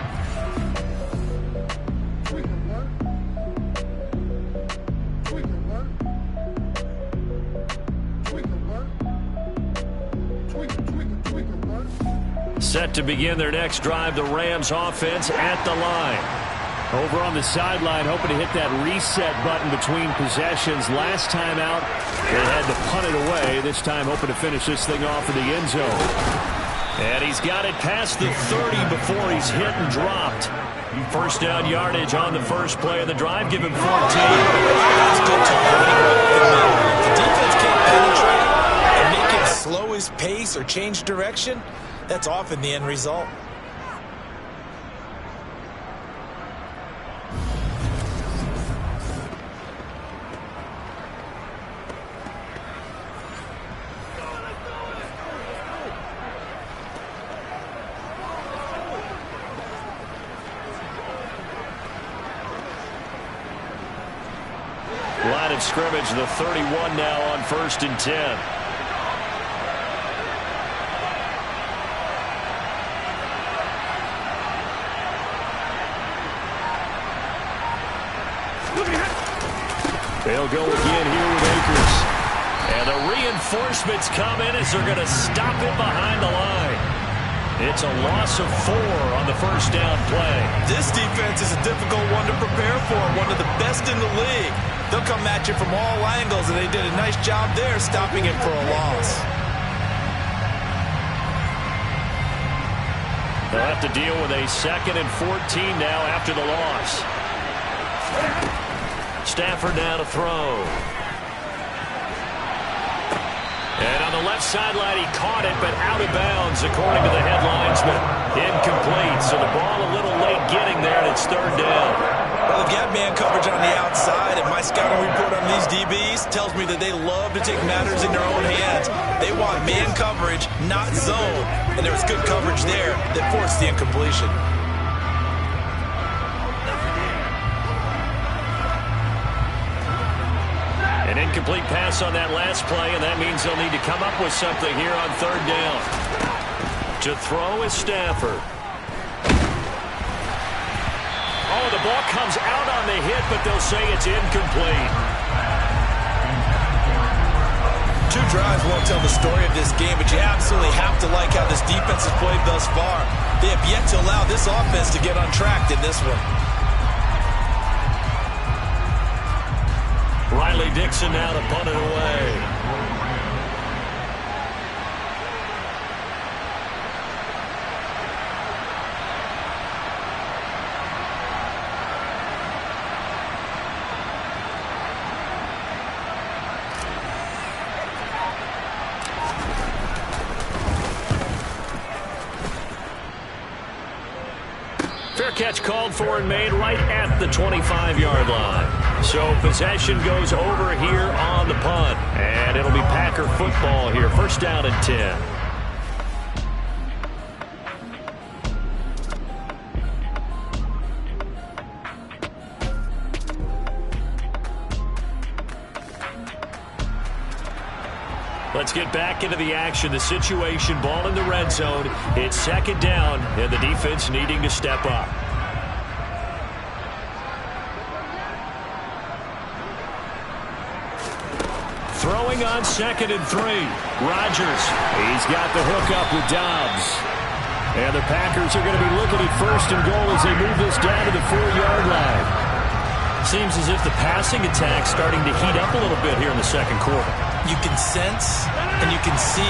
Set to begin their next drive, the Rams offense at the line. Over on the sideline, hoping to hit that reset button between possessions. Last time out, they had to punt it away. This time, hoping to finish this thing off in the end zone. And he's got it past the 30 before he's hit and dropped. First down yardage on the first play of the drive. Give him 14. That's good targeting. If the defense can't penetrate and make him slow his pace or change direction, that's often the end result. Line of scrimmage, the 31 now on 1st and 10. They'll go again here with Akers. And the reinforcements come in as they're going to stop it behind the line. It's a loss of 4 on the first down play. This defense is a difficult one to prepare for, one of the best in the league. They'll come at you from all angles, and they did a nice job there stopping it for a loss. They'll have to deal with a 2nd and 14 now after the loss. Stafford now to throw. And on the left sideline, he caught it, but out of bounds, according to the headlinesman. Incomplete, so the ball a little late getting there, and it's 3rd down. Well, they've got man coverage on the outside, and my scouting report on these DBs tells me that they love to take matters in their own hands. They want man coverage, not zone, and there was good coverage there that forced the incompletion. An incomplete pass on that last play, and that means they'll need to come up with something here on 3rd down. To throw is Stafford. Oh, the ball comes out on the hit, but they'll say it's incomplete. 2 drives won't tell the story of this game, but you absolutely have to like how this defense has played thus far. They have yet to allow this offense to get untracked in this one. Riley Dixon now to punt it away. Fair catch called for and made right at the 25-yard line. So possession goes over here on the punt. And it'll be Packer football here. First down and 10. Let's get back into the action. The situation, ball in the red zone. It's second down, and the defense needing to step up. Throwing on 2nd and 3. Rodgers. He's got the hook up with Dobbs. And the Packers are going to be looking at 1st and goal as they move this down to the 4-yard line. Seems as if the passing attack's starting to heat up a little bit here in the second quarter. You can sense and you can see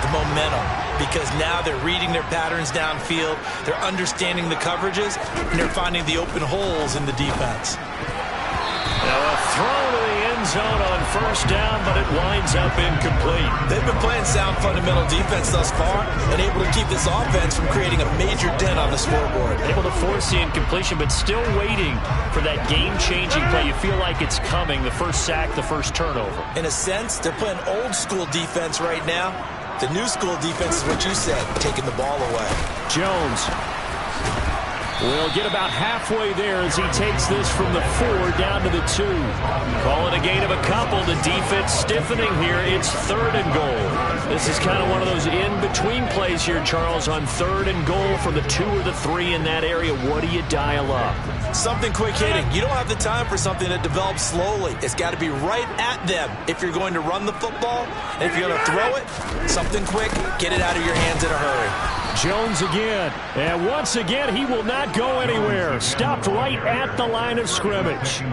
the momentum because now they're reading their patterns downfield, they're understanding the coverages, and they're finding the open holes in the defense. Now a throw to the end zone on 1st down, but it winds up incomplete. They've been playing sound fundamental defense thus far and able to keep this offense from creating a major dent on the scoreboard. Able to force the incompletion, but still waiting for that game-changing play. You feel like it's coming, the first sack, the first turnover. In a sense, they're playing old-school defense right now. The new school defense is what you said, taking the ball away. Jones will get about halfway there as he takes this from the 4 down to the 2. Call it a gain of a couple. The defense stiffening here. It's 3rd and goal. This is kind of one of those in-between plays here, Charles, on 3rd and goal from the 2 or the 3 in that area. What do you dial up? Something quick hitting. You don't have the time for something that develops slowly. It's got to be right at them if you're going to run the football. And if you're going to throw it, something quick, get it out of your hands in a hurry. Jones again. And once again, he will not go anywhere. Stopped right at the line of scrimmage.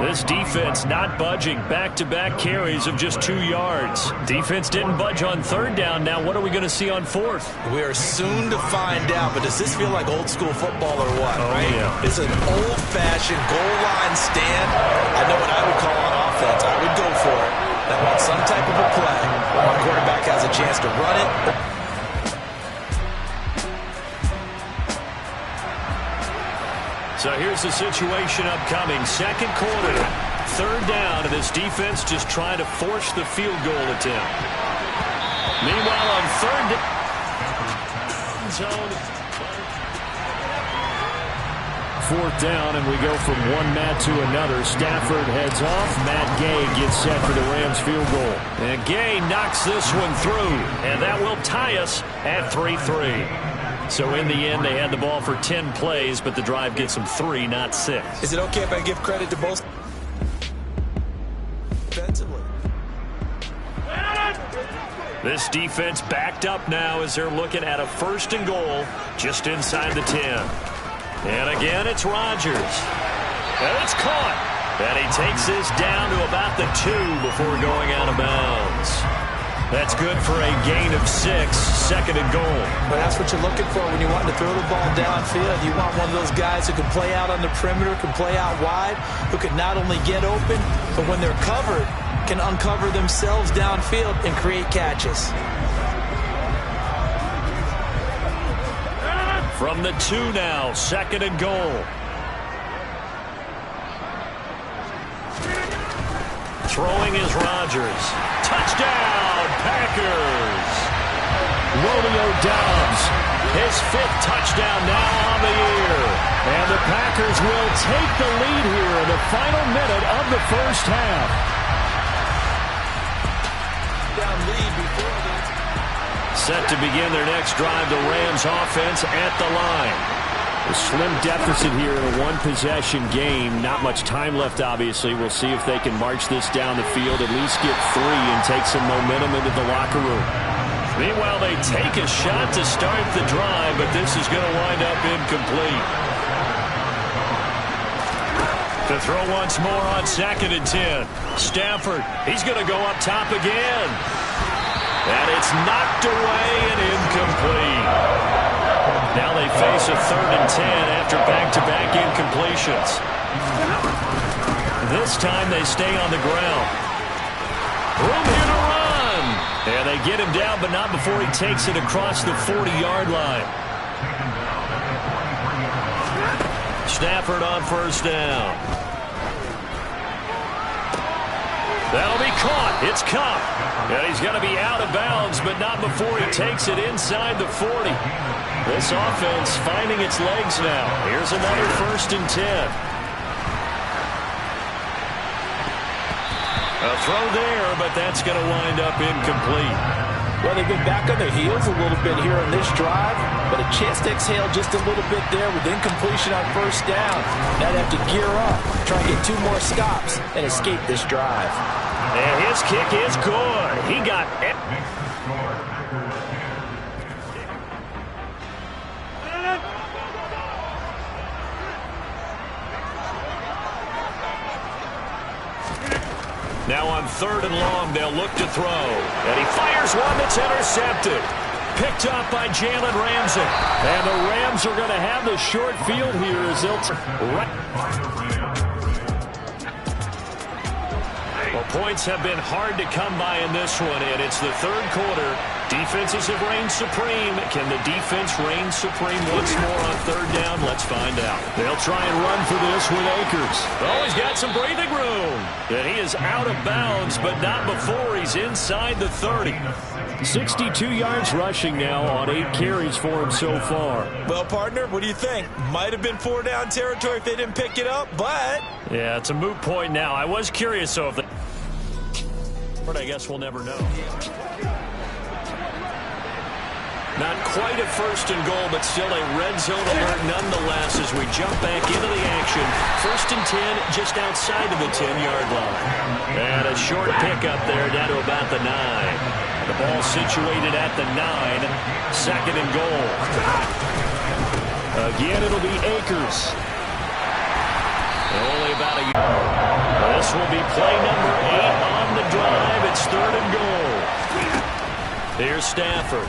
This defense not budging. Back-to-back carries of just 2 yards. Defense didn't budge on 3rd down. Now what are we going to see on 4th? We are soon to find out, but does this feel like old school football or what? Oh, right? Yeah. It's an old-fashioned goal line stand. I know what I would call on offense. I would go for it. I want some type of a play. My quarterback has a chance to run it. So here's the situation upcoming. Second quarter, 3rd down, and this defense just trying to force the field goal attempt. Meanwhile, on 3rd down, zone. 4th down, and we go from one Matt to another. Stafford heads off. Matt Gay gets set for the Rams field goal. And Gay knocks this one through, and that will tie us at 3-3. So in the end, they had the ball for 10 plays, but the drive gets them 3, not 6. Is it okay if I give credit to both defensively? This defense backed up now as they're looking at a 1st and goal just inside the 10. And again, it's Rodgers. And it's caught. And he takes this down to about the 2 before going out of bounds. That's good for a gain of 6, 2nd and goal. But that's what you're looking for when you want to throw the ball downfield. You want one of those guys who can play out on the perimeter, can play out wide, who can not only get open, but when they're covered, can uncover themselves downfield and create catches. From the 2 now, 2nd and goal. Throwing is Rodgers. Touchdown, Packers. Romeo Doubs, his 5th touchdown now on the year. And the Packers will take the lead here in the final minute of the first half. Down lead before Set to begin their next drive, the Rams offense at the line. A slim deficit here in a one-possession game. Not much time left, obviously. We'll see if they can march this down the field, at least get 3 and take some momentum into the locker room. Meanwhile, they take a shot to start the drive, but this is going to wind up incomplete. To throw once more on 2nd and 10. Stafford, he's going to go up top again. And it's knocked away and incomplete. Now they face a 3rd and 10 after back-to-back incompletions. This time they stay on the ground. Room here to run. And they get him down, but not before he takes it across the 40-yard line. Stafford on first down. That'll be caught. It's Cup. And he's going to be out of bounds, but not before he takes it inside the 40. This offense finding its legs now. Here's another 1st and 10. A throw there, but that's going to wind up incomplete. Well, they've been back on their heels a little bit here on this drive, but a chance to exhale just a little bit there with incompletion on first down. Now they have to gear up, try and get 2 more stops, and escape this drive. And his kick is good. He got it. Now on 3rd and long, they'll look to throw. And he fires one that's intercepted. Picked up by Jalen Ramsey. And the Rams are going to have the short field here as they'll... Well, points have been hard to come by in this one, and it's the 3rd quarter. Defenses have reigned supreme. Can the defense reign supreme once more on 3rd down? Let's find out. They'll try and run for this with Akers. Oh, he's got some breathing room. And he is out of bounds, but not before he's inside the 30. 62 yards rushing now on 8 carries for him so far. Well, partner, what do you think? Might have been 4-down territory if they didn't pick it up, but... Yeah, it's a moot point now. I was curious, so if they... But I guess we'll never know. Not quite a 1st and goal, but still a red zone alert nonetheless as we jump back into the action. 1st and 10 just outside of the 10-yard line. And a short pickup there down to about the 9. The ball situated at the 9. 2nd and goal. Again, it'll be Akers. Only about a yard. This will be play number 8 on the drive. It's 3rd and goal. Here's Stafford.